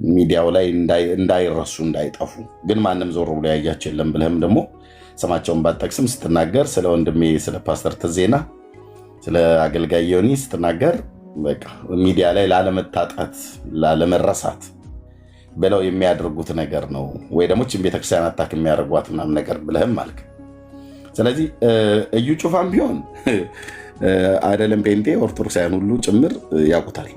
ሚዲያው ላይ እንዳይረሱ እንዳይጠፉ፣ ግን ማንም ዞር ብሎ ያያቸው የለም ብለህም ደግሞ ስማቸውን ባጠቅስም ስትናገር ስለ ወንድሜ ስለ ፓስተር ትዜና ስለ አገልጋይ ዮኒ ስትናገር በቃ ሚዲያ ላይ ላለመታጣት ላለመረሳት ብለው የሚያደርጉት ነገር ነው ወይ ደግሞ ችን ቤተክርስቲያን አታክ የሚያደርጓት ምናምን ነገር ብለህም አልክ። ስለዚህ እዩ ጩፋም ቢሆን አይደለም ጴንጤ ኦርቶዶክሳውያን ሁሉ ጭምር ያውቁታል።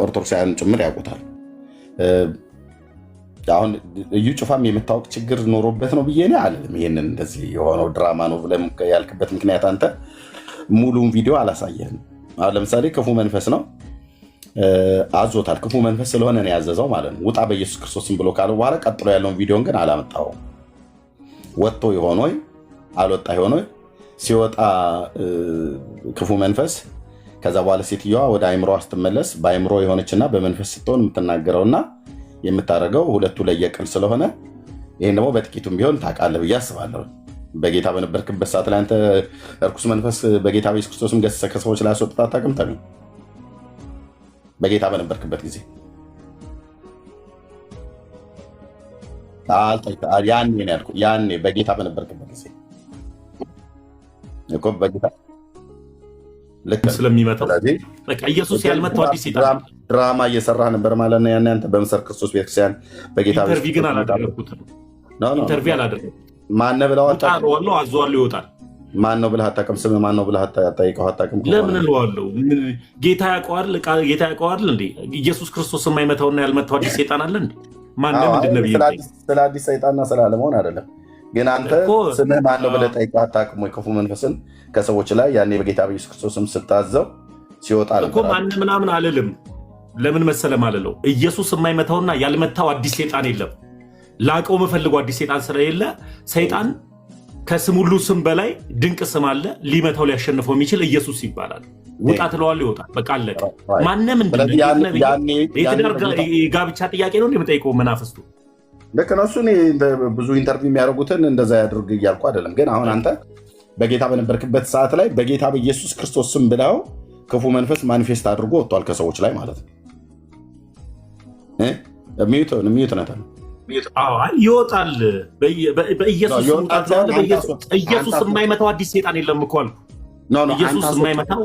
ኦርቶዶክሳውያን ጭምር ያውቁታል። አሁን እዩ ጩፋም የምታወቅ ችግር ኖሮበት ነው ብዬ እኔ አልልም። ይህንን እንደዚህ የሆነው ድራማ ነው ብለህ ያልክበት ምክንያት አንተ ሙሉውን ቪዲዮ አላሳየህም። አሁን ለምሳሌ ክፉ መንፈስ ነው አዞታል። ክፉ መንፈስ ስለሆነ ነው ያዘዘው ማለት ነው። ውጣ በኢየሱስ ክርስቶስም ብሎ ካለው በኋላ ቀጥሎ ያለውን ቪዲዮን ግን አላመጣውም። ወጥቶ የሆነ ወይ አልወጣ የሆነ ወይ ሲወጣ ክፉ መንፈስ ከዛ በኋላ ሴትዮዋ ወደ አይምሮ ስትመለስ በአይምሮ የሆነችና በመንፈስ ስትሆን የምትናገረውና የምታደርገው ሁለቱ ለየቅል ስለሆነ ይህን ደግሞ በጥቂቱም ቢሆን ታውቃለህ ብዬ አስባለሁ። በጌታ በነበርክበት ሰዓት ላይ አንተ እርኩስ መንፈስ በጌታ በኢየሱስ ክርስቶስም ገሰሰ ከሰዎች ላይ አስወጥታ አታውቅም? ተሚ በጌታ በነበርክበት ጊዜ ያኔ በጌታ በነበርክበት ጊዜ እኮ በጌታ ስለሚመጣው በቃ ኢየሱስ ያልመጣው አዲስ ሴጣን ድራማ እየሰራህ ነበር ማለት ነው። ያን አንተ በምስር ክርስቶስ ቤተክርስቲያን በጌታ ኢንተርቪው ግን አላደረኩትም። ኢንተርቪው አላደረኩትም። ማን ነው ብለው አጣጣው አዟለው ይወጣል። ማን ነው ብለህ አታውቅም? ስምህ ማን ነው ብለህ አታውቀው? አታውቅም? ለምን እለዋለሁ? ጌታ ያውቀዋል። ጌታ ያውቀዋል እንዴ? ኢየሱስ ክርስቶስ የማይመታውና ያልመታው አዲስ ሴጣን አለ እንዴ? ማንም እንደነብይ ስለ አዲስ ሰይጣንና ስለ አለመሆን አይደለም። ግን አንተ ስምህ ማን ነው ብለህ ጠይቀህ አታውቅም ወይ? ክፉ መንፈስን ከሰዎች ላይ ያኔ በጌታ በኢየሱስ ክርስቶስም ስታዘው ሲወጣ እኮ ማን ምናምን አልልም። ለምን መሰለም አልለው። ኢየሱስ የማይመታውና ያልመታው አዲስ ሴጣን የለም። ላቀው የምፈልገው አዲስ ሴጣን ስለሌለ ሰይጣን ከስም ሁሉ ስም በላይ ድንቅ ስም አለ። ሊመታው ሊያሸንፈው የሚችል ኢየሱስ ይባላል። ውጣ ትለዋለህ፣ ይወጣል። በቃ አለቀ። ማንም ጋብቻ ጥያቄ ነው የምጠይቀው መናፍስቱ ልክ ነው። እሱ ብዙ ኢንተርቪው የሚያደርጉትን እንደዛ ያድርግ እያልኩ አይደለም። ግን አሁን አንተ በጌታ በነበርክበት ሰዓት ላይ በጌታ በኢየሱስ ክርስቶስ ስም ብለው ክፉ መንፈስ ማኒፌስት አድርጎ ወጥቷል ከሰዎች ላይ ማለት ነው። ሚዩት ነታል ይወጣል። በኢየሱስ ኢየሱስ የማይመታው አዲስ ሴጣን የለም እኮ አልኩ። ኢየሱስ የማይመታው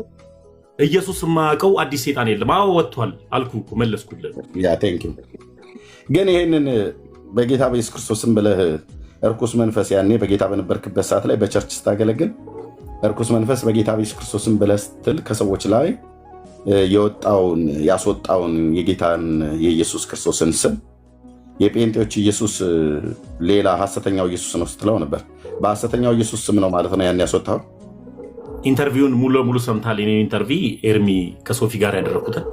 ኢየሱስ የማያውቀው አዲስ ሴጣን የለም። አዎ ወጥቷል አልኩ እኮ መለስኩልህ። ግን ይህንን በጌታ በኢየሱስ ክርስቶስም ብለህ እርኩስ መንፈስ ያኔ በጌታ በነበርክበት ሰዓት ላይ በቸርች ስታገለግል እርኩስ መንፈስ በጌታ በኢየሱስ ክርስቶስም ብለህ ስትል ከሰዎች ላይ የወጣውን ያስወጣውን የጌታን የኢየሱስ ክርስቶስን ስም የጴንጤዎች ኢየሱስ ሌላ ሐሰተኛው ኢየሱስ ነው ስትለው ነበር። በሐሰተኛው ኢየሱስ ስም ነው ማለት ነው ያን ያስወጣው። ኢንተርቪውን ሙሉ ለሙሉ ሰምታል። የኔ ኢንተርቪው ኤርሚ ከሶፊ ጋር ያደረኩትን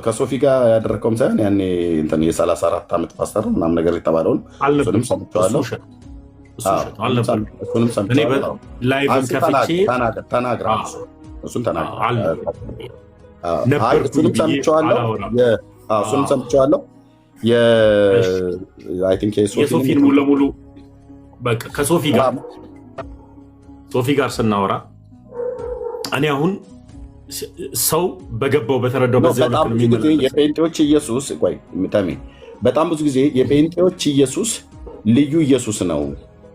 ከሶፊ ጋር ያደረግከውም ሳይሆን ያኔ የ34 ዓመት ፓስተር ምናምን ነገር የተባለውን እሱንም ሰምቼዋለሁ። እሱንም ሰምቼዋለሁ። የሶፊን ሙሉ ለሙሉ ከሶፊ ጋር ስናወራ እኔ አሁን ሰው በገባው በተረዳው የጴንጤዎች ኢየሱስ በጣም ብዙ ጊዜ የጴንጤዎች ኢየሱስ ልዩ ኢየሱስ ነው፣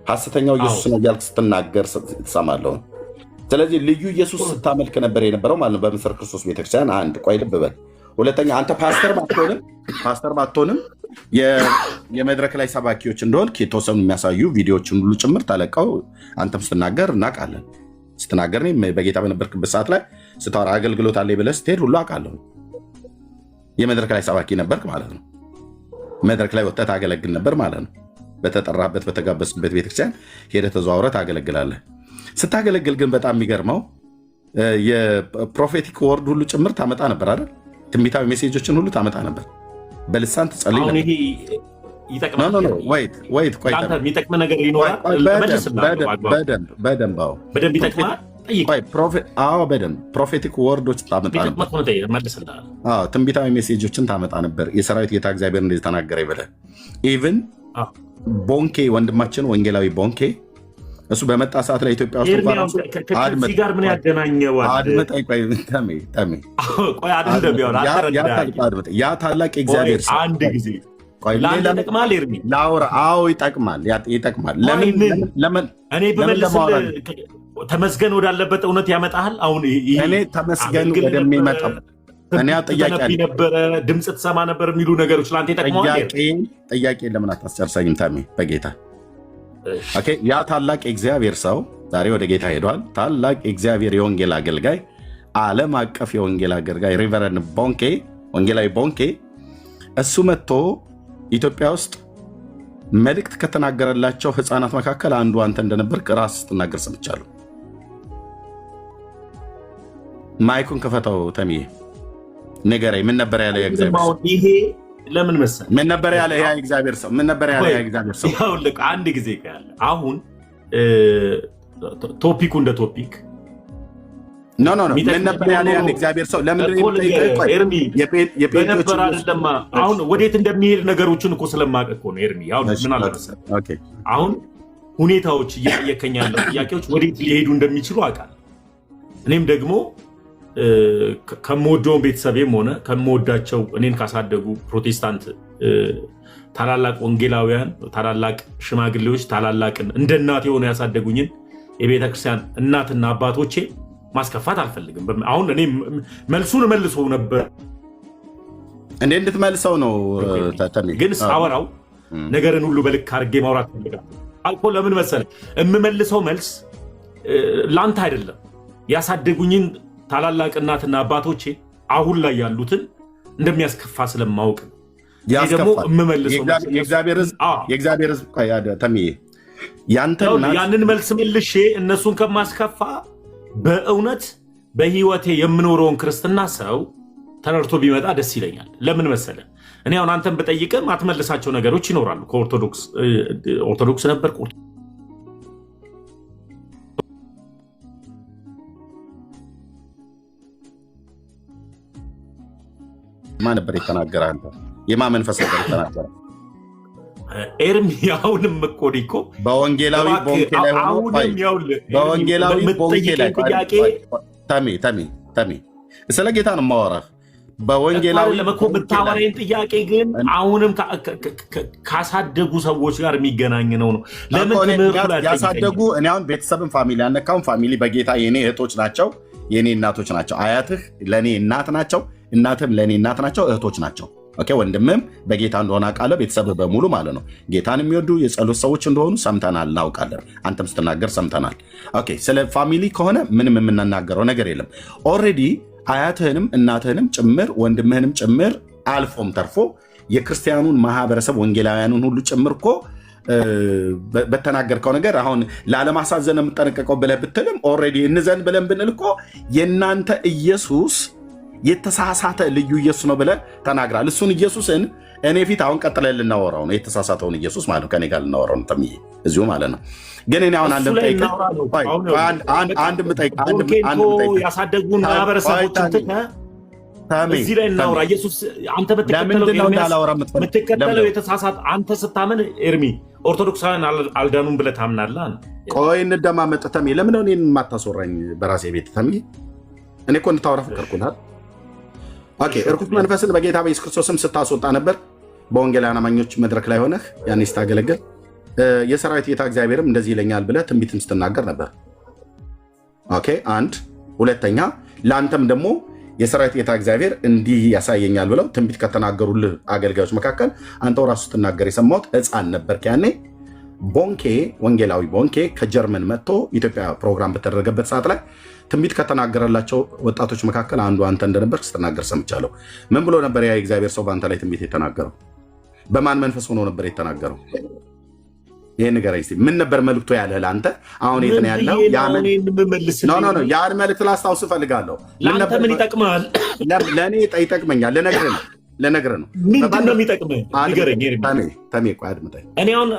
ሐሰተኛው ኢየሱስ ነው እያልክ ስትናገር ትሰማለሁ። ስለዚህ ልዩ ኢየሱስ ስታመልክ ነበር የነበረው ማለት ነው በምስር ክርስቶስ ቤተክርስቲያን። አንድ ቆይ ልብ በል። ሁለተኛ አንተ ፓስተር ባትሆንም የመድረክ ላይ ሰባኪዎች እንደሆንክ የተወሰኑ የሚያሳዩ ቪዲዮዎችን ሁሉ ጭምር ተለቀው አንተም ስትናገር እናውቃለን። ስትናገር በጌታ በነበርክበት ሰዓት ላይ ስታወራ አገልግሎት አለ ብለህ ስትሄድ ሁሉ አውቃለሁ። የመድረክ ላይ ሰባኪ ነበርክ ማለት ነው። መድረክ ላይ ወጥተህ ታገለግል ነበር ማለት ነው። በተጠራበት በተጋበዝበት ቤተክርስቲያን ሄደህ ተዘዋውረህ ታገለግላለህ። ስታገለግል ግን በጣም የሚገርመው የፕሮፌቲክ ወርድ ሁሉ ጭምር ታመጣ ነበር አይደል? ትንቢታዊ ሜሴጆችን ሁሉ ታመጣ ነበር። በልሳን ትጸልይ ነበር። የሚጠቅም ነገር ይኖራል። በደንብ ፕሮፌቲክ ወርዶች ታመጣ ነበር። ትንቢታዊ ሜሴጆችን ታመጣ ነበር። የሰራዊት ጌታ እግዚአብሔር እንደዚህ ተናገረ ይበለ ኢቭን ቦንኬ ወንድማችን ወንጌላዊ ቦንኬ እሱ በመጣ ሰዓት ላይ ኢትዮጵያ ውስጥ ከዚህ ጋር ምን ያገናኘዋል? አድምጠኝ። ቆይ ያ ታላቅ እግዚአብሔር ሰው አንድ ጊዜ ይጠቅማል። ኤርሚ ላውራ። አዎ ይጠቅማል። ለምን እኔ በመለስልህ ተመስገን ወዳለበት እውነት ያመጣሃል። አሁን እኔ ተመስገን ወደሚመጣው እኔ ጥያቄ ነበረ፣ ድምፅ ትሰማ ነበር የሚሉ ነገሮች ለአንተ ይጠቅመዋል። ጥያቄ ለምን አታስጨርሰኝም? ታሜ በጌታ ያ ታላቅ የእግዚአብሔር ሰው ዛሬ ወደ ጌታ ሄዷል። ታላቅ የእግዚአብሔር የወንጌል አገልጋይ፣ ዓለም አቀፍ የወንጌል አገልጋይ ሪቨረንድ ቦንኬ፣ ወንጌላዊ ቦንኬ እሱ መጥቶ ኢትዮጵያ ውስጥ መልእክት ከተናገረላቸው ህፃናት መካከል አንዱ አንተ እንደነበር ራስ ስትናገር ሰምቻለሁ። ማይኩን ክፈተው ተሚዬ፣ ንገረኝ። ምን ነበር ያለ የእግዚአብሔር ሰው? ይሄ ለምን መሰለህ ምን ነበር ያለ ያ እግዚአብሔር ሰው? ምን ነበር ያለ ያ እግዚአብሔር ሰው? ይኸውልህ አንድ ጊዜ ያለ አሁን ቶፒኩ እንደ ቶፒክ ኖ ምን ነበር ያለ ያ እግዚአብሔር ሰው? ለምን ኤርሚ በነበር አይደለም። አሁን ወዴት እንደሚሄድ ነገሮችን እኮ ስለማውቅ እኮ ነው ኤርሚ። አሁን ምን አለ መሰለህ አሁን ሁኔታዎች እየጠየከኝ ያለው ጥያቄዎች ወዴት ሊሄዱ እንደሚችሉ አውቃለሁ። እኔም ደግሞ ከምወደው ቤተሰቤም ሆነ ከምወዳቸው እኔን ካሳደጉ ፕሮቴስታንት ታላላቅ ወንጌላውያን፣ ታላላቅ ሽማግሌዎች፣ ታላላቅን እንደ እናት የሆኑ ያሳደጉኝን የቤተክርስቲያን እናትና አባቶቼ ማስከፋት አልፈልግም። አሁን እኔ መልሱን መልሶ ነበር እንዴ እንድትመልሰው ነው። ግን ሳወራው ነገርን ሁሉ በልክ አድርጌ ማውራት ፈልጋለሁ አልኮ። ለምን መሰለህ የምመልሰው መልስ ለአንተ አይደለም። ያሳደጉኝን ታላላቅ እናትና አባቶቼ አሁን ላይ ያሉትን እንደሚያስከፋ ስለማውቅ ደግሞ የምመልሰው የእግዚአብሔር ሕዝብ ተሚዬ ያንን መልስ መልሼ እነሱን ከማስከፋ በእውነት በህይወቴ የምኖረውን ክርስትና ሰው ተረድቶ ቢመጣ ደስ ይለኛል። ለምን መሰለህ እኔ አሁን አንተን ብጠይቅም አትመልሳቸው ነገሮች ይኖራሉ። ከኦርቶዶክስ ነበር ማን ነበር የተናገረ? አንተ የማ መንፈስ ነበር የተናገረ? ኤርሚ አሁንም እኮ በወንጌላዊ ቦንኬ ላይ ሆኖ በወንጌላዊ ቦንኬ ላይ ተሜ ስለ ጌታ ነው የማወራህ። በወንጌላዊ ለመኮ ብታወራኝ ጥያቄ ግን አሁንም ካሳደጉ ሰዎች ጋር የሚገናኝ ነው። ለምን ያሳደጉ? እኔ አሁን ቤተሰብን ፋሚሊ ያነካውን ፋሚሊ በጌታ የኔ እህቶች ናቸው፣ የኔ እናቶች ናቸው። አያትህ ለእኔ እናት ናቸው፣ እናትም ለእኔ እናት ናቸው፣ እህቶች ናቸው። ወንድምም በጌታ እንደሆነ አውቃለሁ። ቤተሰብ በሙሉ ማለት ነው ጌታን የሚወዱ የጸሎት ሰዎች እንደሆኑ ሰምተናል፣ እናውቃለን። አንተም ስትናገር ሰምተናል። ስለ ፋሚሊ ከሆነ ምንም የምናናገረው ነገር የለም። ኦልሬዲ አያትህንም እናትህንም ጭምር ወንድምህንም ጭምር አልፎም ተርፎ የክርስቲያኑን ማህበረሰብ ወንጌላውያኑን ሁሉ ጭምር እኮ በተናገርከው ነገር አሁን ላለማሳዘን የምጠነቀቀው ብለህ ብትልም ኦልሬዲ እንዘን ብለን ብንል እኮ የእናንተ ኢየሱስ የተሳሳተ ልዩ ኢየሱስ ነው ብለህ ተናግራል። እሱን ኢየሱስን እኔ ፊት አሁን ቀጥለን ልናወራው ነው። የተሳሳተውን ኢየሱስ ማለት ነው። ከኔ ጋር ልናወራው ነው ተምዬ እዚሁ ማለት ነው። ግን እኔ አሁን ያሳደጉን ማህበረሰቦችን እዚህ ላይ እናውራ። ኢየሱስ አንተ የምትከተለው የተሳሳተ አንተ ስታምን ኤርሚ ኦርቶዶክሳውያን አልዳኑም ብለህ ታምናለህ። ቆይ እንደማመጥ ተሜ ለምን ነው እኔን የማታስወራኝ በራሴ ቤት ተሜ? እኔ እኮ እንድታወራ ፈቀድኩልሃል። እርኩስ መንፈስን በጌታ በኢየሱስ ክርስቶስም ስታስወጣ ነበር። በወንጌላውያን አማኞች መድረክ ላይ ሆነህ ያኔ ስታገለግል የሰራዊት ጌታ እግዚአብሔርም እንደዚህ ይለኛል ብለህ ትንቢትም ስትናገር ነበር። አንድ ሁለተኛ፣ ለአንተም ደግሞ የሰራዊት ጌታ እግዚአብሔር እንዲህ ያሳየኛል ብለው ትንቢት ከተናገሩልህ አገልጋዮች መካከል አንተው ራሱ ስትናገር የሰማሁት ሕፃን ነበርክ። ያኔ ቦንኬ ወንጌላዊ ቦንኬ ከጀርመን መጥቶ ኢትዮጵያ ፕሮግራም በተደረገበት ሰዓት ላይ ትንቢት ከተናገረላቸው ወጣቶች መካከል አንዱ አንተ እንደነበር ስትናገር ሰምቻለሁ። ምን ብሎ ነበር ያ የእግዚአብሔር ሰው በአንተ ላይ ትንቢት የተናገረው? በማን መንፈስ ሆኖ ነበር የተናገረው? ይሄን ንገረኝ እስኪ። ምን ነበር መልክቶ ያለህ ለአንተ? አሁን የት ነው ያለው? ያን መልክት ላስታውስ እፈልጋለሁ። ለአንተ ምን ይጠቅማል? ለእኔ ይጠቅመኛል። ልነግርህ ነው። ምንድን ነው የሚጠቅምህ? ንገረኝ። ተሜ ቆይ አድምጠኝ። እኔ አሁን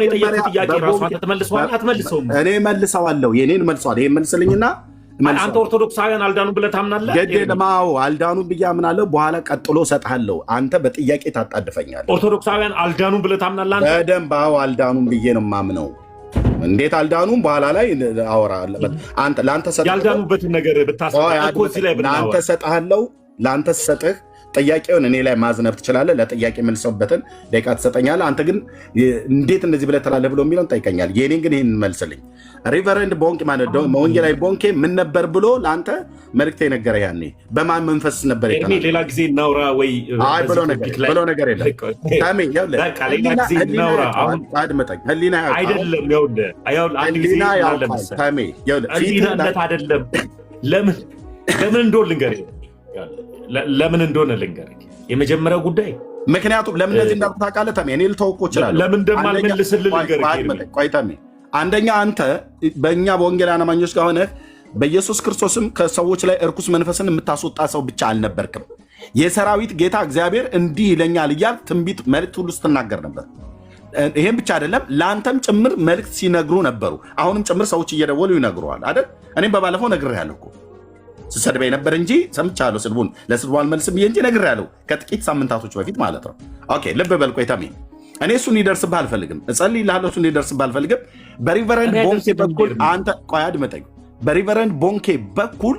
የጠየኩት ጥያቄ ራሱ አንተ ተመልሰዋል አትመልሰውም? እኔ መልሰዋለሁ። የኔን መልሰዋል። ይሄን መልስልኝና አንተ ኦርቶዶክሳውያን አልዳኑ ብለህ ታምናለህ? ገደልማው አልዳኑ ብዬ አምናለሁ። በኋላ ቀጥሎ እሰጥሃለሁ። አንተ በጥያቄ ታጣድፈኛለህ። ኦርቶዶክሳውያን አልዳኑ ብለህ ታምናለህ? በደንብ አዎ፣ አልዳኑም ብዬ ነው የማምነው። እንዴት አልዳኑም? በኋላ ላይ አወራ አለበት። አንተ ላንተ ሰጥህ ያልዳኑበትን ነገር ብታስቆ እዚህ ላይ ላንተ ሰጥሃለሁ። ላንተ ሰጥህ ጥያቄውን እኔ ላይ ማዝነብ ትችላለህ። ለጥያቄ መልሰውበትን ደቂቃ ትሰጠኛለህ። አንተ ግን እንዴት እንደዚህ ብለህ ትላለህ ብሎ የሚለውን ጠይቀኛል። የኔን ግን ይህን መልስልኝ። ሪቨረንድ ቦንኬ ማለት ወንጌላዊ ቦንኬ ምን ነበር ብሎ ለአንተ መልእክት የነገረ? ያኔ በማን መንፈስ ነበር? ሌላ ጊዜ እናውራ ወይ ብሎ ነገር የለም። አድምጠኝ። ህሊና አይደለም አይደለም። ለምን እንደሆነ ልንገርህ ለምን እንደሆነ ልንገርህ። የመጀመሪያው ጉዳይ ምክንያቱም ለምን እንደዚህ እንዳልኩ ታውቃለህ? ተሜ እኔ ልተውህ እኮ እችላለሁ። ለምን እንደማልመልስልህ ልንገርህ። ቆይ ተሜ፣ አንደኛ አንተ በእኛ በወንጌላውያን አማኞች ጋር ሆነህ በኢየሱስ ክርስቶስም ከሰዎች ላይ እርኩስ መንፈስን የምታስወጣ ሰው ብቻ አልነበርክም። የሰራዊት ጌታ እግዚአብሔር እንዲህ ይለኛል እያልክ ትንቢት መልእክት ሁሉ ስትናገር ነበር። ይሄም ብቻ አይደለም፣ ለአንተም ጭምር መልእክት ሲነግሩ ነበሩ። አሁንም ጭምር ሰዎች እየደወሉ ይነግሩሃል አይደል? እኔም በባለፈው ነግሬሃለሁ እኮ ስሰድበኝ ነበር እንጂ ሰምቻለሁ። ስድቡን ለስድቡ አልመልስም ብዬ እንጂ ነግሬሃለሁ፣ ከጥቂት ሳምንታቶች በፊት ማለት ነው። ኦኬ ልብ በል። ቆይ ተሜ፣ እኔ እሱ እንዲደርስብህ አልፈልግም። እጸልይልሃለሁ፣ እሱ እንዲደርስብህ አልፈልግም። በሪቨረንድ ቦንኬ በኩል አንተ ቆይ አድምጠኝ። በሪቨረንድ ቦንኬ በኩል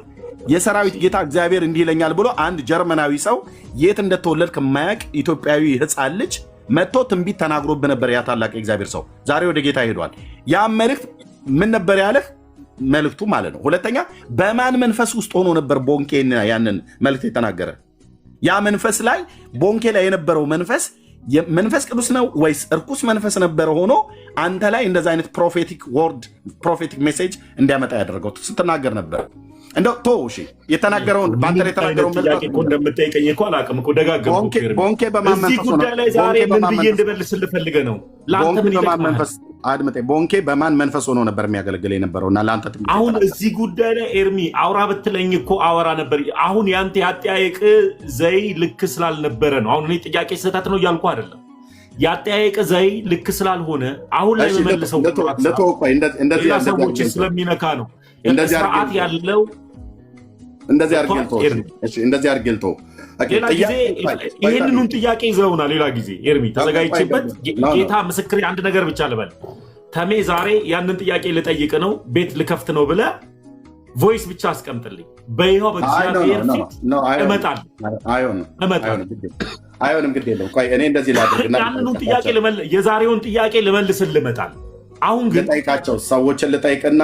የሰራዊት ጌታ እግዚአብሔር እንዲህ ይለኛል ብሎ አንድ ጀርመናዊ ሰው የት እንደተወለድክ የማያውቅ ኢትዮጵያዊ ሕፃን ልጅ መጥቶ ትንቢት ተናግሮብህ ነበር። ያ ታላቅ የእግዚአብሔር ሰው ዛሬ ወደ ጌታ ሄዷል። ያ መልእክት ምን ነበር ያለህ? መልእክቱ ማለት ነው። ሁለተኛ በማን መንፈስ ውስጥ ሆኖ ነበር ቦንኬ ያንን መልእክት የተናገረ? ያ መንፈስ ላይ ቦንኬ ላይ የነበረው መንፈስ ቅዱስ ነው ወይስ እርኩስ መንፈስ ነበረ ሆኖ አንተ ላይ እንደዚ አይነት ፕሮፌቲክ ሜሴጅ እንዲያመጣ ያደረገው ስትናገር ነበር? እንደው እሺ የተናገረውን በአንተ የተናገረውን እንደምጠይቀኝ እኮ አላውቅም እኮ ደጋገምኩ። ቦንኬ በማን መንፈስ ሆኖ ጉዳይ ላይ ዛሬ ምን ብዬ እንድመልስልህ ፈልገህ ነው? ለአንተ ምን ይጠቅማል? አድምጠኝ። ቦንኬ በማን መንፈስ ሆኖ ነበር የሚያገለግል የነበረውና ለአንተ አሁን እዚህ ጉዳይ ላይ ኤርሚ አውራ ብትለኝ እኮ አወራ ነበር። አሁን ያንተ ያጠያየቅ ዘይ ልክ ስላልነበረ ነው። አሁን እኔ ጥያቄ ስህተት ነው እያልኩ አይደለም። ያጠያየቅ ዘይ ልክ ስላልሆነ አሁን ላይ የመመልሰው ሌላ ሰዎችን ስለሚነካ ነው። ስርዓት ያለው እንደዚህ አድርጌልቶ ሌላ ጊዜ ይህንኑን ጥያቄ ይዘውና ሌላ ጊዜ ኤርሚ ተዘጋጅቼበት ጌታ ምስክሬ አንድ ነገር ብቻ ልበል። ተሜ ዛሬ ያንን ጥያቄ ልጠይቅ ነው ቤት ልከፍት ነው ብለህ ቮይስ ብቻ አስቀምጥልኝ። በይኸው በእግዚአብሔር ፊት እመጣለሁ። አይሆንም፣ ግድ የለም። ቆይ እኔ እንደዚህ ላድርግና ያንኑን ጥያቄ የዛሬውን ጥያቄ ልመልስልህ እመጣለሁ። አሁን ግን ልጠይቃቸው ሰዎችን ልጠይቅና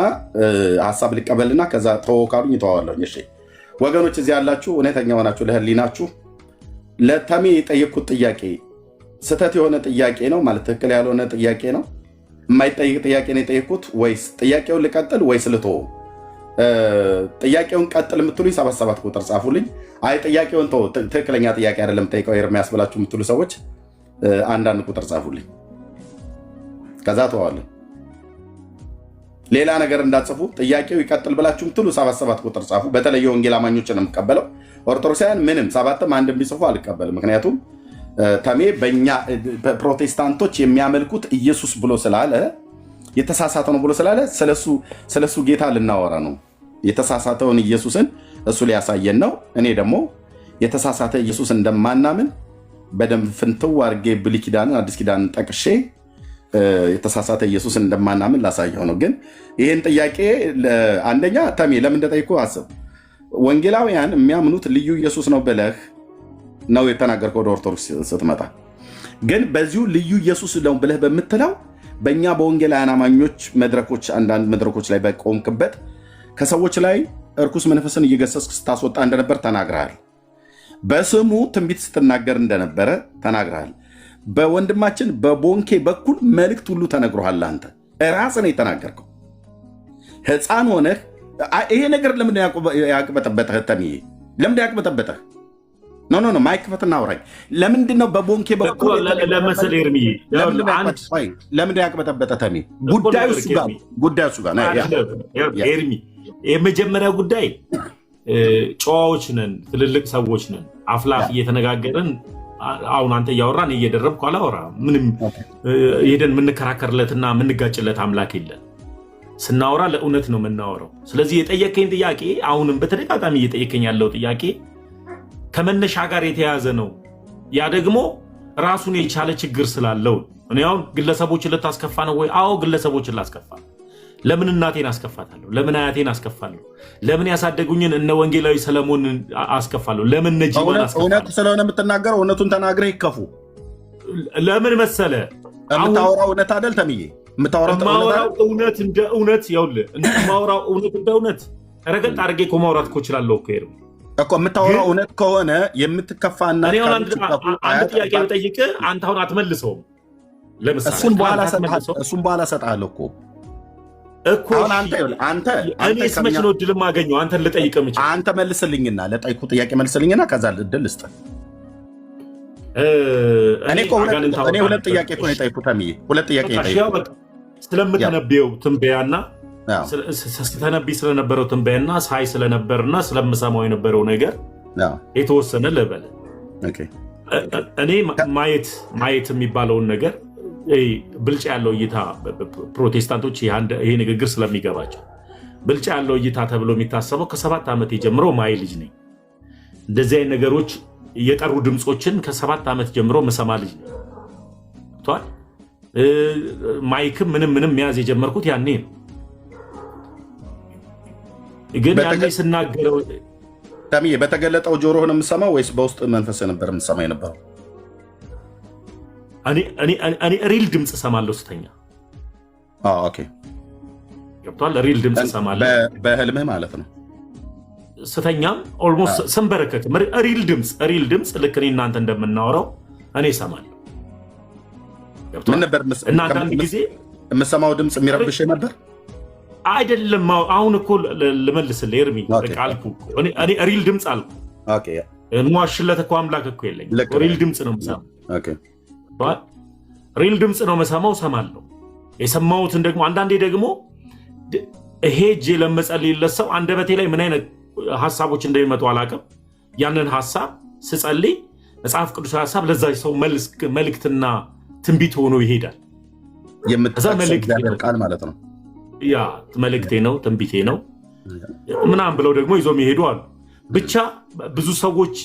ሀሳብ ልቀበልና ከዛ ተወካሉኝ ይተዋዋለሁ። እሺ ወገኖች እዚህ ያላችሁ እውነተኛ ሆናችሁ ለህሊናችሁ ለተሜ የጠየቅኩት ጥያቄ ስህተት የሆነ ጥያቄ ነው ማለት ትክክል ያልሆነ ጥያቄ ነው? የማይጠይቅ ጥያቄ ነው የጠየቅኩት ወይስ ጥያቄውን ልቀጥል ወይስ ልተወው? ጥያቄውን ቀጥል የምትሉኝ 77 ቁጥር ጻፉልኝ። አይ ጥያቄውን ተወው ትክክለኛ ጥያቄ አይደለም ጠይቀው ኤርሚያስ ብላችሁ የምትሉ ሰዎች አንዳንድ ቁጥር ጻፉልኝ፣ ከዛ ተዋዋለን። ሌላ ነገር እንዳትጽፉ። ጥያቄው ይቀጥል ብላችሁ ምትሉ 77 ቁጥር ጻፉ። በተለየ ወንጌል አማኞችን ነው የምቀበለው። ኦርቶዶክሳውያን ምንም 7ም 1ም ቢጽፉ አልቀበልም። ምክንያቱም ተሜ በእኛ ፕሮቴስታንቶች የሚያመልኩት ኢየሱስ ብሎ ስላለ የተሳሳተ ነው ብሎ ስላለ ስለሱ ጌታ ልናወራ ነው። የተሳሳተውን ኢየሱስን እሱ ሊያሳየን ነው። እኔ ደግሞ የተሳሳተ ኢየሱስ እንደማናምን በደንብ ፍንትው አድርጌ ብሉይ ኪዳንን አዲስ ኪዳንን ጠቅሼ የተሳሳተ ኢየሱስ እንደማናምን ላሳየው ነው። ግን ይህን ጥያቄ አንደኛ ተሜ ለምን እንደጠይቁ አስብ። ወንጌላውያን የሚያምኑት ልዩ ኢየሱስ ነው ብለህ ነው የተናገርከው ወደ ኦርቶዶክስ ስትመጣ። ግን በዚሁ ልዩ ኢየሱስ ነው ብለህ በምትለው በእኛ በወንጌላውያን አማኞች መድረኮች፣ አንዳንድ መድረኮች ላይ በቆምክበት ከሰዎች ላይ እርኩስ መንፈስን እየገሰስክ ስታስወጣ እንደነበር ተናግረሃል። በስሙ ትንቢት ስትናገር እንደነበረ ተናግረሃል። በወንድማችን በቦንኬ በኩል መልእክት ሁሉ ተነግሮሃል። አንተ ራስህ ነው የተናገርከው። ሕፃን ሆነህ ይሄ ነገር ለምንድን ያቅበጠበጠህ? ተምዬ ለምንድን ያቅበጠበጠህ? ኖ ማይክፈትና አውራኝ። ለምንድን ነው በቦንኬ በኩል ለመሰል ኤርሚዬ ለምንድን ያቅበጠበጠህ? ተምዬ ጉዳዩ እሱ ጋር ኤርሚ የመጀመሪያ ጉዳይ ጨዋዎች ነን፣ ትልልቅ ሰዎች ነን። አፍላፍ እየተነጋገርን አሁን አንተ እያወራን እየደረብኩ አላወራ። ምንም ሄደን የምንከራከርለትና የምንጋጭለት አምላክ የለን። ስናወራ ለእውነት ነው የምናወራው። ስለዚህ የጠየከኝ ጥያቄ አሁንም በተደጋጋሚ እየጠየከኝ ያለው ጥያቄ ከመነሻ ጋር የተያያዘ ነው። ያ ደግሞ ራሱን የቻለ ችግር ስላለው እኔ አሁን ግለሰቦችን ልታስከፋ ነው ወይ? አዎ ግለሰቦችን ላስከፋ። ለምን እናቴን አስከፋታለሁ? ለምን አያቴን አስከፋለሁ? ለምን ያሳደጉኝን እነ ወንጌላዊ ሰለሞን አስከፋለሁ? ለምን ነጂባን አስከፋለሁ? እውነት ስለሆነ የምትናገረው እውነቱን ተናግረህ ይከፉ። ለምን መሰለ የምታወራው እውነት አይደል ተምዬ? የማወራው እውነት እንደ እውነት ይኸውልህ፣ የማወራው እውነት እንደ እውነት ረገጥ አድርጌ እኮ ማውራት እኮ እችላለሁ እኮ ሄዱ እኮ የምታወራው እውነት ከሆነ የምትከፋና አንድ ጥያቄ ብጠይቅህ አንተ አሁን አትመልሰውም። ለምሳሌ እሱም በኋላ እሰጥሃለሁ እኮ አሁን አንተ እኔስ መች ነው እድል የማገኘው? አንተን ልጠይቅህ የምችል አንተ መልስልኝና ለጠይቁ ጥያቄ መልስልኝና ከዛ እድል ልስጥህ። እኔ ሁለት ጥያቄ እኮ ነው የጠየኩት ተምዬ፣ ሁለት ጥያቄ የጠየኩት ስለምተነብየው ትንበያና ስተነብይ ስለነበረው ትንበያና ሳይ ስለነበርና ስለምሰማው የነበረው ነገር የተወሰነ ልበል። እኔ ማየት የሚባለውን ነገር ብልጫ ያለው እይታ ፕሮቴስታንቶች ይሄ ንግግር ስለሚገባቸው ብልጫ ያለው እይታ ተብሎ የሚታሰበው ከ7 ዓመት ጀምሮ ማይ ልጅ ነኝ። እንደዚህ አይነት ነገሮች የጠሩ ድምፆችን ከ7 ዓመት ጀምሮ መሰማ ልጅ ነኝ። ማይክም ምንም መያዝ የጀመርኩት ያኔ ነው። ግን ያኔ ስናገረው ታምዬ በተገለጠው ጆሮህ ነው የምሰማው ወይስ በውስጥ መንፈስ ነበር የምሰማ የነበረው? እኔ ሪል ድምፅ እሰማለሁ ስተኛ። ኦኬ ገብቷል። ሪል ድምፅ እሰማለሁ በህልምህ ማለት ነው። ስተኛም ኦልሞስት ስንበረከክ ሪል ድምፅ ልክ እኔ እናንተ እንደምናወራው እኔ እሰማለሁ። ምን ነበር እናንተ አንድ ጊዜ የምሰማው ድምፅ የሚረብሽ ነበር? አይደለም። አሁን እኮ ልመልስልህ ኤርሚ፣ አልኩ እኔ ሪል ድምፅ አልኩ። እንዋሽለት እኮ አምላክ እኮ የለኝም። ሪል ድምፅ ነው የምሰማው። ሪል ድምፅ ነው የምሰማው፣ እሰማለሁ። የሰማሁትን ደግሞ አንዳንዴ ደግሞ ሄጄ ለመጸልይለት ሰው አንደበቴ ላይ ምን አይነት ሀሳቦች እንደሚመጡ አላውቅም። ያንን ሀሳብ ስጸልይ መጽሐፍ ቅዱሳዊ ሀሳብ ለዛ ሰው መልእክትና ትንቢት ሆኖ ይሄዳል። የምትጠቅሰው ቃል ማለት ነው። ያ መልእክቴ ነው፣ ትንቢቴ ነው ምናምን ብለው ደግሞ ይዞ የሚሄዱ አሉ። ብቻ ብዙ ሰዎች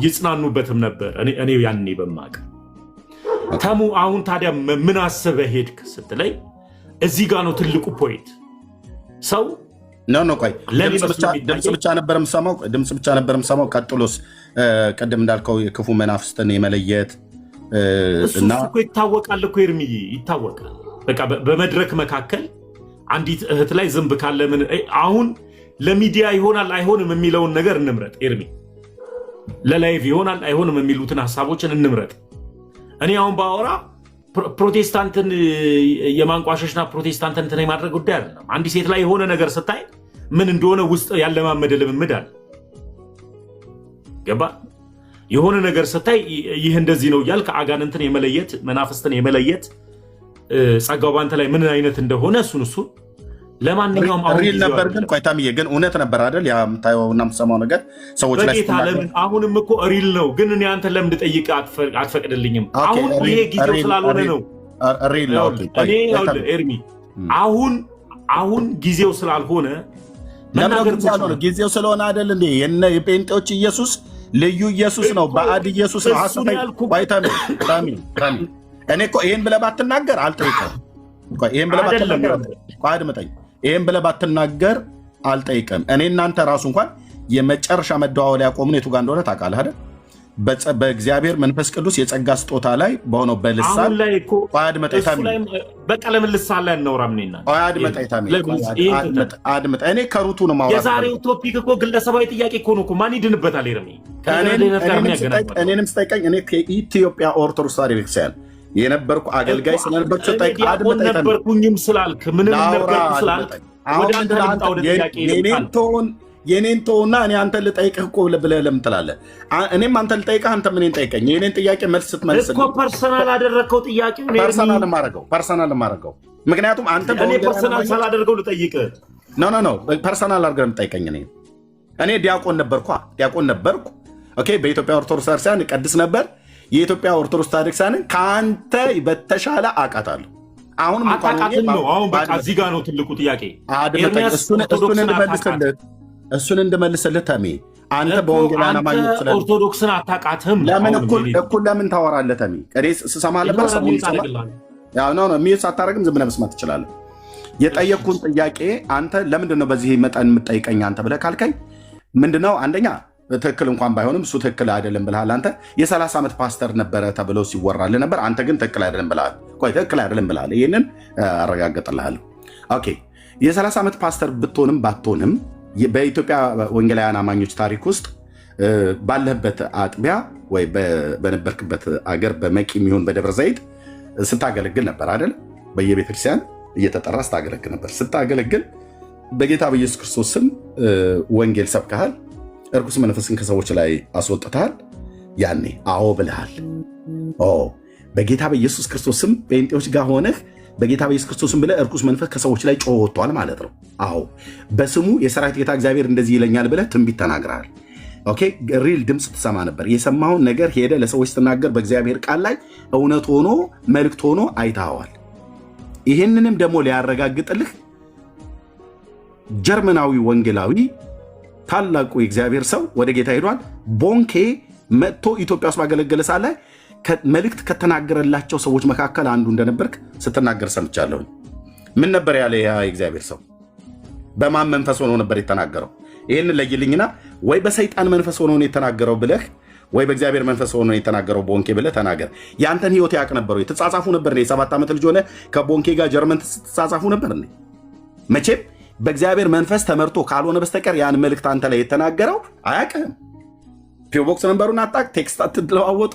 ይጽናኑበትም ነበር እኔ ያኔ በማቅ ተሙ። አሁን ታዲያ ምን አስበህ ሄድክ ስትለኝ እዚህ ጋር ነው ትልቁ ፖይንት። ሰው ቆይ ድምፅ ብቻ ነበር የምሰማው። ቀጥሎስ ቅድም እንዳልከው የክፉ መናፍስትን የመለየት እና እኮ ይታወቃል እኮ ኤርሚዬ፣ ይታወቃል። በቃ በመድረክ መካከል አንዲት እህት ላይ ዝንብ ካለ ምን አሁን ለሚዲያ ይሆናል አይሆንም የሚለውን ነገር እንምረጥ ኤርሚ። ለላይቭ ይሆናል አይሆንም የሚሉትን ሀሳቦችን እንምረጥ። እኔ አሁን ባወራ ፕሮቴስታንትን የማንቋሸሽና ፕሮቴስታንትን እንትን የማድረግ ጉዳይ አይደለም። አንዲት ሴት ላይ የሆነ ነገር ስታይ ምን እንደሆነ ውስጥ ያለማመደ ልምምድ አለ። ገባ? የሆነ ነገር ስታይ ይህ እንደዚህ ነው እያልክ አጋንንትን የመለየት መናፍስትን የመለየት ጸጋው ባንተ ላይ ምን አይነት እንደሆነ እሱን ለማንኛውም ሪል ነበር። ግን ቆይ ታምዬ ግን እውነት ነበር አይደል? ያ የምታየውና የምትሰማው ነገር ሰዎች ላይ አሁንም እኮ ሪል ነው። ግን እኔ አንተን ለምን ልጠይቅ አትፈቅድልኝም? አሁን ይሄ ጊዜው ስላልሆነ ነው። ሪል ነው ኤርሚ፣ አሁን ጊዜው ስላልሆነ ጊዜው ስለሆነ አይደል እንዴ? የጴንጤዎች ኢየሱስ ልዩ ኢየሱስ ነው፣ ባዕድ ኢየሱስ ነው። እኔ እኮ ይሄን ብለህ ባትናገር አልጠይቅም። ይሄን ብለህ ባትናገር አልጠይቅም። እኔ እናንተ ራሱ እንኳን የመጨረሻ መደዋወል ያቆምን የቱ ጋር እንደሆነ ታውቃለህ አይደል? በእግዚአብሔር መንፈስ ቅዱስ የጸጋ ስጦታ ላይ በሆነው በልሳን በቃ ለምን ልሳን ላይ አናወራም? እኔ ከሩቱ ነው ማውራት። የዛሬው ቶፒክ እኮ ግለሰባዊ ጥያቄ እኮ ነው። ማን ይድንበታል? ኤርሚ እኔንም ስጠይቀኝ እኔ ከኢትዮጵያ ኦርቶዶክስ ተዋሕዶ ቤተክርስቲያን የነበርኩ አገልጋይ ስለነበርኩ ነበርኩኝም ስላልክ ምንም ነበርኩ ስላልክ ወደ አንተ ልምጣ ወደ ጥያቄ የኔን ተውና እኔ አንተን ልጠይቅህ እኮ ብለህ ለምን ትላለህ? እኔም አንተን ልጠይቅህ አንተ ምንን ጠይቀኝ። የኔን ጥያቄ መልስ ስትመልስልኝ እኮ ፐርሰናል አደረግከው ጥያቄ ፐርሰናል ማረገው። ምክንያቱም አንተ ፐርሰናል ሳላደርገው ልጠይቅህ ኖ ፐርሰናል አድርገህ የምጠይቀኝ እኔ ዲያቆን ነበርኩ። ኦኬ በኢትዮጵያ ኦርቶዶክስ ቤተክርስቲያን ቀድስ ነበር። የኢትዮጵያ ኦርቶዶክስ ቤተክርስቲያንን ከአንተ በተሻለ አውቃታለሁ። አሁን በቃ እዚህ ጋር ነው ትልቁ ጥያቄ። እሱን እንድመልስልህ ተሜ አንተ በወንጌላውያን አማኞች ስለ ኦርቶዶክስን አታውቃትም። ለምን እኩል ለምን ታወራለህ? ተሚ እኔ ስሰማ ነበር። ሰው ሚዩት ሳታደርግም ዝም ብለህ መስማት ትችላለህ። የጠየቅኩን ጥያቄ አንተ ለምንድን ነው በዚህ መጠን የምጠይቀኝ አንተ ብለህ ካልከኝ ምንድነው አንደኛ ትክክል እንኳን ባይሆንም እሱ ትክክል አይደለም ብለሃል። አንተ የ30 ዓመት ፓስተር ነበረ ተብሎ ሲወራልህ ነበር። አንተ ግን ትክክል አይደለም ብለሃል። ቆይ ትክክል አይደለም ብለሃል። ይህንን አረጋግጥልሃለሁ። ኦኬ የ30 ዓመት ፓስተር ብትሆንም ባትሆንም በኢትዮጵያ ወንጌላውያን አማኞች ታሪክ ውስጥ ባለህበት አጥቢያ ወይ በነበርክበት አገር በመቂ የሚሆን በደብረ ዘይት ስታገለግል ነበር አይደል? በየቤተክርስቲያን እየተጠራ ስታገለግል ነበር። ስታገለግል በጌታ በኢየሱስ ክርስቶስ ስም ወንጌል ሰብከሃል። እርኩስ መንፈስን ከሰዎች ላይ አስወጥተሃል። ያኔ አዎ ብለሃል። በጌታ በኢየሱስ ክርስቶስ ስም ጴንጤዎች ጋር ሆነህ በጌታ በኢየሱስ ክርስቶስ ስም ብለህ እርኩስ መንፈስ ከሰዎች ላይ ጮህ ወጥቷል ማለት ነው። አዎ በስሙ የሰራዊት ጌታ እግዚአብሔር እንደዚህ ይለኛል ብለህ ትንቢት ተናግረሃል። ኦኬ ሪል ድምፅ ትሰማ ነበር። የሰማውን ነገር ሄደ ለሰዎች ስትናገር በእግዚአብሔር ቃል ላይ እውነት ሆኖ መልእክት ሆኖ አይተኸዋል። ይህንንም ደግሞ ሊያረጋግጥልህ ጀርመናዊ ወንጌላዊ ታላቁ የእግዚአብሔር ሰው ወደ ጌታ ሄዷል። ቦንኬ መጥቶ ኢትዮጵያ ውስጥ ባገለገለ ሰዓት ላይ መልእክት ከተናገረላቸው ሰዎች መካከል አንዱ እንደነበርክ ስትናገር ሰምቻለሁ። ምን ነበር ያለ ያ የእግዚአብሔር ሰው? በማን መንፈስ ሆኖ ነበር የተናገረው? ይህንን ለይልኝና ወይ በሰይጣን መንፈስ ሆኖ ነው የተናገረው ብለህ ወይ በእግዚአብሔር መንፈስ ሆኖ የተናገረው ቦንኬ ብለህ ተናገር። ያንተን ህይወት ያውቅ ነበር ወይ? ትጻጻፉ ነበር? የ7 ዓመት ልጅ ሆነ ከቦንኬ ጋር ጀርመን ትጻጻፉ ነበር? መቼም በእግዚአብሔር መንፈስ ተመርቶ ካልሆነ በስተቀር ያን መልእክት አንተ ላይ የተናገረው አያውቅህም። ፒቦክስ ነንበሩን አታውቅ፣ ቴክስት አትለዋወጡ፣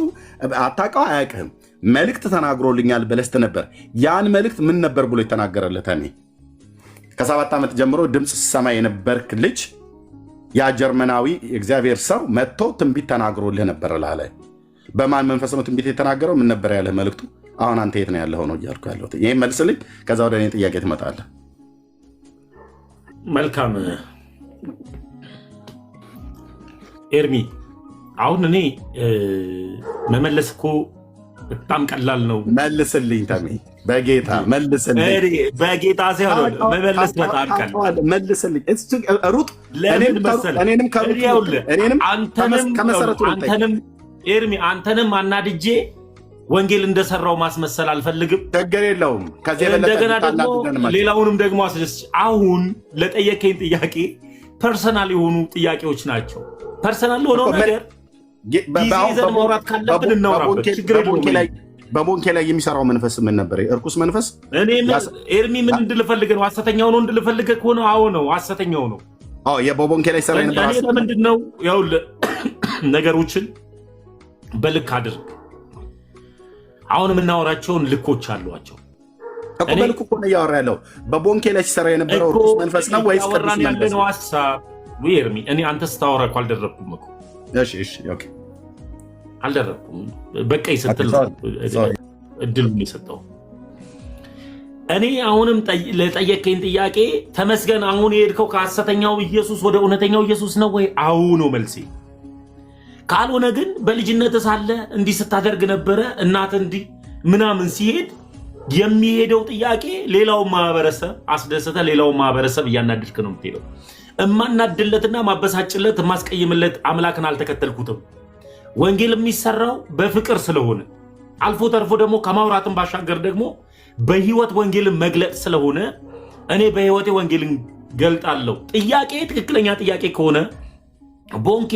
አታውቀው፣ አያውቅህም። መልእክት ተናግሮልኛል ብለስት ነበር። ያን መልእክት ምን ነበር ብሎ የተናገረለት? እኔ ከ7 ዓመት ጀምሮ ድምፅ ሲሰማ የነበርክ ልጅ ያ ጀርመናዊ የእግዚአብሔር ሰው መጥቶ ትንቢት ተናግሮልህ ነበር ላለ። በማን መንፈስ ነው ትንቢት የተናገረው? ምን ነበር ያለህ መልእክቱ? አሁን አንተ የት ነው ያለኸው ነው እያልኩ ያለሁት። ይህም መልስልኝ፣ ከዛ ወደ እኔ ጥያቄ ትመጣለህ። መልካም ኤርሚ፣ አሁን እኔ መመለስ እኮ በጣም ቀላል ነው። መልስልኝ ተሜ፣ በጌታ መልስልኝ። በጌታ ሳይሆን መመለስ በጣም ቀላል። መልስልኝ ሩጥ። አንተንም ኤርሚ፣ አንተንም አናድጄ ወንጌል እንደሰራው ማስመሰል አልፈልግም። ችግር የለውም። እንደገና ደግሞ ሌላውንም ደግሞ አስደስች። አሁን ለጠየቀኝ ጥያቄ ፐርሰናል የሆኑ ጥያቄዎች ናቸው። ፐርሰናል ለሆነው ነገር ጊዜ ይዘን ማውራት ካለብን እናውራበት። ችግር የለውም። በቦንኬ ላይ የሚሰራው መንፈስ ምን ነበር? እርኩስ መንፈስ። ኤርሚ ምን እንድልፈልግ ነው? ሐሰተኛው ነው እንድልፈልግ ከሆነ አዎ ነው፣ ሐሰተኛው ነው። በቦንኬ ላይ ሰራ ነበር። ለምንድን ነው ነገሮችን በልክ አድርግ። አሁን የምናወራቸውን ልኮች አሏቸው። በልኩ እኮ ነው እያወራ ያለው። በቦንኬ ላይ ሲሰራ የነበረው እርኩስ መንፈስ ነው ወይስ ቅዱስ መንፈስ ነው? ኤርሚ፣ እኔ አንተ ስታወራ እኮ አልደረኩም እኮ። አልደረኩም። በቃኝ ስትል እድሉን የሰጠው እኔ። አሁንም ለጠየቀኝ ጥያቄ ተመስገን፣ አሁን የሄድከው ከሐሰተኛው ኢየሱስ ወደ እውነተኛው ኢየሱስ ነው ወይ? አዎ ነው መልሴ። ካልሆነ ግን በልጅነት ሳለ እንዲህ ስታደርግ ነበረ እናት እንዲህ ምናምን ሲሄድ የሚሄደው ጥያቄ ሌላውን ማህበረሰብ አስደሰተ፣ ሌላውን ማህበረሰብ እያናድድክ ነው የምትሄደው። እማናድለትና ማበሳጭለት የማስቀይምለት አምላክን አልተከተልኩትም። ወንጌል የሚሰራው በፍቅር ስለሆነ አልፎ ተርፎ ደግሞ ከማውራትን ባሻገር ደግሞ በህይወት ወንጌልን መግለጥ ስለሆነ እኔ በህይወቴ ወንጌልን ገልጣለሁ። ጥያቄ ትክክለኛ ጥያቄ ከሆነ ቦንኬ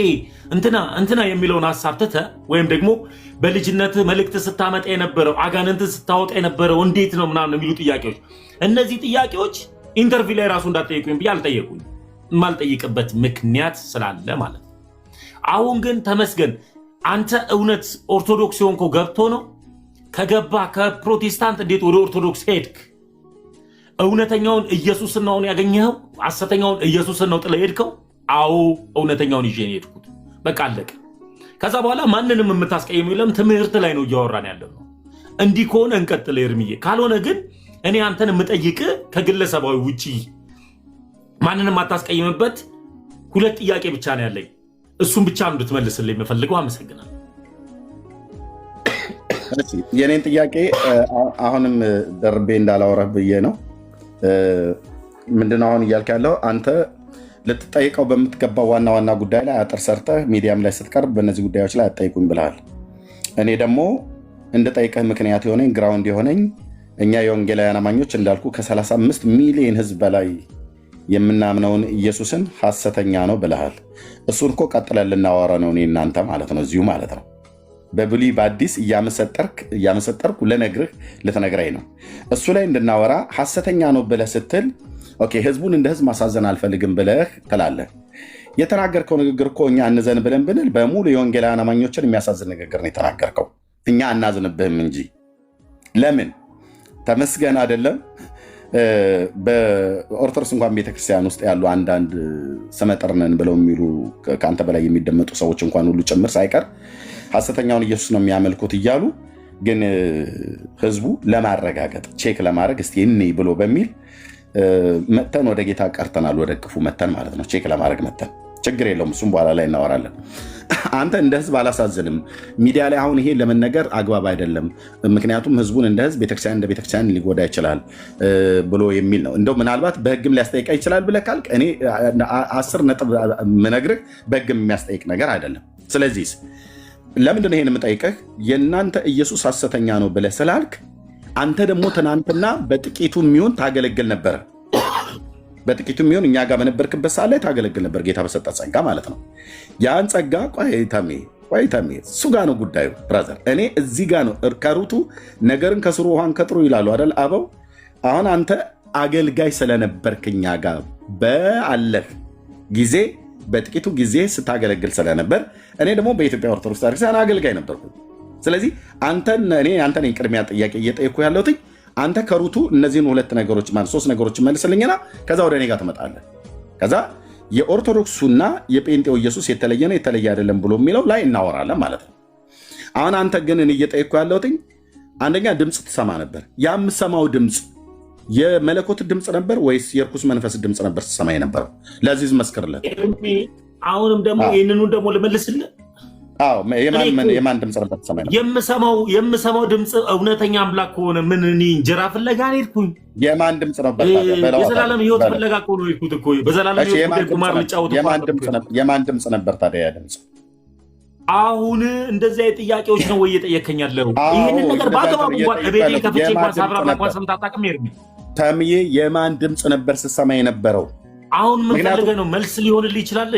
እንትና የሚለውን ሀሳብ ትተህ ወይም ደግሞ በልጅነት መልእክት ስታመጣ የነበረው አጋንንትን ስታወጣ የነበረው እንዴት ነው ምናምን የሚሉ ጥያቄዎች፣ እነዚህ ጥያቄዎች ኢንተርቪው ላይ ራሱ እንዳትጠይቁኝ ብዬ አልጠየቁኝ። የማልጠይቅበት ምክንያት ስላለ ማለት ነው። አሁን ግን ተመስገን፣ አንተ እውነት ኦርቶዶክስ የሆንከው ገብቶ ነው? ከገባ ከፕሮቴስታንት እንዴት ወደ ኦርቶዶክስ ሄድክ? እውነተኛውን ኢየሱስን ነው ያገኘኸው? ሐሰተኛውን ኢየሱስን ነው ጥለህ ሄድከው? አዎ እውነተኛውን ይዤ ነው የሄድኩት። በቃ አለቀ። ከዛ በኋላ ማንንም የምታስቀይም የለም። ትምህርት ላይ ነው እያወራን ያለው ነው። እንዲህ ከሆነ እንቀጥል ኤርሚዬ። ካልሆነ ግን እኔ አንተን የምጠይቅ ከግለሰባዊ ውጪ ማንንም አታስቀይምበት 2 ጥያቄ ብቻ ነው ያለኝ። እሱም ብቻ እንድትመልስልኝ የምፈልገው። አመሰግናለሁ። የኔን ጥያቄ አሁንም ደርቤ እንዳላወራህ ብዬ ነው። ምንድነው አሁን እያልክ ያለው? አንተ ልትጠይቀው በምትገባው ዋና ዋና ጉዳይ ላይ አጥር ሰርተህ ሚዲያም ላይ ስትቀርብ በእነዚህ ጉዳዮች ላይ አትጠይቁኝ ብለሃል። እኔ ደግሞ እንድጠይቀህ ምክንያት የሆነኝ ግራውንድ የሆነኝ እኛ የወንጌላውያን አማኞች እንዳልኩ ከ35 ሚሊዮን ህዝብ በላይ የምናምነውን ኢየሱስን ሐሰተኛ ነው ብለሃል። እሱን እኮ ቀጥለን ልናወራ ነው እኔ እናንተ ማለት ነው፣ እዚሁ ማለት ነው። በብሉይ በአዲስ እያመሰጠርኩ ልትነግረኝ ነው። እሱ ላይ እንድናወራ ሐሰተኛ ነው ብለህ ስትል ኦኬ ህዝቡን እንደ ህዝብ ማሳዘን አልፈልግም ብለህ ትላለህ። የተናገርከው ንግግር እኮ እኛ እንዘን ብለን ብንል በሙሉ የወንጌላውያን አማኞችን የሚያሳዝን ንግግር ነው የተናገርከው። እኛ አናዝንብህም እንጂ ለምን ተመስገን አይደለም። በኦርቶዶክስ እንኳን ቤተክርስቲያን ውስጥ ያሉ አንዳንድ ስመጥር ነን ብለው የሚሉ ከአንተ በላይ የሚደመጡ ሰዎች እንኳን ሁሉ ጭምር ሳይቀር ሐሰተኛውን ኢየሱስ ነው የሚያመልኩት እያሉ ግን ህዝቡ ለማረጋገጥ ቼክ ለማድረግ እስቲ እኔ ብሎ በሚል መተን ወደ ጌታ ቀርተናል። ወደ ክፉ መተን ማለት ነው። ቼክ ለማድረግ መተን ችግር የለውም። እሱም በኋላ ላይ እናወራለን። አንተ እንደ ህዝብ አላሳዝንም። ሚዲያ ላይ አሁን ይሄ ለመነገር አግባብ አይደለም። ምክንያቱም ህዝቡን እንደ ህዝብ ቤተክርስቲያን እንደ ቤተክርስቲያን ሊጎዳ ይችላል ብሎ የሚል ነው። እንደው ምናልባት በህግም ሊያስጠይቃ ይችላል ብለህ ካልክ እኔ 10 ነጥብ ምነግርህ በህግም የሚያስጠይቅ ነገር አይደለም። ስለዚህ ለምንድን ነው ይሄን የምጠይቅህ? የእናንተ ኢየሱስ ሐሰተኛ ነው ብለህ ስላልክ አንተ ደግሞ ትናንትና በጥቂቱ የሚሆን ታገለግል ነበረ። በጥቂቱ የሚሆን እኛ ጋር በነበርክበት ሰዓት ላይ ታገለግል ነበር፣ ጌታ በሰጠ ጸጋ ማለት ነው። ያን ጸጋ ቆይተሜ እሱ ጋር ነው ጉዳዩ ብራዘር። እኔ እዚህ ጋር ነው ከሩቱ ነገርን ከስሩ ውሃን ከጥሩ ይላሉ አይደል አበው። አሁን አንተ አገልጋይ ስለነበርክ እኛ ጋር በአለህ ጊዜ በጥቂቱ ጊዜ ስታገለግል ስለነበር እኔ ደግሞ በኢትዮጵያ ኦርቶዶክስ ቤተክርስቲያን አገልጋይ ነበርኩ። ስለዚህ እኔ አንተ ነኝ ቅድሚያ ጥያቄ እየጠየኩ ያለሁት። አንተ ከሩቱ እነዚህን 2 ነገሮች ማለት 3 ነገሮች መልስልኝና ከዛ ወደ እኔ ጋር ትመጣለህ። ከዛ የኦርቶዶክሱና የጴንጤው ኢየሱስ የተለየ ነው የተለየ አይደለም ብሎ የሚለው ላይ እናወራለን ማለት ነው። አሁን አንተ ግን እኔ እየጠየኩ ያለሁት አንደኛ ድምፅ ትሰማ ነበር። ያ የምሰማው ድምፅ የመለኮት ድምፅ ነበር ወይስ የርኩስ መንፈስ ድምፅ ነበር ትሰማ የነበረው? ለዚህ መስክርለት። አሁንም ደግሞ ይህንኑ ደግሞ ልመልስልህ። የማን ድምፅ ነበር ትሰማ? የምሰማው ድምፅ እውነተኛ አምላክ ከሆነ ምን እኔ እንጀራ ፍለጋ ሄድኩኝ? የማን ድምፅ ነበር? የዘላለም ህይወት ፍለጋ ከሆነ ሄድኩት እኮ በዘላለም ህይወት ቁማር ልጫወት። የማን ድምፅ ነበር ታዲያ ያ ድምፅ? አሁን እንደዚህ አይነት ጥያቄዎች ነው ወይ እየጠየከኝ ያለው? ይህንን ነገር በአግባቡ እንኳን እቤቴ ከፍቼ እንኳን ሳብራ እንኳን ሰምተህ አታውቅም? ተምዬ የማን ድምፅ ነበር ስሰማ የነበረው? አሁን ምን ፈልገህ ነው? መልስ ሊሆንልህ ይችላል።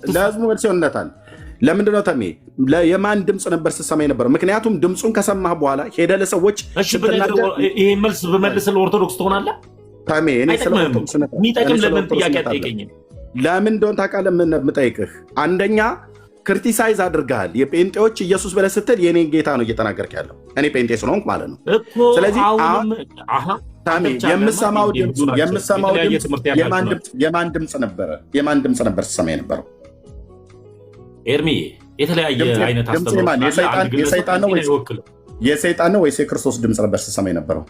ለህዝቡ መልስ ይሆንለታል። ለምንድነው ተሜ የማን ድምፅ ነበር ስሰማ የነበረው? ምክንያቱም ድምፁን ከሰማህ በኋላ ሄደህ ለሰዎች ይሄ መልስ በመልስ ለኦርቶዶክስ ትሆናለህ። ተሜ እኔ የሚጠቅም ለምን ጥያቄ አትጠይቀኝም? ለምን እንደሆነ ታውቃለህ? የምጠይቅህ አንደኛ ክሪቲሳይዝ አድርገሃል። የጴንጤዎች ኢየሱስ ብለህ ስትል የኔን ጌታ ነው እየተናገርክ ያለው። እኔ ጴንጤ ስለሆንኩ ማለት ነው። ስለዚህ የምሰማው ድምፅ የማን ድምፅ ነበረ? የማን ድምፅ ነበር ስሰማ የነበረው? ኤርሚዬ የተለያየ አይነት የሰይጣን ነው ወይስ የክርስቶስ ድምፅ ነበር ስሰማ የነበረው?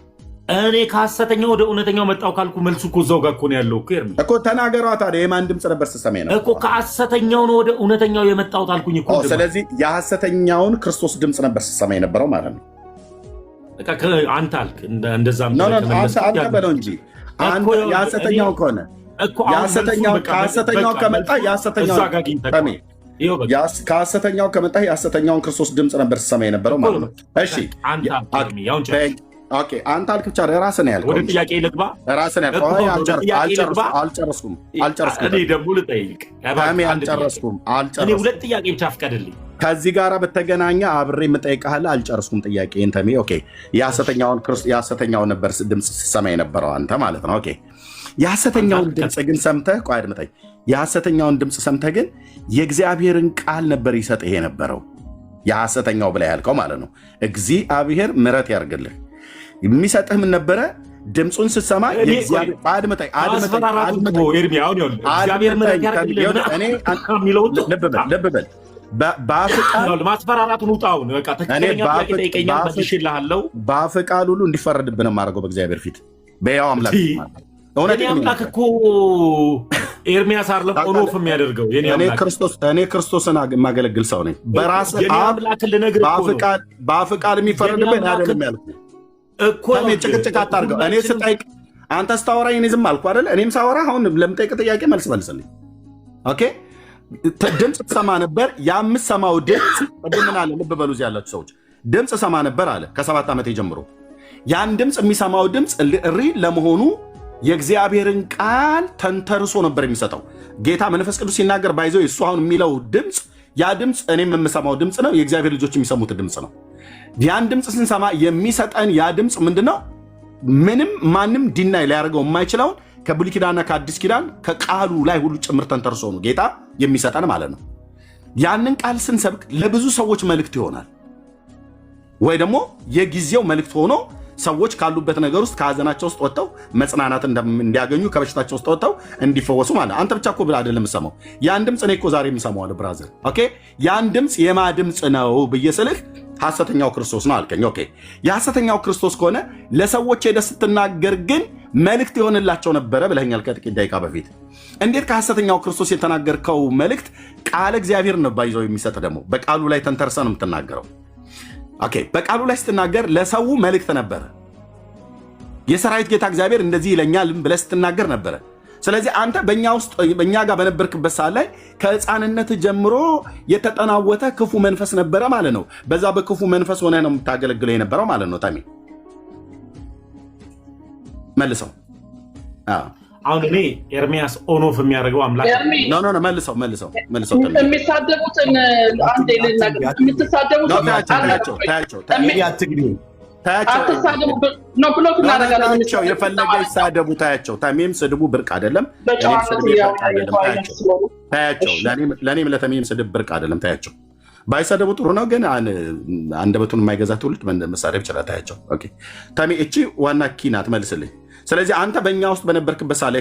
እኔ ከሐሰተኛው ወደ እውነተኛው መጣው ካልኩ መልሱ እኮ እዛው ጋር እኮ ነው ያለው እኮ። ተናገሯ ታዲያ የማን ድምፅ ነበር ስሰማ የነበረው እኮ? ከሐሰተኛው ነው ወደ እውነተኛው የመጣሁት አልኩኝ እኮ። ስለዚህ የሐሰተኛውን ክርስቶስ ድምፅ ነበር ስሰማ የነበረው ማለት ነው። አንተ አልክ እንደዛ አንተ በለው እንጂ የሐሰተኛው ከሆነ ከሐሰተኛው ከመጣ ከሐሰተኛው ከመጣ የሐሰተኛውን ክርስቶስ ድምፅ ነበር ስሰማ የነበረው ማለት ነው። እሺ አንተ አልክ ብቻ ራስን ያልከው። ወደ ጥያቄ ልግባ። ራስን ያልከው። አልጨረስኩም። እኔ ደግሞ ልጠይቅ። አልጨረስኩም። እኔ 2 ጥያቄ ብቻ ፍቀድልኝ። ከዚህ ጋር በተገናኘ አብሬ የምጠይቅሃለሁ። አልጨረስኩም ጥያቄ እንተሜ። የሐሰተኛውን ነበር ድምፅ ስሰማ የነበረው አንተ ማለት ነው። የሐሰተኛውን ድምፅ ግን ሰምተህ ቆይ አድምጠኝ። የሐሰተኛውን ድምፅ ሰምተህ ግን የእግዚአብሔርን ቃል ነበር ይሰጥህ የነበረው። የሐሰተኛው ብላ ያልከው ማለት ነው። እግዚአብሔር ምሕረት ያርግልህ። የሚሰጥህ ምን ነበረ? ድምፁን ስትሰማ ልብ በል ማስፈራራቱን ውጣውን በአፍ ቃል ሁሉ እንዲፈረድብን የማደርገው በእግዚአብሔር ፊት በያው አምላክ አምላክ እኮ ኤርሚያስ አይደለም ኦኖፍ የሚያደርገው እኔ ክርስቶስን የማገለግል ሰው ነኝ። በአፍ ቃል የሚፈረድብን አይደለም ያልኩህ እኮ። ጭቅጭቅ አታርገው። አንተ ስታወራኝ እኔ ዝም አልኩ አይደለ? እኔም ሳወራ አሁን ለምጠይቅ ጥያቄ መልስ መልስልኝ። ኦኬ ድምፅ ትሰማ ነበር። የምትሰማው ድምፅ ምን አለ? ልብ በሉ እዚህ ያላችሁ ሰዎች ድምፅ ሰማ ነበር አለ ከ7 ዓመቴ ጀምሮ። ያን ድምፅ የሚሰማው ድምፅ ሪል ለመሆኑ የእግዚአብሔርን ቃል ተንተርሶ ነበር የሚሰጠው። ጌታ መንፈስ ቅዱስ ሲናገር ባይዘው እሱ አሁን የሚለው ድምፅ ያ ድምፅ እኔም የምሰማው ድምፅ ነው። የእግዚአብሔር ልጆች የሚሰሙት ድምፅ ነው። ያን ድምፅ ስንሰማ የሚሰጠን ያ ድምፅ ምንድነው? ምንም ማንም ዲናይ ሊያደርገው የማይችለውን ከብሉይ ኪዳንና ከአዲስ ኪዳን ከቃሉ ላይ ሁሉ ጭምር ተንተርሶ ነው ጌታ የሚሰጠን ማለት ነው። ያንን ቃል ስንሰብክ ለብዙ ሰዎች መልእክት ይሆናል፣ ወይ ደግሞ የጊዜው መልእክት ሆኖ ሰዎች ካሉበት ነገር ውስጥ ከሀዘናቸው ውስጥ ወጥተው መጽናናት እንዲያገኙ ከበሽታቸው ውስጥ ወጥተው እንዲፈወሱ ማለት። አንተ ብቻ እኮ ብለህ አይደለም የምሰማው ያን ድምፅ። እኔ እኮ ዛሬ የምሰማዋለሁ ብራዘር። ኦኬ ያን ድምፅ የማ ድምፅ ነው ብዬ ስልህ ሐሰተኛው ክርስቶስ ነው አልከኝ። ኦኬ የሐሰተኛው ክርስቶስ ከሆነ ለሰዎች ሄደህ ስትናገር ግን መልእክት የሆንላቸው ነበረ ብለኛል ከጥቂት ደቂቃ በፊት። እንዴት ከሐሰተኛው ክርስቶስ የተናገርከው መልእክት ቃለ እግዚአብሔር ነው ባይዘው የሚሰጥ ደግሞ በቃሉ ላይ ተንተርሰ ነው የምትናገረው። ኦኬ በቃሉ ላይ ስትናገር ለሰው መልእክት ነበረ። የሰራዊት ጌታ እግዚአብሔር እንደዚህ ይለኛል ብለህ ስትናገር ነበረ። ስለዚህ አንተ በእኛ ጋር በነበርክበት ሰዓት ላይ ከሕፃንነት ጀምሮ የተጠናወተ ክፉ መንፈስ ነበረ ማለት ነው። በዛ በክፉ መንፈስ ሆነ ነው የምታገለግለው የነበረው ማለት ነው። ታሚ መልሰው። አሁን እኔ ኤርሚያስ ኦኖፍ የሚያደርገው አምላክ ኖ መልሰው የሚሳደቡትን አንዴ ልናገር። የምትሳደቡትን የፈለገ ይሳደቡ፣ ታያቸው። ታሜም ስድቡ ብርቅ አይደለም፣ ታያቸው። ለእኔም ለተሜም ስድብ ብርቅ አይደለም፣ ታያቸው። ባይሳደቡ ጥሩ ነው፣ ግን አንደበቱን የማይገዛ ትውልድ መሳደብ ይችላል። ታያቸው። ታሜ እቺ ዋና ኪናት መልስልኝ። ስለዚህ አንተ በእኛ ውስጥ በነበርክበት ሳለ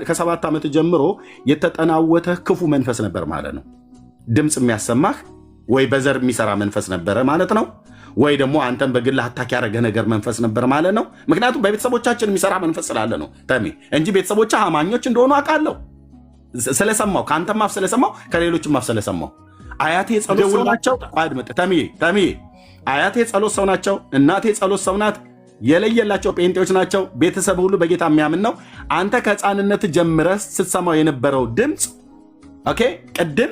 ከ7 ዓመት ጀምሮ የተጠናወተ ክፉ መንፈስ ነበር ማለት ነው። ድምፅ የሚያሰማህ ወይ በዘር የሚሰራ መንፈስ ነበረ ማለት ነው፣ ወይ ደግሞ አንተን በግል አታክ ያደረገ ነገር መንፈስ ነበር ማለት ነው። ምክንያቱም በቤተሰቦቻችን የሚሰራ መንፈስ ስላለ ነው ተሜ፣ እንጂ ቤተሰቦች አማኞች እንደሆኑ አውቃለሁ ስለሰማው፣ ከአንተም አፍ ስለሰማው፣ ከሌሎችም አፍ ስለሰማው። አያቴ የጸሎት ሰው ናቸው። አድምጥ ተሜ፣ አያቴ የጸሎት ሰው ናቸው። እናቴ የጸሎት ሰው ናት። የለየላቸው ጴንጤዎች ናቸው። ቤተሰብ ሁሉ በጌታ የሚያምን ነው። አንተ ከሕፃንነት ጀምረህ ስትሰማው የነበረው ድምፅ ኦኬ ቅድም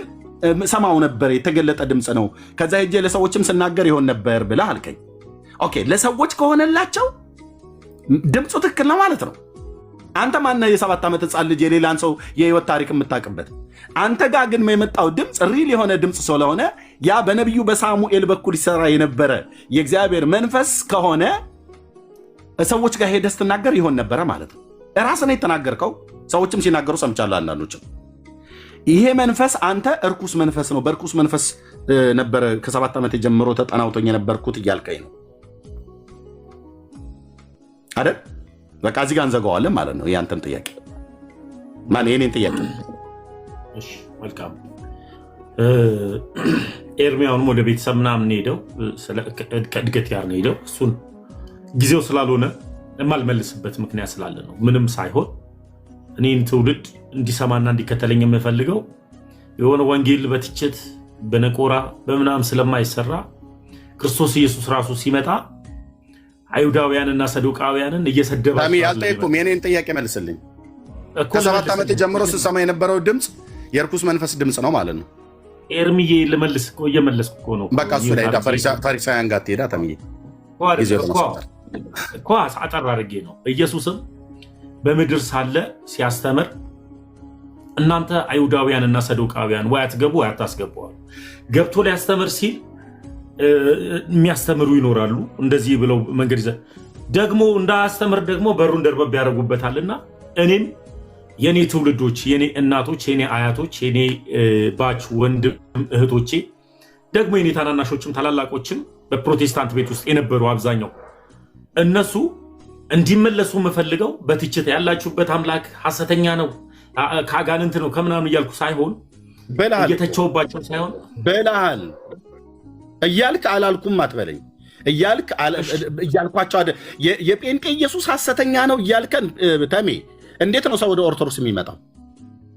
ሰማው ነበር፣ የተገለጠ ድምፅ ነው። ከዛ ሄጄ ለሰዎችም ስናገር ይሆን ነበር ብለህ አልከኝ። ኦኬ ለሰዎች ከሆነላቸው ድምፁ ትክክል ነው ማለት ነው። አንተ ማነህ የ7 ዓመት ሕፃን ልጅ የሌላን ሰው የህይወት ታሪክ የምታውቅበት? አንተ ጋር ግን የመጣው ድምፅ ሪል የሆነ ድምፅ ስለሆነ ያ በነቢዩ በሳሙኤል በኩል ይሰራ የነበረ የእግዚአብሔር መንፈስ ከሆነ ሰዎች ጋር ሄደህ ስትናገር ይሆን ነበረ ማለት ነው። ራስህ ነው የተናገርከው። ሰዎችም ሲናገሩ ሰምቻለሁ። አንዳንዶችም ይሄ መንፈስ አንተ እርኩስ መንፈስ ነው፣ በእርኩስ መንፈስ ነበረ ከ7 ዓመት ጀምሮ ተጠናውቶኝ የነበርኩት እያልከኝ ነው አይደል? በቃ እዚህ ጋር እንዘጋዋለን ማለት ነው። ያንተን ጥያቄ የኔን ጥያቄ። እሺ መልካም። ኤርሚያውንም ወደ ቤተሰብ ምናምን ሄደው ከእድገት ያር ነው ሄደው እሱን ጊዜው ስላልሆነ የማልመልስበት ምክንያት ስላለ ነው። ምንም ሳይሆን እኔን ትውልድ እንዲሰማና እንዲከተለኝ የምፈልገው የሆነ ወንጌል በትችት በነቆራ በምናም ስለማይሰራ ክርስቶስ ኢየሱስ ራሱ ሲመጣ አይሁዳውያንና ሰዱቃውያንን እየሰደበ አልጠየኩም። የኔን ጥያቄ መልስልኝ። ከ7 ዓመት ጀምሮ ስትሰማ የነበረው ድምፅ የእርኩስ መንፈስ ድምፅ ነው ማለት ነው። ኤርሚዬ ልመልስ እኮ እየመለስኩ እኮ ነው። በቃ እሱ ላይ ፈሪሳውያን ጋር ትሄዳ ተምዬ እኮ አጠር አድርጌ ነው። ኢየሱስም በምድር ሳለ ሲያስተምር እናንተ አይሁዳውያንና ሰዱቃውያን ወይ አትገቡ ወይ አታስገቡዋል። ገብቶ ሊያስተምር ሲል የሚያስተምሩ ይኖራሉ። እንደዚህ ብለው መንገድ ይዘ ደግሞ እንዳያስተምር ደግሞ በሩን ደርበብ ያደርጉበታልና እኔም የኔ ትውልዶች፣ የኔ እናቶች፣ የኔ አያቶች፣ የኔ ባች ወንድም እህቶቼ ደግሞ የኔ ታናናሾችም ታላላቆችም በፕሮቴስታንት ቤት ውስጥ የነበሩ አብዛኛው እነሱ እንዲመለሱ የምፈልገው በትችት ያላችሁበት አምላክ ሐሰተኛ ነው ከአጋንንት ነው ከምናምን እያልኩ ሳይሆን እየተቸውባቸው ሳይሆን በላሃል እያልክ አላልኩም አትበለኝ። እያልኳቸው የጴንጤ ኢየሱስ ሐሰተኛ ነው እያልከን ተሜ፣ እንዴት ነው ሰው ወደ ኦርቶዶክስ የሚመጣው?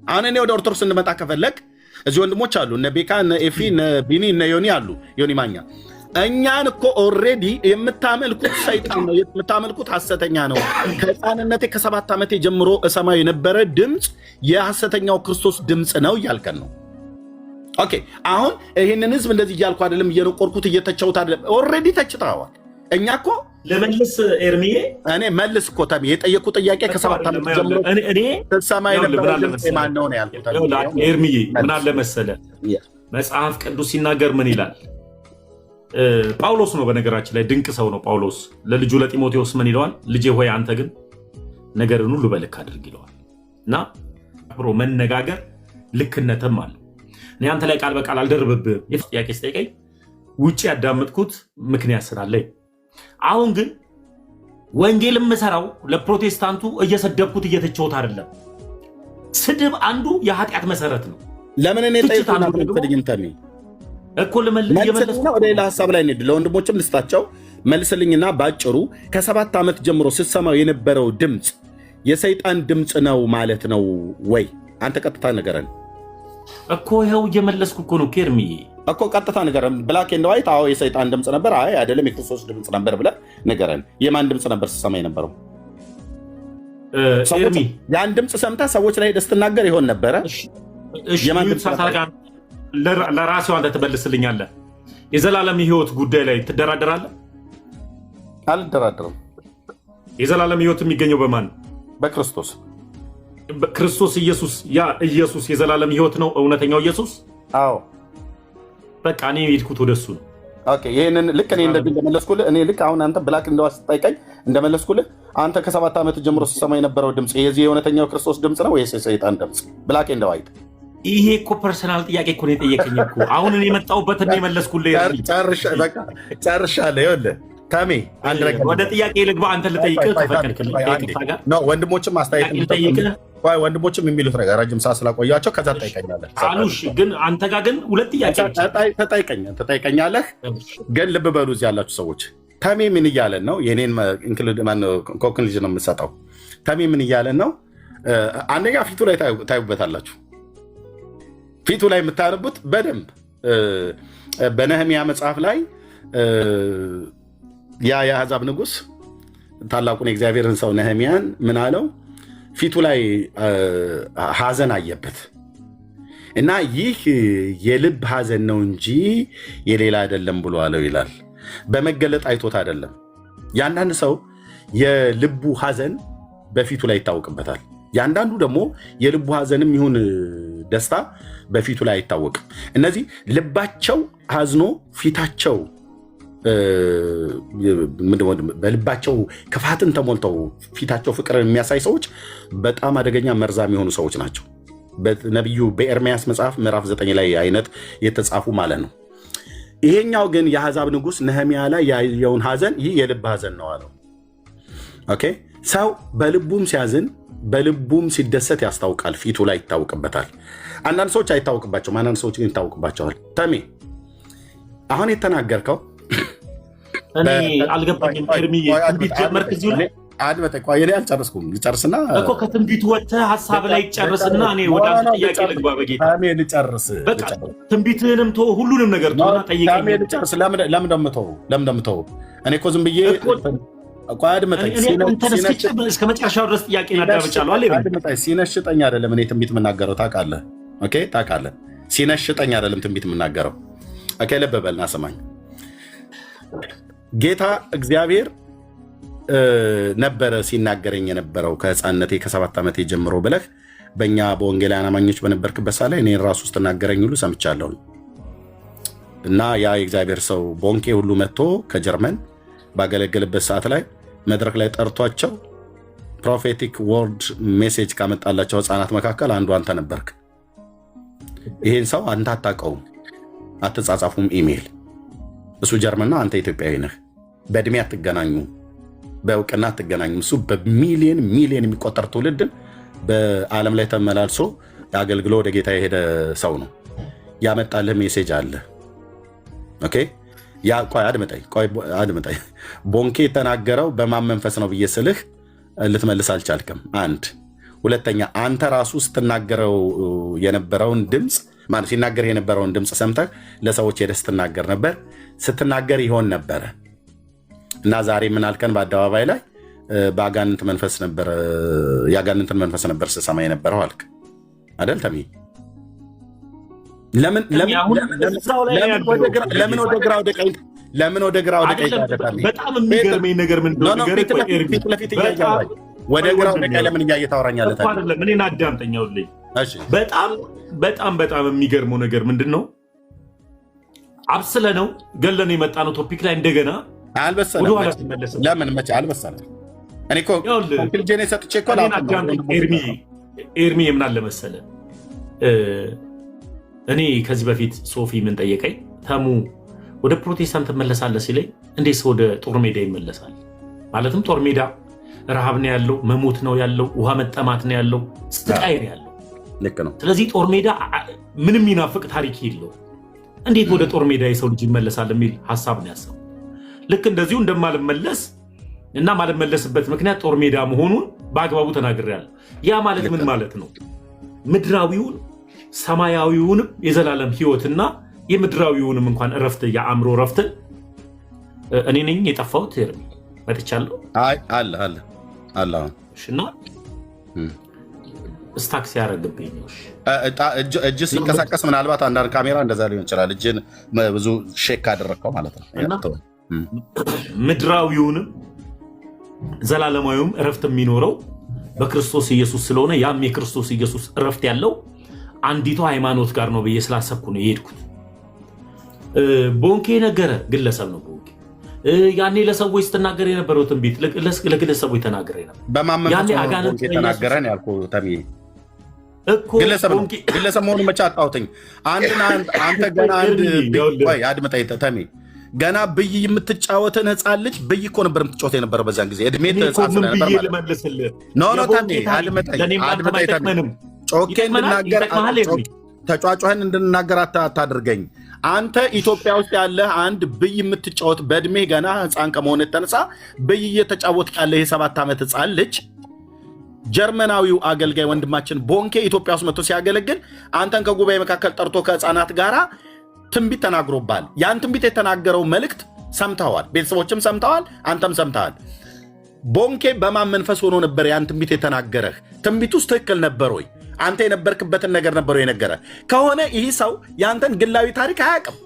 አሁን እኔ ወደ ኦርቶዶክስ እንመጣ ከፈለግ እዚህ ወንድሞች አሉ፣ እነ ቤካ፣ እነ ኤፊ፣ እነ ቢኒ፣ እነ ዮኒ አሉ፣ ዮኒ ማኛ። እኛን እኮ ኦልሬዲ የምታመልኩት ሰይጣን ነው፣ የምታመልኩት ሐሰተኛ ነው። ከሕፃንነቴ ከ7 ዓመቴ ጀምሮ እሰማው የነበረ ድምፅ የሐሰተኛው ክርስቶስ ድምፅ ነው እያልከን ነው። ኦኬ አሁን ይህንን ህዝብ እንደዚህ እያልኩ አይደለም፣ እየነቆርኩት እየተቸውት አይደለም። ኦልሬዲ ተችተዋል። እኛ እኮ ለመልስ ኤርሚዬ እኔ መልስ እኮ ተሚ የጠየቁ ጥያቄ ከ7 ዓመት ጀምሮ ተሰማ የነበረ ድምፅ ማን ነው ያልኩት። ኤርሚዬ ምን አለ መሰለህ መጽሐፍ ቅዱስ ሲናገር ምን ይላል? ጳውሎስ ነው በነገራችን ላይ ድንቅ ሰው ነው ጳውሎስ። ለልጁ ለጢሞቴዎስ ምን ይለዋል? ልጄ ሆይ አንተ ግን ነገርን ሁሉ በልክ አድርግ ይለዋል። እና አብሮ መነጋገር ልክነትም አለ። እኔ አንተ ላይ ቃል በቃል አልደርብብህም። ጥያቄ ስጠይቀኝ ውጭ ያዳመጥኩት ምክንያት ስላለኝ፣ አሁን ግን ወንጌል የምሰራው ለፕሮቴስታንቱ እየሰደብኩት እየተቸውት አይደለም። ስድብ አንዱ የኃጢአት መሰረት ነው። ለምን እኔ ጠይቁና ተድኝንተሚ እኮ ለመልስ ወደ ሌላ ሀሳብ ላይ እንሂድ። ለወንድሞችም ልስጣቸው መልስልኝና ባጭሩ ከ7 ዓመት ጀምሮ ስትሰማው የነበረው ድምፅ የሰይጣን ድምፅ ነው ማለት ነው ወይ? አንተ ቀጥታ ንገረን እኮ። ይኸው እየመለስኩ እኮ ነው ኤርሚዬ እኮ ቀጥታ ንገረን። ብላክ ኤንድ ዋይት። አዎ የሰይጣን ድምፅ ነበር፣ አይ አይደለም የክርስቶስ ድምፅ ነበር ብለህ ንገረን። የማን ድምፅ ነበር ስትሰማ የነበረው? ያን ድምፅ ሰምተህ ሰዎች ላይ ሄደህ ስትናገር ይሆን ነበረ? ለራሴው አንተ ትመልስልኛለህ። የዘላለም ሕይወት ጉዳይ ላይ ትደራደራለህ? አልደራደርም። የዘላለም ሕይወት የሚገኘው በማን? በክርስቶስ። ክርስቶስ ኢየሱስ። ያ ኢየሱስ የዘላለም ሕይወት ነው፣ እውነተኛው ኢየሱስ። አዎ በቃ እኔ የሄድኩት ወደሱ ነው። ኦኬ ይሄንን ልክ እኔ እንደመለስኩልህ፣ እኔ ልክ አሁን አንተ ብላክ እንደዋስ ስጠይቀኝ እንደመለስኩልህ፣ አንተ ከ7 ዓመት ጀምሮ ሲሰማ የነበረው ድምፅ የዚህ የእውነተኛው ክርስቶስ ድምፅ ነው ወይስ የሰይጣን ድምፅ? ብላክ ኤንድ ዋይት። ይሄ እኮ ፐርሰናል ጥያቄ እኮ ነው የጠየቀኝ እኮ። አሁን እኔ የመጣሁበትን ነው የመለስኩልህ። ጨርሻለሁ። ይኸውልህ ተሜ አንድ ነገር ወደ ጥያቄ ልግባ። አንተ ልጠይቅህ ከፈቀድክልኝ ወንድሞችም አስተያየት ወንድሞችም የሚሉት ነገር ረጅም ሰዓት ስላቆያቸው ከዛ ትጠይቀኛለህ አሉሽ። ግን አንተ ጋር ግን 2 ጥያቄ ትጠይቀኛለህ። ግን ልብ በሉ እዚህ ያላችሁ ሰዎች ተሜ ምን እያለን ነው? የኔን ኮንክሉዥን ነው የምሰጠው። ተሜ ምን እያለን ነው? አንደኛ ፊቱ ላይ ታዩበታላችሁ። ፊቱ ላይ የምታነቡት በደንብ በነህምያ መጽሐፍ ላይ ያ የአሕዛብ ንጉሥ ታላቁን የእግዚአብሔርን ሰው ነህምያን ምን አለው? ፊቱ ላይ ሐዘን አየበት እና ይህ የልብ ሐዘን ነው እንጂ የሌላ አይደለም ብሎ አለው ይላል። በመገለጥ አይቶት አይደለም። የአንዳንድ ሰው የልቡ ሐዘን በፊቱ ላይ ይታወቅበታል። የአንዳንዱ ደግሞ የልቡ ሐዘንም ይሁን ደስታ በፊቱ ላይ አይታወቅም። እነዚህ ልባቸው ሐዝኖ ፊታቸው በልባቸው ክፋትን ተሞልተው ፊታቸው ፍቅርን የሚያሳይ ሰዎች በጣም አደገኛ መርዛም የሆኑ ሰዎች ናቸው። በነቢዩ በኤርምያስ መጽሐፍ ምዕራፍ 9 ላይ አይነት የተጻፉ ማለት ነው። ይሄኛው ግን የአሕዛብ ንጉሥ ነህምያ ላይ ያየውን ሐዘን ይህ የልብ ሐዘን ነው አለው። ኦኬ ሰው በልቡም ሲያዝን በልቡም ሲደሰት ያስታውቃል፣ ፊቱ ላይ ይታወቅበታል። አንዳንድ ሰዎች አይታወቅባቸውም፣ አንዳንድ ሰዎች ግን ይታወቅባቸዋል። ተሜ አሁን የተናገርከው እኔ አልገባኝም። ኤርሚዬ ትንቢት ጀመርክ እዚሁ ላይ እኔ አልጨርስኩም። ልጨርስና እኮ ከትንቢቱ ወጥተህ ሀሳብ ላይ ጨርስና እኔ ወደ አንተ ጥያቄ ልግባ። በጌታ ልጨርስ። በቃ ትንቢትህንም ተወው፣ ሁሉንም ነገር ተወውና ጠይቀኝ። ልጨርስ። ለምን እንደምተው እኔ እኮ ዝም ብዬ እስከ መጨረሻው ድረስ ጥያቄ አዳምጫለሁ። ሲነሽጠኝ አይደለም እኔ ትንቢት የምናገረው ታውቃለህ። ኦኬ ታውቃለህ። ሲነሽጠኝ አይደለም ትንቢት የምናገረው። ኦኬ ልብ በልና ስማኝ። ጌታ እግዚአብሔር ነበረ ሲናገረኝ የነበረው ከሕፃንነቴ ከ7 ዓመቴ ጀምሮ ብለህ በእኛ በወንጌላውያን አማኞች በነበርክበት ሰዓት ላይ እኔን ራሱ ስትናገረኝ ሁሉ ሰምቻለሁ። እና ያ የእግዚአብሔር ሰው ቦንኬ ሁሉ መጥቶ ከጀርመን ባገለገለበት ሰዓት ላይ መድረክ ላይ ጠርቷቸው ፕሮፌቲክ ወርድ ሜሴጅ ካመጣላቸው ሕፃናት መካከል አንዱ አንተ ነበርክ። ይሄን ሰው አንተ አታውቀውም፣ አትጻጻፉም ኢሜይል። እሱ ጀርመንና አንተ ኢትዮጵያዊ ነህ። በእድሜ አትገናኙ፣ በእውቅና አትገናኙ። እሱ በሚሊየን የሚቆጠር ትውልድን በዓለም ላይ ተመላልሶ አገልግሎ ወደ ጌታ የሄደ ሰው ነው። ያመጣልህ ሜሴጅ አለ። ኦኬ ቆይ አድምጠኝ። ቦንኬ የተናገረው በማን መንፈስ ነው ብዬ ስልህ ልትመልስ አልቻልክም። አንድ ሁለተኛ አንተ ራሱ ስትናገረው የነበረውን ድምፅ ማለት ሲናገር የነበረውን ድምፅ ሰምተህ ለሰዎች ሄደህ ስትናገር ነበር፣ ስትናገር ይሆን ነበረ እና ዛሬ ምን አልከን? በአደባባይ ላይ በአጋንንት መንፈስ ነበር የአጋንንትን መንፈስ ነበር ስሰማ የነበረው አልክ አይደል? ተሚ ለምን ወደ ግራ ወደ ቀኝ ለምን ወደ ግራ ወደ ቀኝ ታደርጋለህ? በጣም የሚገርመኝ ነገር ምንድን ነው? ፊት ለፊት እያየህ ወደ ግራ ወደ ቀኝ ለምን እያየህ ታወራኛለህ? እኔን አዳምጠኛውልኝ። በጣም የሚገርመው ነገር ምንድን ነው? አብስለ ነው ገለን የመጣ ነው ቶፒክ ላይ እንደገና አልበሰለም። ለምን መቼ አልበሰለም? እኔ እኮ ኮንክሉዥን ሰጥቼ እኮ ኤርሚ የምን አለ መሰለህ፣ እኔ ከዚህ በፊት ሶፊ ምን ጠየቀኝ፣ ተሙ ወደ ፕሮቴስታንት ትመለሳለህ ሲለኝ፣ እንዴት ሰው ወደ ጦር ሜዳ ይመለሳል? ማለትም ጦር ሜዳ ረሃብ ነው ያለው፣ መሞት ነው ያለው፣ ውሃ መጠማት ነው ያለው፣ ስቃይ ነው ያለው። ልክ ነው። ስለዚህ ጦር ሜዳ ምንም ይናፍቅ ታሪክ የለው። እንዴት ወደ ጦር ሜዳ የሰው ልጅ ይመለሳል የሚል ሀሳብ ነው ያሰው። ልክ እንደዚሁ እንደማልመለስ እና ማልመለስበት ምክንያት ጦር ሜዳ መሆኑን በአግባቡ ተናግሬያለሁ። ያ ማለት ምን ማለት ነው? ምድራዊውን ሰማያዊውንም የዘላለም ሕይወትና የምድራዊውንም እንኳን እረፍት የአእምሮ እረፍትን እኔ ነኝ የጠፋሁት። ኤርሚ መጥቻለሁ። አለ እና ስታክ ሲያደርግብኝ እጅ ሲንቀሳቀስ ምናልባት አንዳንድ ካሜራ እንደዛ ሊሆን ይችላል። እጅን ብዙ ሼክ አደረግከው ማለት ነው። ምድራዊውንም ዘላለማዊውም እረፍት የሚኖረው በክርስቶስ ኢየሱስ ስለሆነ ያም የክርስቶስ ኢየሱስ እረፍት ያለው አንዲቷ ሃይማኖት ጋር ነው ብዬ ስላሰብኩ ነው የሄድኩት። ቦንኬ ነገረ ግለሰብ ነው። ቦንኬ ያኔ ለሰዎች ስትናገር የነበረው ትንቢት ለግለሰቦች ተናገረ ነበር። ያኔ አጋንንት ተናገረን ያልኩ ተሚ እኮ ግለሰብ መሆኑን መቼ አጣሁትኝ? አንተ ገና አድምጠኝ ተሚ፣ ገና ብይ የምትጫወትን ህፃን ልጅ ብይ እኮ ነበር የምትጫወት የነበረው በዛን ጊዜ እድሜ ህፃን ስለነበር ጮኬ እንድናገር ተጫጫህን እንድናገር አታድርገኝ። አንተ ኢትዮጵያ ውስጥ ያለህ አንድ ብይ የምትጫወት በእድሜ ገና ህፃን ከመሆን የተነሳ ብይ እየተጫወት ያለ የ7 ዓመት ህፃን ልጅ ጀርመናዊው አገልጋይ ወንድማችን ቦንኬ ኢትዮጵያ ውስጥ መጥቶ ሲያገለግል አንተን ከጉባኤ መካከል ጠርቶ ከህፃናት ጋር ትንቢት ተናግሮባል። ያን ትንቢት የተናገረው መልእክት ሰምተዋል፣ ቤተሰቦችም ሰምተዋል፣ አንተም ሰምተዋል። ቦንኬ በማን መንፈስ ሆኖ ነበር ያን ትንቢት የተናገረህ? ትንቢት ውስጥ ትክክል ነበር ወይ? አንተ የነበርክበትን ነገር ነበረ የነገረ ከሆነ ይህ ሰው ያንተን ግላዊ ታሪክ አያውቅም።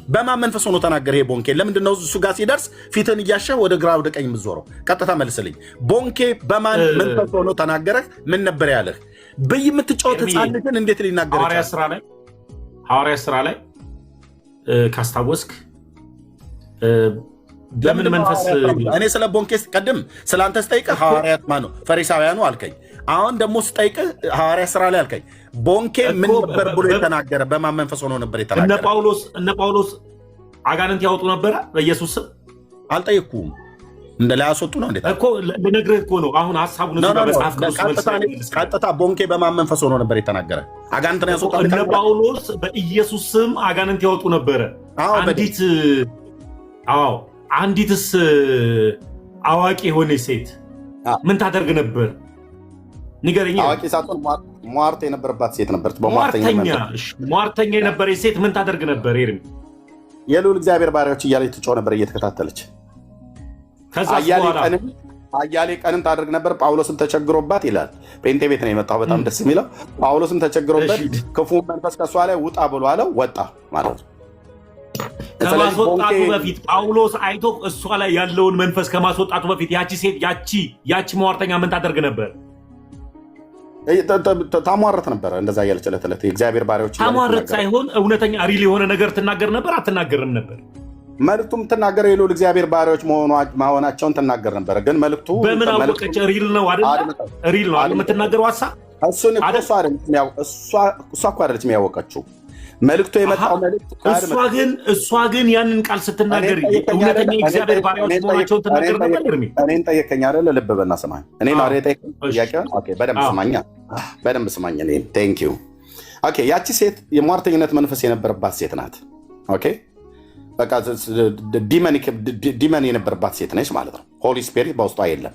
በማን መንፈስ ሆኖ ተናገረ? ይሄ ቦንኬ ለምንድነው እሱ ጋር ሲደርስ ፊትን እያሸህ ወደ ግራ ወደ ቀኝ የምትዞረው? ቀጥታ መልስልኝ። ቦንኬ በማን መንፈስ ሆኖ ተናገረህ? ምን ነበር ያለህ? ብይ የምትጫወት ህፃን ልጅን እንዴት ሊናገር ይችላል? ሐዋርያ ስራ ላይ ካስታወስክ በምን መንፈስ እኔ ስለ ቦንኬ ቀድም ስለ አንተ ስጠይቅህ ሐዋርያት ማነው ፈሪሳውያኑ አልከኝ። አሁን ደግሞ ስጠይቅህ ሐዋርያ ስራ ላይ አልከኝ። ቦንኬ ምን ነበር ብሎ የተናገረ? በማን መንፈስ ሆኖ ነበር የተናገረ? እነ ጳውሎስ አጋንንት ያወጡ ነበረ በኢየሱስ ስም? አልጠየኩም። እንደ ላይ አስወጡ ነው እንዴት እኮ ልነግርህ እኮ ነው። አሁን ሐሳቡን እዚህ በመጽሐፍ ቅዱስ ቀጥታ ቦንኬ በማን መንፈስ ሆኖ ነበር የተናገረ? አጋንንትን ያስወጣ እነ ጳውሎስ በኢየሱስ ስም አጋንንት ያወጡ ነበረ። አንዲትስ አዋቂ የሆነች ሴት ምን ታደርግ ነበር? ንገረኝ። አዋቂ ሳትሆን ሟርት የነበረባት ሴት ነበረች። ሟርተኛ የነበረች ሴት ምን ታደርግ ነበር? ኤርሚ የልዑል እግዚአብሔር ባሪያዎች እያለች ትጮህ ነበር እየተከታተለች። አያሌ ቀንም ታደርግ ነበር። ጳውሎስም ተቸግሮባት ይላል። ጴንጤ ቤት ነው የመጣው። በጣም ደስ የሚለው ጳውሎስም ተቸግሮበት ክፉ መንፈስ ከሷ ላይ ውጣ ብሎ አለው። ወጣ ማለት ነው። ከማስወጣቱ በፊት ጳውሎስ አይቶ እሷ ላይ ያለውን መንፈስ ከማስወጣቱ በፊት ያቺ ሴት ያቺ ሟርተኛ ምን ታደርግ ነበር? ታሟረት ነበረ። እንደዛ እያለች ዕለት ዕለት የእግዚአብሔር ባሪያዎች ታሟረት ሳይሆን እውነተኛ ሪል የሆነ ነገር ትናገር ነበር። አትናገርም ነበር? መልእክቱም ትናገር የልዑል እግዚአብሔር ባሪያዎች መሆናቸውን ትናገር ነበረ። ግን መልእክቱ በምን አወቀች? ሪል ነው አይደል? ሪል ነው አይደል የምትናገረው ሐሳብ? እሱን እሷ እኮ አይደለችም ያወቀችው። መልእክቱ የመጣው መልእክት እሷ ግን ያንን ቃል ስትናገር እውነተኛ የእግዚአብሔር ባሪያዎች መሆናቸውን ትናገር ነበር። እኔን ጠየቀኝ አይደለ? ልብ በልና ስማኝ። እኔ ነው የጠየቀኝ ጥያቄውን። ኦኬ፣ በደንብ ስማኛ፣ በደንብ ስማኝ። እኔ ቴንክ ዩ። ኦኬ፣ ያቺ ሴት የሟርተኝነት መንፈስ የነበረባት ሴት ናት። ኦኬ፣ በቃ ዲመን የነበረባት ሴት ነች ማለት ነው። ሆሊ ስፒሪት በውስጧ የለም።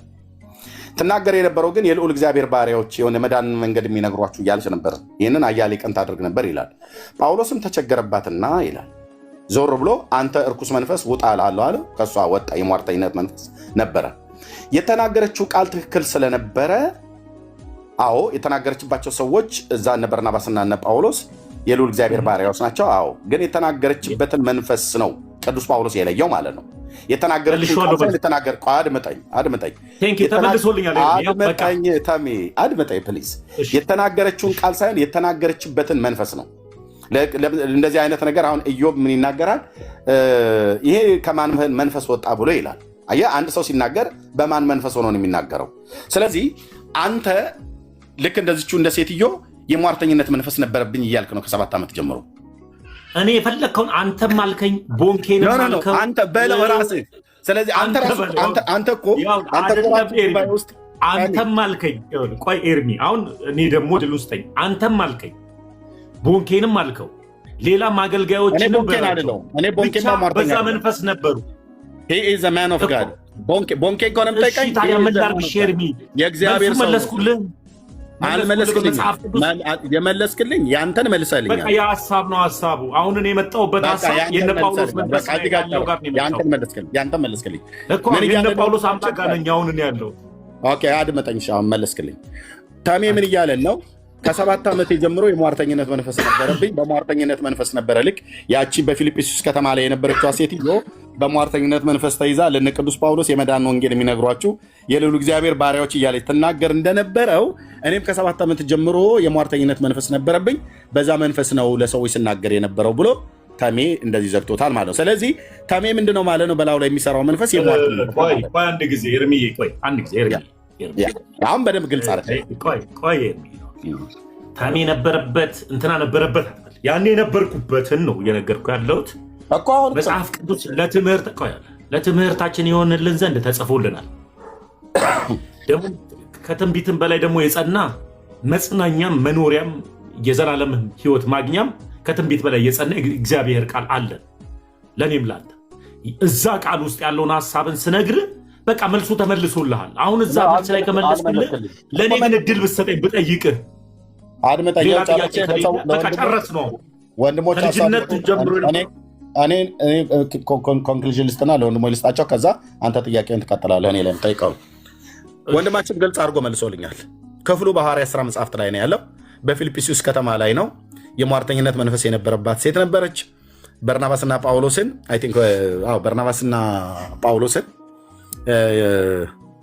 ትናገር የነበረው ግን የልዑል እግዚአብሔር ባሪያዎች የሆነ መዳን መንገድ የሚነግሯችሁ እያለች ነበር። ይህንን አያሌ ቀን ታደርግ ነበር ይላል። ጳውሎስም ተቸገረባትና ይላል ዞር ብሎ አንተ እርኩስ መንፈስ ውጣ እልሃለሁ አለ። ከእሷ ወጣ። የሟርተኝነት መንፈስ ነበረ። የተናገረችው ቃል ትክክል ስለነበረ አዎ የተናገረችባቸው ሰዎች እዛ እነ በርናባስና እነ ጳውሎስ የልዑል እግዚአብሔር ባሪያዎች ናቸው። አዎ ግን የተናገረችበትን መንፈስ ነው ቅዱስ ጳውሎስ የለየው ማለት ነው። አድምጠኝ ፕሊዝ። የተናገረችውን ቃል ሳይሆን የተናገረችበትን መንፈስ ነው። እንደዚህ አይነት ነገር አሁን ኢዮብ ምን ይናገራል? ይሄ ከማን መንፈስ ወጣ ብሎ ይላል። አየህ፣ አንድ ሰው ሲናገር በማን መንፈስ ሆኖ ነው የሚናገረው? ስለዚህ አንተ ልክ እንደዚቹ እንደ ሴትዮ የሟርተኝነት መንፈስ ነበረብኝ እያልክ ነው ከ7 ዓመት ጀምሮ። እኔ የፈለግከውን አንተም አልከኝ፣ ቦንኬን አልከው፣ አንተ በለው ራስህ። ስለዚህ አንተ እኮ አንተም አልከኝ። ቆይ ኤርሚ፣ አሁን እኔ ደግሞ ድል ውስጠኝ። አንተም አልከኝ፣ ቦንኬንም አልከው፣ ሌላም አገልጋዮችንም በዛ መንፈስ ነበሩ። ቦንኬ እኮ ነው የምጠይቀኝ። የእግዚአብሔር ሰው መለስኩልህ። የመለስክልኝ ያንተን መልሰልኛል። ያ ሀሳብ ነው ሀሳቡ። አሁን እኔ የመጣሁበት ሀሳብ የነ ጳውሎስ መንፈስ ያንተን መለስክልኝ እኮ የነ ጳውሎስ አምጣ ጋር ነኝ አሁን እኔ ያለው። ኦኬ አድመጠኝ። አሁን መለስክልኝ። ተሜ ምን እያለን ነው? ከ7 ዓመት ጀምሮ የሟርተኝነት መንፈስ ነበረብኝ። በሟርተኝነት መንፈስ ነበረ። ልክ ያቺ በፊልጵስዩስ ከተማ ላይ የነበረችው ሴትዮ በሟርተኝነት መንፈስ ተይዛ ለነ ቅዱስ ጳውሎስ የመዳን ወንጌል የሚነግሯችሁ የልዑል እግዚአብሔር ባሪያዎች እያለች ትናገር እንደነበረው እኔም ከ7 ዓመት ጀምሮ የሟርተኝነት መንፈስ ነበረብኝ፣ በዛ መንፈስ ነው ለሰዎች ስናገር የነበረው ብሎ ተሜ እንደዚህ ዘግቶታል ማለት ነው። ስለዚህ ተሜ ምንድነው ማለት ነው? በላዩ ላይ የሚሰራው መንፈስ የሟርተኝነት አንድ ጊዜ ኤርሚ፣ አንድ ጊዜ ኤርሚ፣ አሁን በደንብ ግልጽ አለ። ተሜ ነበረበት እንትና ነበረበት። ያኔ የነበርኩበትን ነው እየነገርኩ ያለሁት። መጽሐፍ ቅዱስ ለትምህርታችን የሆንልን ዘንድ ተጽፎልናል። ደግሞ ከትንቢትም በላይ ደግሞ የጸና መጽናኛም መኖሪያም የዘላለም ሕይወት ማግኛም ከትንቢት በላይ የጸና እግዚአብሔር ቃል አለን ለእኔም ላንተ። እዛ ቃል ውስጥ ያለውን ሀሳብን ስነግር በቃ መልሱ ተመልሶልሃል። አሁን እዛ መልስ ላይ ከመለስኩልህ ለእኔ ግን እድል ብትሰጠኝ ብጠይቅህ ሌላ ጥያቄ በቃ ጨረስ ነው። ከልጅነት ጀምሮ ኮንክሉዥን ልስጥና ለወንድሞች ልስጣቸው፣ ከዛ አንተ ጥያቄውን ትቀጥላለህ። እኔ ለምጠይቀው ወንድማችን ግልጽ አድርጎ መልሶልኛል። ክፍሉ በሐዋርያት ሥራ መጽሐፍት ላይ ነው ያለው። በፊልጵስዩስ ከተማ ላይ ነው። የሟርተኝነት መንፈስ የነበረባት ሴት ነበረች። በርናባስና ጳውሎስን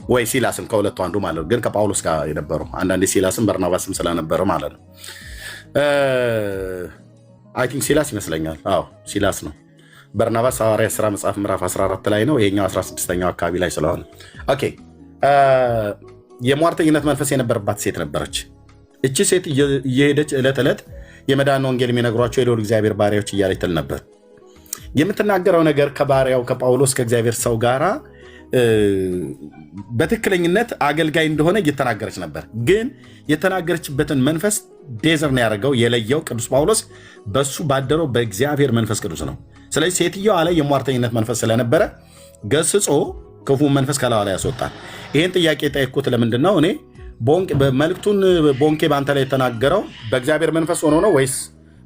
ወይ ሲላስን ከሁለቱ አንዱ ማለት ነው፣ ግን ከጳውሎስ ጋር የነበሩ አንዳንዴ ሲላስን በርናባስም ስለነበረ ማለት ነው። ሲላስ ይመስለኛል። አዎ ሲላስ ነው። በርናባስ ሐዋርያት ሥራ መጽሐፍ ምዕራፍ 14 ላይ ነው። ይሄኛው 16ኛው አካባቢ ላይ ስለሆነ ኦኬ። የሟርተኝነት መንፈስ የነበረባት ሴት ነበረች። እቺ ሴት እየሄደች ዕለት ዕለት የመዳን ወንጌል የሚነግሯቸው የልዑል እግዚአብሔር ባሪያዎች እያለች ትል ነበር። የምትናገረው ነገር ከባሪያው ከጳውሎስ ከእግዚአብሔር ሰው ጋራ በትክክለኝነት አገልጋይ እንደሆነ እየተናገረች ነበር። ግን የተናገረችበትን መንፈስ ዴዘር ነው ያደረገው የለየው ቅዱስ ጳውሎስ በሱ ባደረው በእግዚአብሔር መንፈስ ቅዱስ ነው። ስለዚህ ሴትዮዋ ላይ የሟርተኝነት መንፈስ ስለነበረ ገስጾ ክፉ መንፈስ ከላዋ ላይ ያስወጣል። ይህን ጥያቄ ጠየቅኩት። ለምንድን ነው እኔ መልክቱን ቦንኬ በአንተ ላይ የተናገረው በእግዚአብሔር መንፈስ ሆኖ ነው ወይስ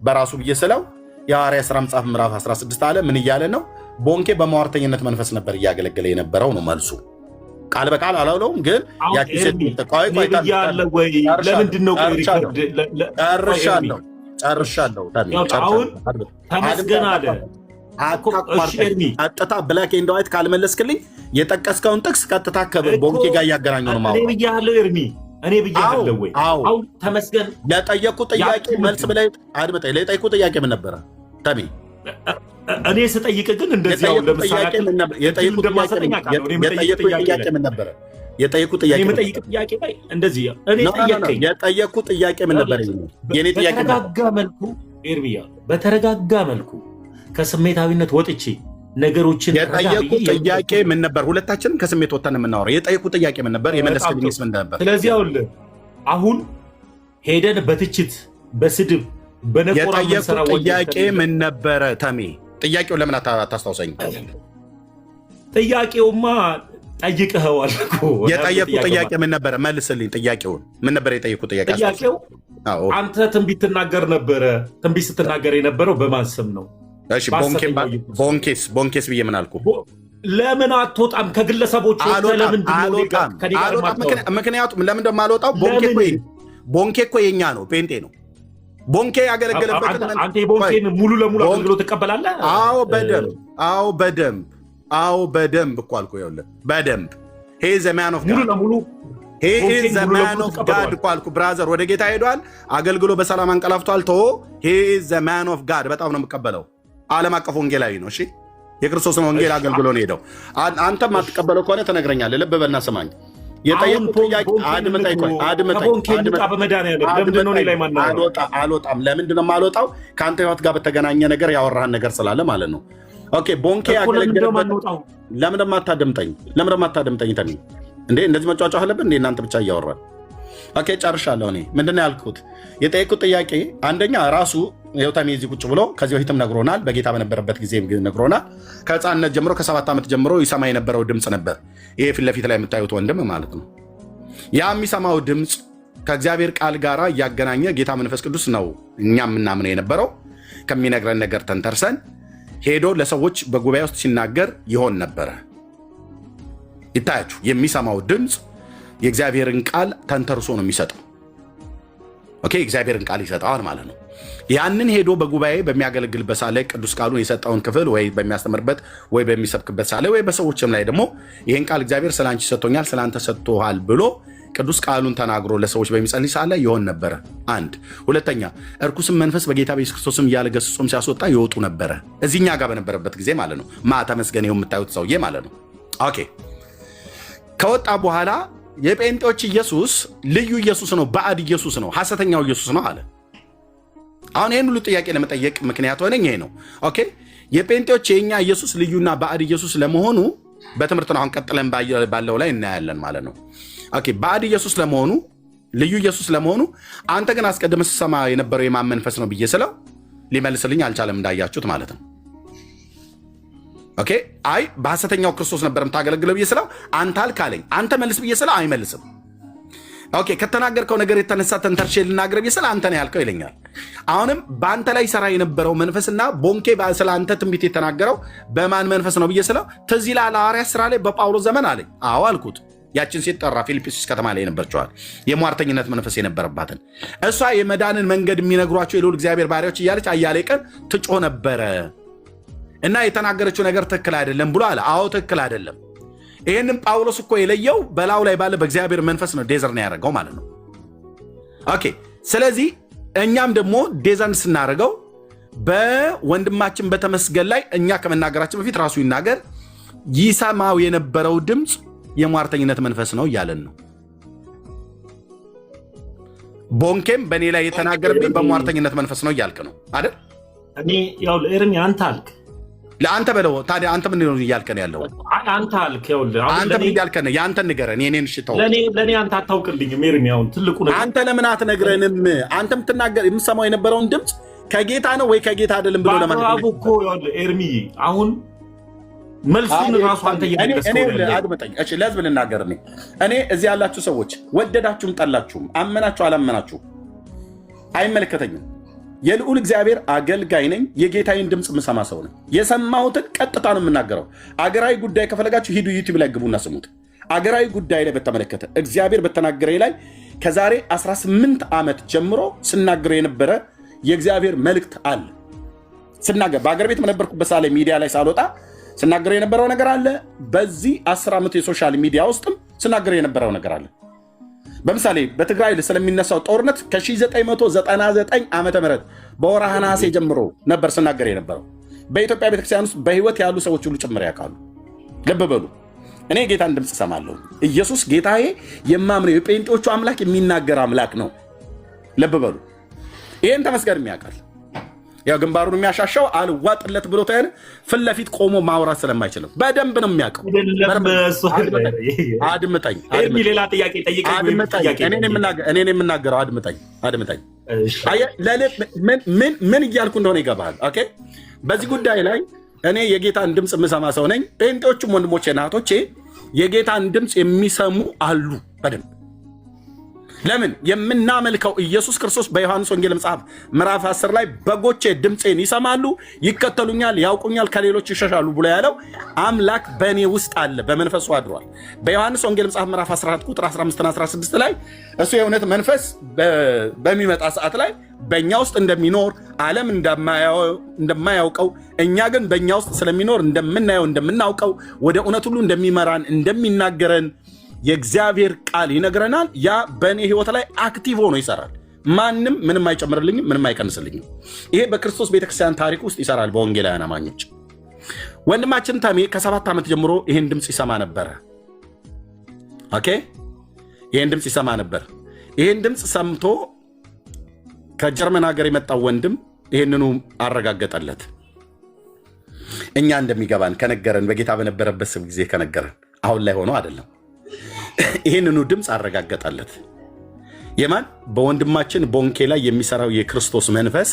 በራሱ ብዬ ስለው የሐዋርያት ሥራ መጽሐፍ ምዕራፍ 16 አለ። ምን እያለ ነው? ቦንኬ በሟርተኝነት መንፈስ ነበር እያገለገለ የነበረው ነው መልሱ። ቃል በቃል አላውለውም፣ ግን ጨርሻለሁ። ተመስገን አለ። ቀጥታ ብላክ ኤንድ ዋይት ካልመለስክልኝ የጠቀስከውን ጥቅስ ቀጥታ ከቦንኬ ጋር እያገናኘው ነው ማለት ነው። እኔ ብያለሁ ወይ? አሁን ተመስገን ለጠየቁት ጥያቄ መልስ ብለህ አድምጠኝ። ለጠየቁት ጥያቄ ምን ነበረ ተሜ? እኔ ስጠይቅ ግን እንደዚህ አሁን ለምሳሌ የጠየቁት ጥያቄ ምን ነበረ? የጠየቁት ጥያቄ ላይ እንደዚህ እኔ ጠየቀኝ። የጠየቁት ጥያቄ ምን ነበረ? የኔ ጥያቄ በተረጋጋ መልኩ ኤርሚያ፣ በተረጋጋ መልኩ ከስሜታዊነት ወጥቼ ነገሮችን የጠየቁት ጥያቄ ምን ነበር? ሁለታችንም ከስሜት ወጥተን የምናወራው የጠየቁት ጥያቄ ምን ነበር? የመለስክልኝስ ምን ነበር? ስለዚህ አሁን ሄደን በትችት በስድብ በነቆራ የጠየቁት ጥያቄ ምን ነበረ? ተሜ ጥያቄው ለምን አታስታውሰኝ? ጥያቄውማ ጠይቀኸዋል እኮ። የጠየቁ ጥያቄ ምን ነበረ? መልስልኝ ጥያቄውን። ምን ነበር የጠየቁ ጥያቄ? ጥያቄው አንተ ትንቢት ትናገር ነበረ። ትንቢት ስትናገር የነበረው በማን ስም ነው? እሺ ቦንኬስ ብዬ ምን አልኩ? ለምን አትወጣም? ከግለሰቦች ምክንያቱም ለምን እንደማልወጣው ቦንኬ እኮ የኛ ነው፣ ፔንጤ ነው። ቦንኬ ያገለገለበት አንተ የቦንኬን ሙሉ ለሙሉ አገልግሎት ትቀበላለህ? አዎ በደንብ እኮ አልኩ። ይኸውልህ በደንብ ሄ ዘ ማን ኦፍ ጋድ እኮ አልኩ። ብራዘር ወደ ጌታ ሄዷል፣ አገልግሎ በሰላም አንቀላፍቷል። ቶ ሄ ዘ ማን ኦፍ ጋድ በጣም ነው የምቀበለው። ዓለም አቀፍ ወንጌላዊ ነው። እሺ የክርስቶስን ወንጌል አገልግሎ ነው ሄደው። አንተም አትቀበለው ከሆነ ትነግረኛለህ። ልብ በልና ስማኝ። የጠየቁት ጥያቄ አልወጣም። ለምንድን ነው የማልወጣው? ከአንተ ህይወት ጋር በተገናኘ ነገር ያወራህን ነገር ስላለ ማለት ነው። ኦኬ ቦንኬ ያገለገለበት ለምን ማታደምጠኝ? ተሚ እንዴ እንደዚህ መጫጫ አለብን እንዴ? እናንተ ብቻ እያወራን። ኦኬ ጨርሻለሁ። እኔ ምንድነው ያልኩት? የጠየቁት ጥያቄ አንደኛ ራሱ ተሚ እዚህ ቁጭ ብሎ ከዚህ በፊትም ነግሮናል፣ በጌታ በነበረበት ጊዜ ነግሮናል። ከህፃንነት ጀምሮ ከ7 ዓመት ጀምሮ ይሰማ የነበረው ድምፅ ነበር። ይሄ ፊት ለፊት ላይ የምታዩት ወንድም ማለት ነው። ያ የሚሰማው ድምፅ ከእግዚአብሔር ቃል ጋር እያገናኘ ጌታ መንፈስ ቅዱስ ነው እኛ የምናምነው የነበረው። ከሚነግረን ነገር ተንተርሰን ሄዶ ለሰዎች በጉባኤ ውስጥ ሲናገር ይሆን ነበረ። ይታያችሁ፣ የሚሰማው ድምፅ የእግዚአብሔርን ቃል ተንተርሶ ነው የሚሰጠው። ኦኬ እግዚአብሔርን ቃል ይሰጠዋል ማለት ነው። ያንን ሄዶ በጉባኤ በሚያገለግልበት ሳለ ቅዱስ ቃሉን የሰጠውን ክፍል ወይ በሚያስተምርበት ወይ በሚሰብክበት ሳለ ወይ በሰዎችም ላይ ደግሞ ይህን ቃል እግዚአብሔር ስለ አንቺ ሰጥቶኛል፣ ስለ አንተ ሰጥቶሃል ብሎ ቅዱስ ቃሉን ተናግሮ ለሰዎች በሚጸልይ ሳለ ይሆን ነበረ። አንድ ሁለተኛ፣ እርኩስም መንፈስ በጌታ በኢየሱስ ክርስቶስም እያለ ገስጾም ሲያስወጣ ይወጡ ነበረ። እዚህኛ ጋር በነበረበት ጊዜ ማለት ነው። ተመስገን ይኸው የምታዩት ሰውዬ ማለት ነው። ኦኬ ከወጣ በኋላ የጴንጤዎች ኢየሱስ ልዩ ኢየሱስ ነው፣ ባዕድ ኢየሱስ ነው፣ ሐሰተኛው ኢየሱስ ነው አለ። አሁን ይህን ሁሉ ጥያቄ ለመጠየቅ ምክንያት ሆነኝ ይሄ ነው። ኦኬ የጴንጤዎች የኛ ኢየሱስ ልዩና ባዕድ ኢየሱስ ለመሆኑ በትምህርት ነው አሁን ቀጥለን ባለው ላይ እናያለን ማለት ነው። ኦኬ ባዕድ ኢየሱስ ለመሆኑ ልዩ ኢየሱስ ለመሆኑ አንተ ግን አስቀድመህ ስትሰማ የነበረው የማን መንፈስ ነው ብዬ ስለው ሊመልስልኝ አልቻለም፣ እንዳያችሁት ማለት ነው። ኦኬ አይ በሐሰተኛው ክርስቶስ ነበር የምታገለግለው ብዬ ስለው አንተ አልካለኝ። አንተ መልስ ብዬ ስለው አይመልስም። ኦኬ ከተናገርከው ነገር የተነሳ ተንተርሼ ልናገር ብዬ ስለ አንተ ነው ያልከው ይለኛል። አሁንም በአንተ ላይ ሰራ የነበረው መንፈስና ቦንኬ ስለ አንተ ትንቢት የተናገረው በማን መንፈስ ነው ብዬ ስለው ትዝ ይልሃል ሐዋርያት ሥራ ላይ በጳውሎስ ዘመን አለኝ። አዎ አልኩት። ያችን ሴት ጠራ፣ ፊልጵስዩስ ከተማ ላይ የነበረችዋል የሟርተኝነት መንፈስ የነበረባትን እሷ የመዳንን መንገድ የሚነግሯቸው የልዑል እግዚአብሔር ባሪያዎች እያለች አያሌ ቀን ትጮህ ነበረ እና የተናገረችው ነገር ትክክል አይደለም ብሎ አለ። አዎ ትክክል አይደለም። ይህንም ጳውሎስ እኮ የለየው በላዩ ላይ ባለ በእግዚአብሔር መንፈስ ነው ዴዘር ነው ያደረገው ማለት ነው። ኦኬ ስለዚህ እኛም ደግሞ ዴዘርን ስናደርገው በወንድማችን በተመስገን ላይ እኛ ከመናገራችን በፊት ራሱ ይናገር። ይሰማው የነበረው ድምፅ የሟርተኝነት መንፈስ ነው እያለን ነው። ቦንኬም በእኔ ላይ የተናገረብኝ በሟርተኝነት መንፈስ ነው እያልክ ነው አይደል? እኔ ያው ኤርሚ አንተ አልክ ለአንተ በለው። ታዲያ አንተ ምን ነው እያልከን ያለው? አንተ አልክ አንተ ምን እያልከን? የአንተን ንገረን። የኔን ሽተው ለእኔ አንተ አታውቅልኝም ኤርሚ። አሁን ትልቁ ነገር አንተ ለምን አትነግረንም? አንተ የምትናገር የምትሰማው የነበረውን ድምፅ ከጌታ ነው ወይ ከጌታ አይደለም ብሎ ለማለት እኮ ኤርሚ አሁን መልሱን ራሱ አንተ አድመጠኝ። እሺ ለህዝብ ልናገር። እኔ እዚህ ያላችሁ ሰዎች ወደዳችሁም ጠላችሁም አመናችሁ አላመናችሁ አይመለከተኝም። የልዑል እግዚአብሔር አገልጋይ ነኝ። የጌታዬን ድምፅ የምሰማ ሰው ነኝ። የሰማሁትን ቀጥታ ነው የምናገረው። አገራዊ ጉዳይ ከፈለጋችሁ ሂዱ ዩቲዩብ ላይ ግቡና ስሙት። አገራዊ ጉዳይ ላይ በተመለከተ እግዚአብሔር በተናገረ ላይ ከዛሬ 18 ዓመት ጀምሮ ስናገረው የነበረ የእግዚአብሔር መልእክት አለ። ስናገር በአገር ቤት በነበርኩበት ሳለ ሚዲያ ላይ ሳልወጣ ስናገረው የነበረው ነገር አለ። በዚህ 10 ዓመት የሶሻል ሚዲያ ውስጥም ስናገረው የነበረው ነገር አለ። በምሳሌ በትግራይ ስለሚነሳው ጦርነት ከ1999 ዓመተ ምህረት በወርሃ ነሐሴ ጀምሮ ነበር ስናገር የነበረው። በኢትዮጵያ ቤተክርስቲያን ውስጥ በህይወት ያሉ ሰዎች ሁሉ ጭምር ያውቃሉ። ልብ በሉ። እኔ ጌታን ድምፅ እሰማለሁ። ኢየሱስ ጌታዬ የማምነው የጴንጤዎቹ አምላክ የሚናገር አምላክ ነው። ልብ በሉ። ይህን ተመስገን ያውቃል። ያው ግንባሩን የሚያሻሻው አልዋጥለት ብሎ ታየን ፊት ለፊት ቆሞ ማውራት ስለማይችልም በደንብ ነው የሚያውቀው። አድምጠኝ። ሌላ ጥያቄ ጠይቀኝ። እኔ የምናገረው አድምጠኝ። ምን እያልኩ እንደሆነ ይገባሃል። ኦኬ በዚህ ጉዳይ ላይ እኔ የጌታን ድምፅ የምሰማ ሰው ነኝ። ጴንጤዎቹም ወንድሞቼ እና እህቶቼ የጌታን ድምፅ የሚሰሙ አሉ በደንብ። ለምን? የምናመልከው ኢየሱስ ክርስቶስ በዮሐንስ ወንጌል መጽሐፍ ምዕራፍ 10 ላይ በጎቼ ድምፄን ይሰማሉ፣ ይከተሉኛል፣ ያውቁኛል፣ ከሌሎች ይሸሻሉ ብሎ ያለው አምላክ በእኔ ውስጥ አለ፣ በመንፈሱ አድሯል። በዮሐንስ ወንጌል መጽሐፍ ምዕራፍ 14 ቁጥር 15 እና 16 ላይ እሱ የእውነት መንፈስ በሚመጣ ሰዓት ላይ በእኛ ውስጥ እንደሚኖር ዓለም እንደማያውቀው እኛ ግን በእኛ ውስጥ ስለሚኖር እንደምናየው እንደምናውቀው ወደ እውነት ሁሉ እንደሚመራን እንደሚናገረን የእግዚአብሔር ቃል ይነግረናል። ያ በእኔ ህይወት ላይ አክቲቭ ሆኖ ይሰራል። ማንም ምንም አይጨምርልኝም፣ ምንም አይቀንስልኝም። ይሄ በክርስቶስ ቤተክርስቲያን ታሪክ ውስጥ ይሰራል። በወንጌላውያን አማኞች ወንድማችን ተሜ ከ7 ዓመት ጀምሮ ይህን ድምፅ ይሰማ ነበረ። ኦኬ፣ ይህን ድምፅ ይሰማ ነበር። ይህን ድምፅ ሰምቶ ከጀርመን ሀገር የመጣው ወንድም ይህንኑ አረጋገጠለት። እኛ እንደሚገባን ከነገረን፣ በጌታ በነበረበት ጊዜ ከነገረን፣ አሁን ላይ ሆኖ አይደለም። ይህንኑ ድምፅ አረጋገጠለት። የማን? በወንድማችን ቦንኬ ላይ የሚሰራው የክርስቶስ መንፈስ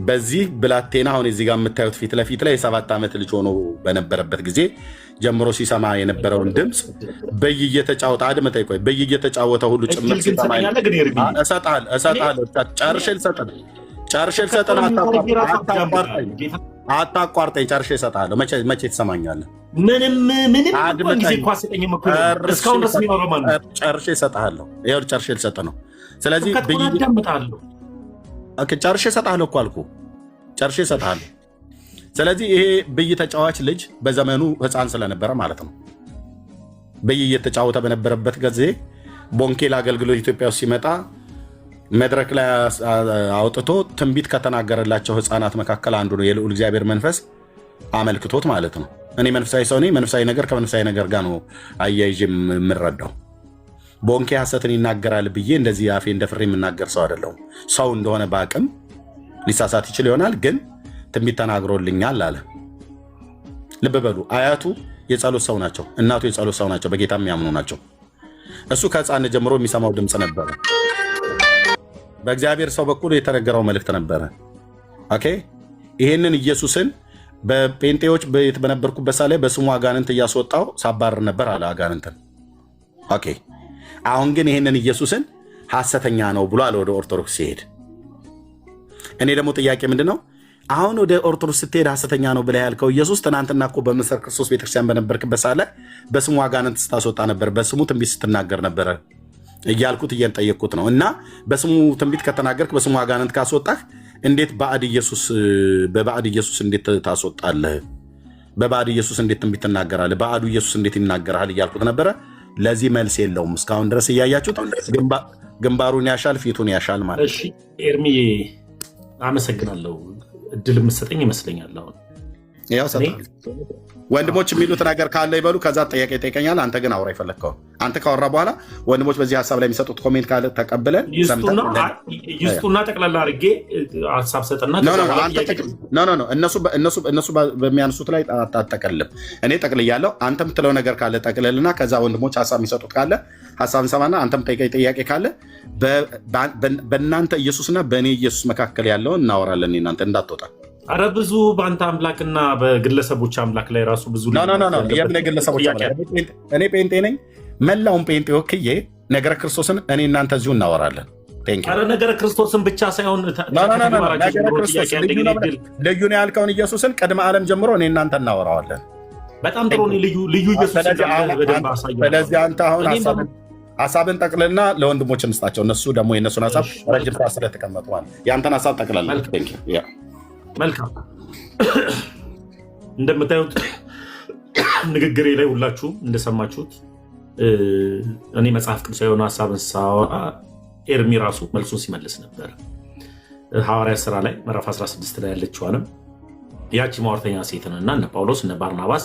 በዚህ ብላቴና አሁን እዚህ ጋር የምታዩት ፊት ለፊት ላይ የ7 ዓመት ልጅ ሆኖ በነበረበት ጊዜ ጀምሮ ሲሰማ የነበረውን ድምፅ በየተጫወተ አድመጠኝ፣ ቆይ በየተጫወተ ሁሉ ጭምር ሲሰማ እሰጥሃለሁ። ጨርሼ ልሰጥ ነው። አታቋርጠኝ። ጨርሼ እሰጥሃለሁ። መቼ ትሰማኛለህ? ምንም ጊዜ እኮ አሰጠኝም እኮ እስካሁን ድረስ የሚኖረው ማለት ነው። ጨርሼ እሰጥሃለሁ። ይኸውልህ ጨርሼ ልሰጥ ነው። ስለዚህ ጨርሼ እሰጥሃለሁ እኮ አልኩህ። ጨርሼ እሰጥሃለሁ። ስለዚህ ይሄ ብይ ተጫዋች ልጅ በዘመኑ ሕፃን ስለነበረ ማለት ነው ብይ እየተጫወተ በነበረበት ጊዜ ቦንኬል አገልግሎት ኢትዮጵያ ውስጥ ሲመጣ መድረክ ላይ አውጥቶ ትንቢት ከተናገረላቸው ሕፃናት መካከል አንዱ ነው። የልዑል እግዚአብሔር መንፈስ አመልክቶት ማለት ነው። እኔ መንፈሳዊ ሰው ነኝ። መንፈሳዊ ነገር ከመንፈሳዊ ነገር ጋር ነው አያይዤ የምረዳው። ቦንኬ ሐሰትን ይናገራል ብዬ እንደዚህ አፌ እንደፍሬ የምናገር ሰው አይደለሁም። ሰው እንደሆነ በአቅም ሊሳሳት ይችል ይሆናል፣ ግን ትንቢት ተናግሮልኛል አለ። ልብ በሉ፣ አያቱ የጸሎት ሰው ናቸው፣ እናቱ የጸሎት ሰው ናቸው፣ በጌታ የሚያምኑ ናቸው። እሱ ከሕፃን ጀምሮ የሚሰማው ድምፅ ነበረ። በእግዚአብሔር ሰው በኩል የተነገረው መልእክት ነበረ። ኦኬ፣ ይህንን ኢየሱስን በጴንጤዎች ቤት በነበርኩበት ሳለ በስሙ አጋንንት እያስወጣው ሳባረር ነበር አለ አጋንንትን። ኦኬ፣ አሁን ግን ይህንን ኢየሱስን ሐሰተኛ ነው ብሎ አለ ወደ ኦርቶዶክስ ሲሄድ። እኔ ደግሞ ጥያቄ ምንድን ነው? አሁን ወደ ኦርቶዶክስ ስትሄድ ሐሰተኛ ነው ብለህ ያልከው ኢየሱስ ትናንትና እኮ በምስር ክርስቶስ ቤተክርስቲያን በነበርክበት ሳለ በስሙ አጋንንት ስታስወጣ ነበር፣ በስሙ ትንቢት ስትናገር ነበረ እያልኩት እየጠየቅኩት ነው። እና በስሙ ትንቢት ከተናገርክ በስሙ አጋንንት ካስወጣህ እንዴት በባዕድ ኢየሱስ እንዴት ታስወጣለህ? በባዕድ ኢየሱስ እንዴት ትንቢት ትናገራለህ? ባዕዱ ኢየሱስ እንዴት ይናገራል እያልኩት ነበረ። ለዚህ መልስ የለውም እስካሁን ድረስ እያያችሁት። ግንባሩን ያሻል ፊቱን ያሻል ማለት። እሺ ኤርሚ አመሰግናለሁ። እድል የምትሰጠኝ ይመስለኛል። አሁን ያው ወንድሞች የሚሉት ነገር ካለ ይበሉ። ከዛ ጥያቄ ይጠይቀኛል። አንተ ግን አውራ የፈለግከውን አንተ ካወራ በኋላ ወንድሞች በዚህ ሀሳብ ላይ የሚሰጡት ኮሜንት ካለ ተቀብለን ይስጡና ጠቅላላ አድርጌ ሀሳብ ሰጠና እነሱ በሚያነሱት ላይ አታጠቀልም። እኔ ጠቅልያለሁ። አንተ የምትለው ነገር ካለ ጠቅልልና ከዛ ወንድሞች ሀሳብ የሚሰጡት ካለ ሀሳብ እንሰማና አንተም ጠይቀኝ ጥያቄ ካለ በእናንተ ኢየሱስና በእኔ ኢየሱስ መካከል ያለውን እናወራለን። እናንተ እንዳትወጣ። አረ ብዙ በአንተ አምላክና በግለሰቦች አምላክ ላይ ራሱ ብዙ ግለሰቦች። እኔ ጴንጤ ነኝ። መላውን ጴንጤ ወክዬ ነገረ ክርስቶስን እኔ እናንተ እዚሁ እናወራለን። አረ ነገረ ክርስቶስን ብቻ ሳይሆን ልዩ ነው ያልከውን ኢየሱስን ቅድመ ዓለም ጀምሮ እኔ እናንተ እናወራዋለን። በጣም ጥሩ። ልዩ ኢየሱስ። ስለዚህ አንተ አሁን ሀሳብን ጠቅልልና ለወንድሞች እንስጣቸው። እነሱ ደግሞ የእነሱን ሀሳብ ረጅም ሰዓት ስለተቀመጠዋል የአንተን ሀሳብ ጠቅላላ። መልካም። እንደምታዩት ንግግሬ ላይ ሁላችሁም እንደሰማችሁት እኔ መጽሐፍ ቅዱስ የሆነ ሀሳብን ሳወራ ኤርሚ ራሱ መልሱን ሲመልስ ነበር። ሐዋርያት ሥራ ላይ ምዕራፍ 16 ላይ ያለችዋንም ያቺ ማወርተኛ ሴትንና እነ ጳውሎስ እነ ባርናባስ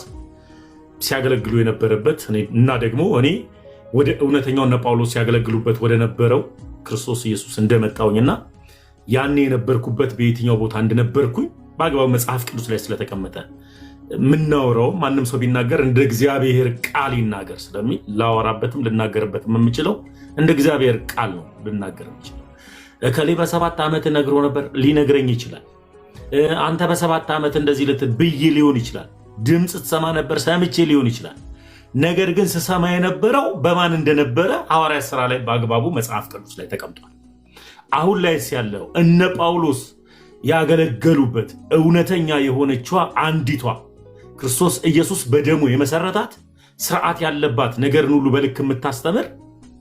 ሲያገለግሉ የነበረበት እና ደግሞ እኔ ወደ እውነተኛው እነ ጳውሎስ ሲያገለግሉበት ወደ ነበረው ክርስቶስ ኢየሱስ እንደመጣውኝና ያኔ የነበርኩበት በየትኛው ቦታ እንደነበርኩኝ በአግባቡ መጽሐፍ ቅዱስ ላይ ስለተቀመጠ ምናወራው ማንም ሰው ቢናገር እንደ እግዚአብሔር ቃል ይናገር ስለሚል ላወራበትም ልናገርበትም የምችለው እንደ እግዚአብሔር ቃል ነው ልናገር የምችለው። እከሌ በ7 ዓመት ነግሮ ነበር ሊነግረኝ ይችላል። አንተ በ7 ዓመት እንደዚህ ብዬ ሊሆን ይችላል። ድምፅ ትሰማ ነበር ሰምቼ ሊሆን ይችላል። ነገር ግን ስሰማ የነበረው በማን እንደነበረ ሐዋርያት ሥራ ላይ በአግባቡ መጽሐፍ ቅዱስ ላይ ተቀምጧል። አሁን ላይ ያለው እነ ጳውሎስ ያገለገሉበት እውነተኛ የሆነችዋ አንዲቷ ክርስቶስ ኢየሱስ በደሙ የመሰረታት ስርዓት ያለባት ነገርን ሁሉ በልክ የምታስተምር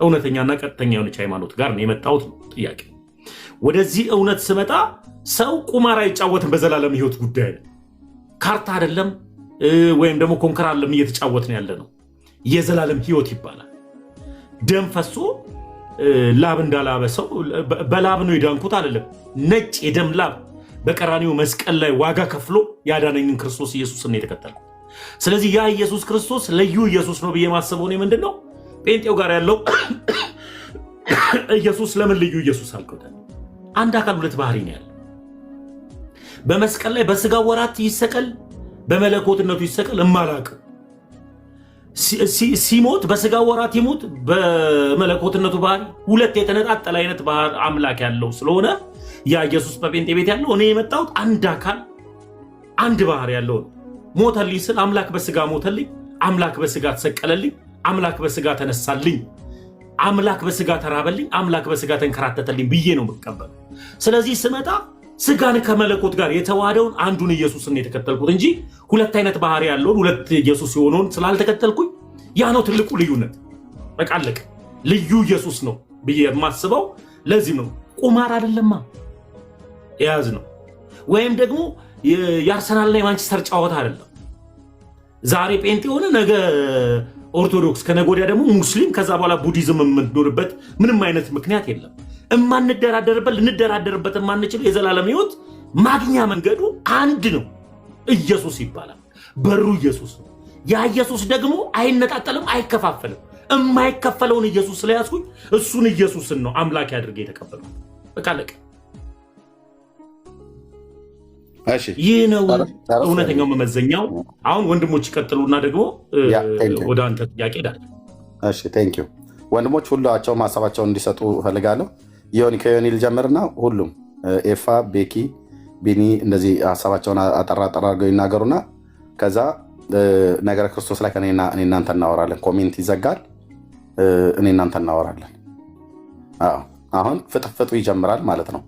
እውነተኛና ቀጥተኛ የሆነች ሃይማኖት ጋር ነው የመጣሁት። ጥያቄ ወደዚህ እውነት ስመጣ ሰው ቁማር አይጫወትም። በዘላለም ህይወት ጉዳይ ነው። ካርታ አይደለም ወይም ደግሞ ኮንከር አይደለም እየተጫወትን ያለ ነው። የዘላለም ህይወት ይባላል። ደም ፈሶ ላብ እንዳላበ ሰው በላብ ነው የዳንኩት አይደለም። ነጭ የደም ላብ በቀራኒው መስቀል ላይ ዋጋ ከፍሎ ያዳነኝን ክርስቶስ ኢየሱስን ነው የተከተልኩት። ስለዚህ ያ ኢየሱስ ክርስቶስ ልዩ ኢየሱስ ነው ብዬ ማሰበው ነው ምንድነው? ጴንጤው ጋር ያለው ኢየሱስ ለምን ልዩ ኢየሱስ አልኩት? አንድ አካል ሁለት ባህሪ ነው ያለው። በመስቀል ላይ በስጋ ወራት ይሰቀል በመለኮትነቱ ይሰቀል እማላቀው ሲሞት በስጋ ወራት ይሞት በመለኮትነቱ ባህሪ ሁለት የተነጣጠለ አይነት ባህሪ አምላክ ያለው ስለሆነ ያ ኢየሱስ በጴንጤ ቤት ያለው እኔ የመጣሁት አንድ አካል አንድ ባህሪ ያለው ነው። ሞተልኝ ስል አምላክ በስጋ ሞተልኝ፣ አምላክ በስጋ ተሰቀለልኝ፣ አምላክ በስጋ ተነሳልኝ፣ አምላክ በስጋ ተራበልኝ፣ አምላክ በስጋ ተንከራተተልኝ ብዬ ነው መቀበል። ስለዚህ ስመጣ ስጋን ከመለኮት ጋር የተዋሃደውን አንዱን ኢየሱስን የተከተልኩት እንጂ ሁለት አይነት ባህሪ ያለውን ሁለት ኢየሱስ የሆነውን ስላልተከተልኩኝ ያ ነው ትልቁ ልዩነት። በቃ አለቀ። ልዩ ኢየሱስ ነው ብዬ የማስበው ለዚህ ነው። ቁማር አይደለማ የያዝ ነው። ወይም ደግሞ የአርሰናልና የማንቸስተር ጨዋታ አይደለም። ዛሬ ጴንጤ ሆነ ነገ ኦርቶዶክስ ከነገ ወዲያ ደግሞ ሙስሊም ከዛ በኋላ ቡዲዝም የምንኖርበት ምንም አይነት ምክንያት የለም። እማንደራደርበት ልንደራደርበት የማንችለው የዘላለም ህይወት ማግኛ መንገዱ አንድ ነው። ኢየሱስ ይባላል። በሩ ኢየሱስ ነው። ያ ኢየሱስ ደግሞ አይነጣጠልም፣ አይከፋፈልም። የማይከፈለውን ኢየሱስ ስለያዝኩኝ እሱን ኢየሱስን ነው አምላክ አድርጌ የተቀበልኩት። በቃ አለቀ። ይህ ነው እውነተኛው መመዘኛው። አሁን ወንድሞች ይቀጥሉና ደግሞ ወደ አንተ ጥያቄ ዳል። እሺ ቴንክ ዩ ወንድሞች ሁላቸው ሀሳባቸውን እንዲሰጡ እፈልጋለሁ። ከዮኒ ልጀምርና ሁሉም ኤፋ፣ ቤኪ፣ ቢኒ እንደዚህ ሀሳባቸውን አጠራ አድርገው ይናገሩና ከዛ ነገረ ክርስቶስ ላይ እኔ እናንተ እናወራለን። ኮሜንት ይዘጋል። እኔ እናንተ እናወራለን። አሁን ፍጥፍጡ ይጀምራል ማለት ነው።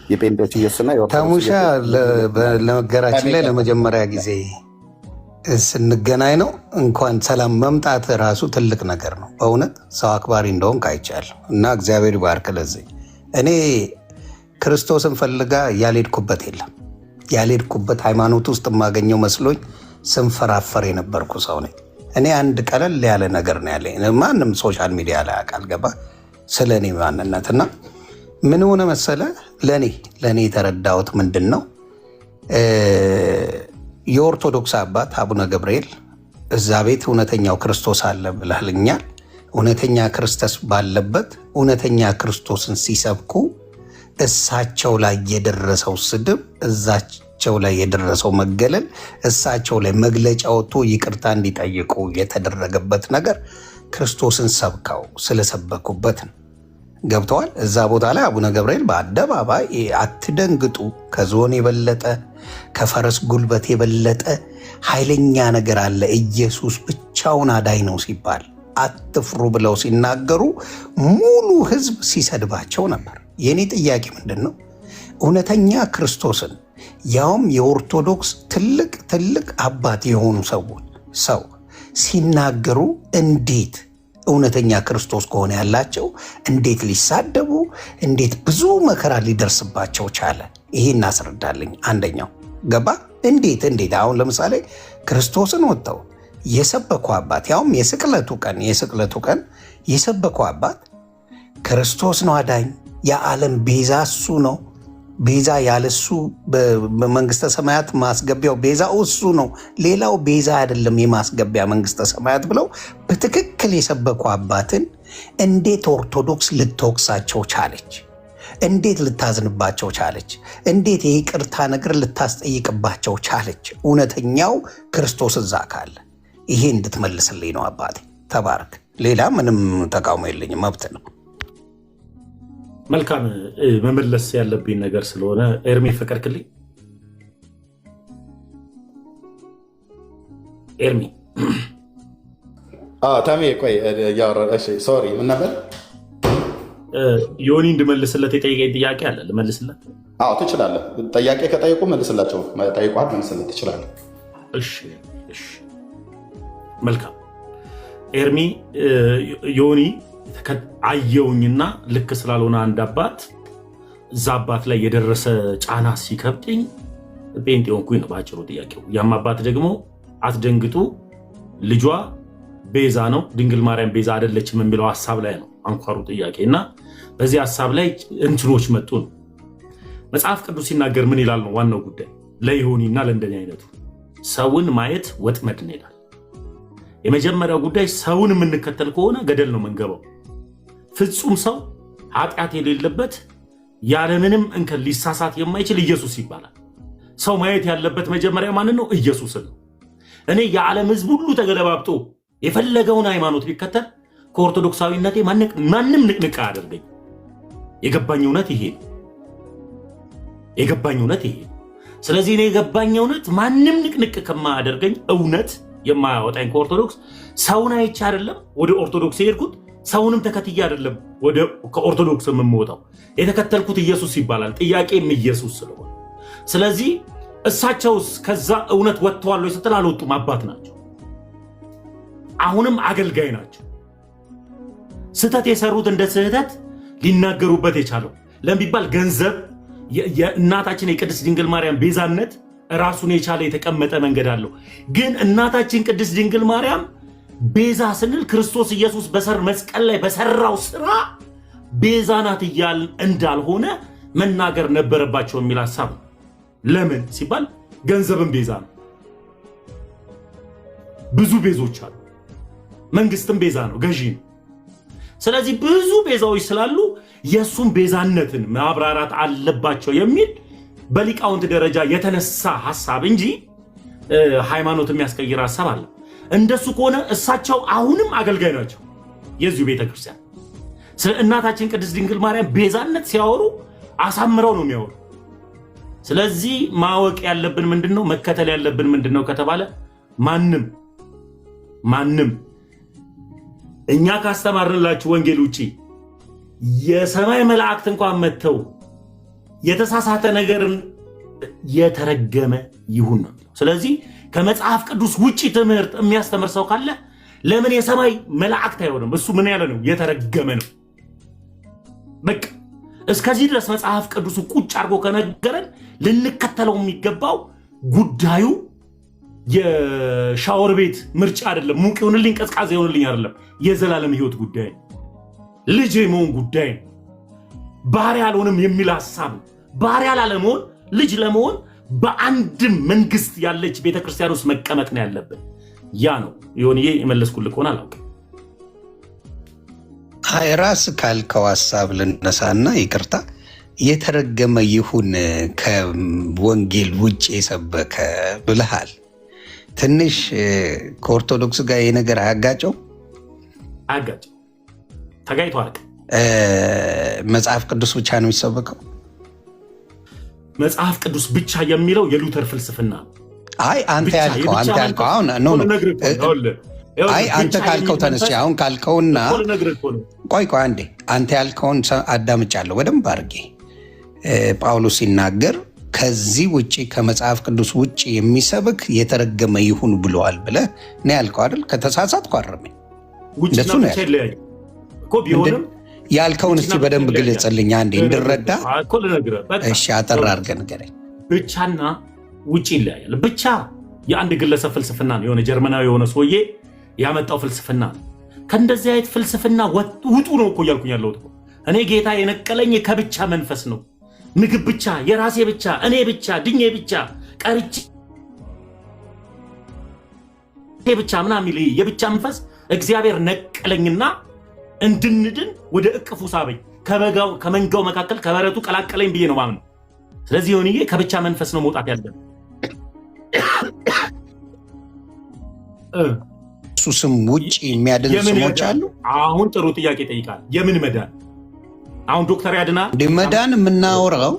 የጴንጤዎች ኢየሱስና ተሙሻ ለመገራችን ላይ ለመጀመሪያ ጊዜ ስንገናኝ ነው። እንኳን ሰላም መምጣት ራሱ ትልቅ ነገር ነው። በእውነት ሰው አክባሪ እንደሆን ካይቻለሁ እና እግዚአብሔር ይባርክ። ለዚህ እኔ ክርስቶስን ፈልጋ ያልሄድኩበት የለም። ያልሄድኩበት ሃይማኖት ውስጥ የማገኘው መስሎኝ ስንፈራፈር የነበርኩ ሰው ነኝ። እኔ አንድ ቀለል ያለ ነገር ነው ያለኝ። ማንም ሶሻል ሚዲያ ላይ አቃል ገባ ስለ እኔ ማንነትና ምን ሆነ መሰለ፣ ለእኔ የተረዳሁት ምንድን ነው፣ የኦርቶዶክስ አባት አቡነ ገብርኤል እዛ ቤት እውነተኛው ክርስቶስ አለ ብለህልኛል። እውነተኛ ክርስቶስ ባለበት እውነተኛ ክርስቶስን ሲሰብኩ እሳቸው ላይ የደረሰው ስድብ፣ እዛቸው ላይ የደረሰው መገለል፣ እሳቸው ላይ መግለጫ ወጥቶ ይቅርታ እንዲጠይቁ የተደረገበት ነገር ክርስቶስን ሰብከው ስለሰበኩበት ነው። ገብተዋል። እዛ ቦታ ላይ አቡነ ገብርኤል በአደባባይ አትደንግጡ፣ ከዝሆን የበለጠ ከፈረስ ጉልበት የበለጠ ኃይለኛ ነገር አለ፣ ኢየሱስ ብቻውን አዳኝ ነው ሲባል አትፍሩ ብለው ሲናገሩ ሙሉ ሕዝብ ሲሰድባቸው ነበር። የኔ ጥያቄ ምንድን ነው? እውነተኛ ክርስቶስን ያውም የኦርቶዶክስ ትልቅ አባት የሆኑ ሰው ሲናገሩ እንዴት እውነተኛ ክርስቶስ ከሆነ ያላቸው እንዴት ሊሳደቡ፣ እንዴት ብዙ መከራ ሊደርስባቸው ቻለ? ይሄ እናስረዳልኝ። አንደኛው ገባ እንዴት አሁን ለምሳሌ ክርስቶስን ወጥተው የሰበኩ አባት ያውም የስቅለቱ ቀን የሰበኩ አባት ክርስቶስ ነው አዳኝ፣ የዓለም ቤዛ እሱ ነው፣ ቤዛ ያለሱ በመንግስተ ሰማያት ማስገቢያው ቤዛ እሱ ነው፣ ሌላው ቤዛ አይደለም የማስገቢያ መንግስተ ሰማያት ብለው በትክክል የሰበኩ አባትን እንዴት ኦርቶዶክስ ልትወቅሳቸው ቻለች? እንዴት ልታዝንባቸው ቻለች? እንዴት የይቅርታ ነገር ልታስጠይቅባቸው ቻለች? እውነተኛው ክርስቶስ እዛ ካለ ይሄ እንድትመልስልኝ ነው አባቴ። ተባረክ። ሌላ ምንም ተቃውሞ የለኝም፣ መብት ነው። መልካም መመለስ ያለብኝ ነገር ስለሆነ ኤርሜ ፈቀድክልኝ? ኤርሚ ታሜ ቆይ ሶሪ ምን ነበር ዮኒ እንድመልስለት የጠየቀኝ ጥያቄ አለ። ልመልስለት? ትችላለህ። ጥያቄ ከጠየቁ መልስላቸው። ጠይቋል፣ መልስለት ትችላለህ። እሺ መልካም ኤርሚ። ዮኒ አየውኝና ልክ ስላልሆነ አንድ አባት እዛ አባት ላይ የደረሰ ጫና ሲከብድኝ ጴንጤ ሆንኩኝ ነው ባጭሩ ጥያቄው። ያም አባት ደግሞ አትደንግጡ ልጇ ቤዛ ነው ድንግል ማርያም ቤዛ አይደለችም የሚለው ሀሳብ ላይ ነው አንኳሩ ጥያቄ እና በዚህ ሀሳብ ላይ እንትኖች መጡ ነው። መጽሐፍ ቅዱስ ሲናገር ምን ይላል ነው ዋናው ጉዳይ። ለዮኒና ለእንደኔ አይነቱ ሰውን ማየት ወጥመድ ነው ይላል። የመጀመሪያው ጉዳይ ሰውን የምንከተል ከሆነ ገደል ነው መንገባው። ፍጹም ሰው ኃጢአት የሌለበት ያለምንም እንከን ሊሳሳት የማይችል ኢየሱስ ይባላል። ሰው ማየት ያለበት መጀመሪያ ማንን ነው? ኢየሱስን ነው። እኔ የዓለም ሕዝብ ሁሉ ተገለባብጦ የፈለገውን ሃይማኖት ቢከተል ከኦርቶዶክሳዊነቴ ማንም ንቅንቅ አያደርገኝ። የገባኝ እውነት ይሄ ነው። የገባኝ እውነት ይሄ ነው። ስለዚህ እኔ የገባኝ እውነት ማንም ንቅንቅ ከማያደርገኝ እውነት የማያወጣኝ ከኦርቶዶክስ ሰውን አይቼ አይደለም ወደ ኦርቶዶክስ የሄድኩት፣ ሰውንም ተከትዬ አይደለም ከኦርቶዶክስ የምወጣው። የተከተልኩት ኢየሱስ ይባላል። ጥያቄም ኢየሱስ ስለሆነ ስለዚህ እሳቸውስ ከዛ እውነት ወጥተዋል ወይ ስትል አልወጡም። አባት ናቸው። አሁንም አገልጋይ ናቸው። ስህተት የሰሩት እንደ ስህተት ሊናገሩበት የቻለው ለሚባል ገንዘብ የእናታችን የቅድስት ድንግል ማርያም ቤዛነት ራሱን የቻለ የተቀመጠ መንገድ አለው። ግን እናታችን ቅድስት ድንግል ማርያም ቤዛ ስንል ክርስቶስ ኢየሱስ መስቀል ላይ በሰራው ስራ ቤዛ ናት እያልን እንዳልሆነ መናገር ነበረባቸው የሚል ሀሳብ ነው። ለምን ሲባል ገንዘብን ቤዛ ነው። ብዙ ቤዞች አሉ። መንግስትም ቤዛ ነው፣ ገዢ ነው። ስለዚህ ብዙ ቤዛዎች ስላሉ የእሱም ቤዛነትን ማብራራት አለባቸው የሚል በሊቃውንት ደረጃ የተነሳ ሀሳብ እንጂ ሃይማኖት የሚያስቀይር ሀሳብ አለ። እንደሱ ከሆነ እሳቸው አሁንም አገልጋይ ናቸው የዚሁ ቤተክርስቲያን። ስለ እናታችን ቅድስት ድንግል ማርያም ቤዛነት ሲያወሩ አሳምረው ነው የሚያወሩ። ስለዚህ ማወቅ ያለብን ምንድነው? መከተል ያለብን ምንድነው ከተባለ ማንም እኛ ካስተማርንላችሁ ወንጌል ውጪ የሰማይ መላእክት እንኳን መጥተው የተሳሳተ ነገርን የተረገመ ይሁን ነው። ስለዚህ ከመጽሐፍ ቅዱስ ውጪ ትምህርት የሚያስተምር ሰው ካለ ለምን የሰማይ መላእክት አይሆንም? እሱ ምን ያለ ነው? የተረገመ ነው። በቃ እስከዚህ ድረስ መጽሐፍ ቅዱስ ቁጭ አድርጎ ከነገረን ልንከተለው የሚገባው ጉዳዩ የሻወር ቤት ምርጫ አይደለም። ሙቅ ይሁንልኝ ቀዝቃዛ ይሁንልኝ አይደለም። የዘላለም ህይወት ጉዳይ፣ ልጅ የመሆን ጉዳይ፣ ባሪያ አልሆንም የሚል ሐሳብ። ባሪያ ላለመሆን ልጅ ለመሆን በአንድም መንግስት ያለች ቤተክርስቲያን ውስጥ መቀመጥ ነው ያለብን። ያ ነው ይሁንዬ። የመለስኩልህ ከሆነ አላውቅም። ራስ ካልከው ሐሳብ ልነሳና ይቅርታ የተረገመ ይሁን ከወንጌል ውጭ የሰበከ ብልሃል። ትንሽ ከኦርቶዶክስ ጋር ይሄ ነገር አያጋጨው? አያጋጨው። ተጋይቶ አልክ። መጽሐፍ ቅዱስ ብቻ ነው የሚሰበከው? መጽሐፍ ቅዱስ ብቻ የሚለው የሉተር ፍልስፍና። አይ አንተ ያልከው አሁን አንተ ካልከው ተነስቼ አሁን ካልከውና ቆይ አንዴ አንተ ያልከውን አዳምጫለሁ በደንብ አድርጌ። ጳውሎስ ሲናገር ከዚህ ውጪ ከመጽሐፍ ቅዱስ ውጪ የሚሰብክ የተረገመ ይሁን ብለዋል ብለህ ነው ያልከው አይደል? ከተሳሳትኩ አርመኝ። እንደሱ ነው ያልከውን እስቲ በደንብ ግለጽልኝ አንዴ እንድረዳ። እሺ አጠር አድርገህ ንገረኝ። ብቻና ውጪ ይለያያል። ብቻ የአንድ ግለሰብ ፍልስፍና ነው። የሆነ ጀርመናዊ የሆነ ሰውዬ ያመጣው ፍልስፍና ነው። ከእንደዚህ አይነት ፍልስፍና ውጡ ነው እኮ እያልኩኝ ያለሁት። እኔ ጌታ የነቀለኝ ከብቻ መንፈስ ነው። ምግብ ብቻ፣ የራሴ ብቻ፣ እኔ ብቻ፣ ድኜ ብቻ፣ ቀርቼ ብቻ ምናምን የብቻ መንፈስ እግዚአብሔር ነቀለኝና እንድንድን ወደ እቅፉ ሳበኝ፣ ከመንጋው መካከል ከበረቱ ቀላቀለኝ ብዬ ነው ማምነው። ስለዚህ ሆንዬ ከብቻ መንፈስ ነው መውጣት ያለብን። እሱ ስም ውጭ የሚያድን ስሞች አሉ። አሁን ጥሩ ጥያቄ ጠይቃል። የምን መዳን? አሁን ዶክተር ያድናል እንዴ? መዳን የምናወራው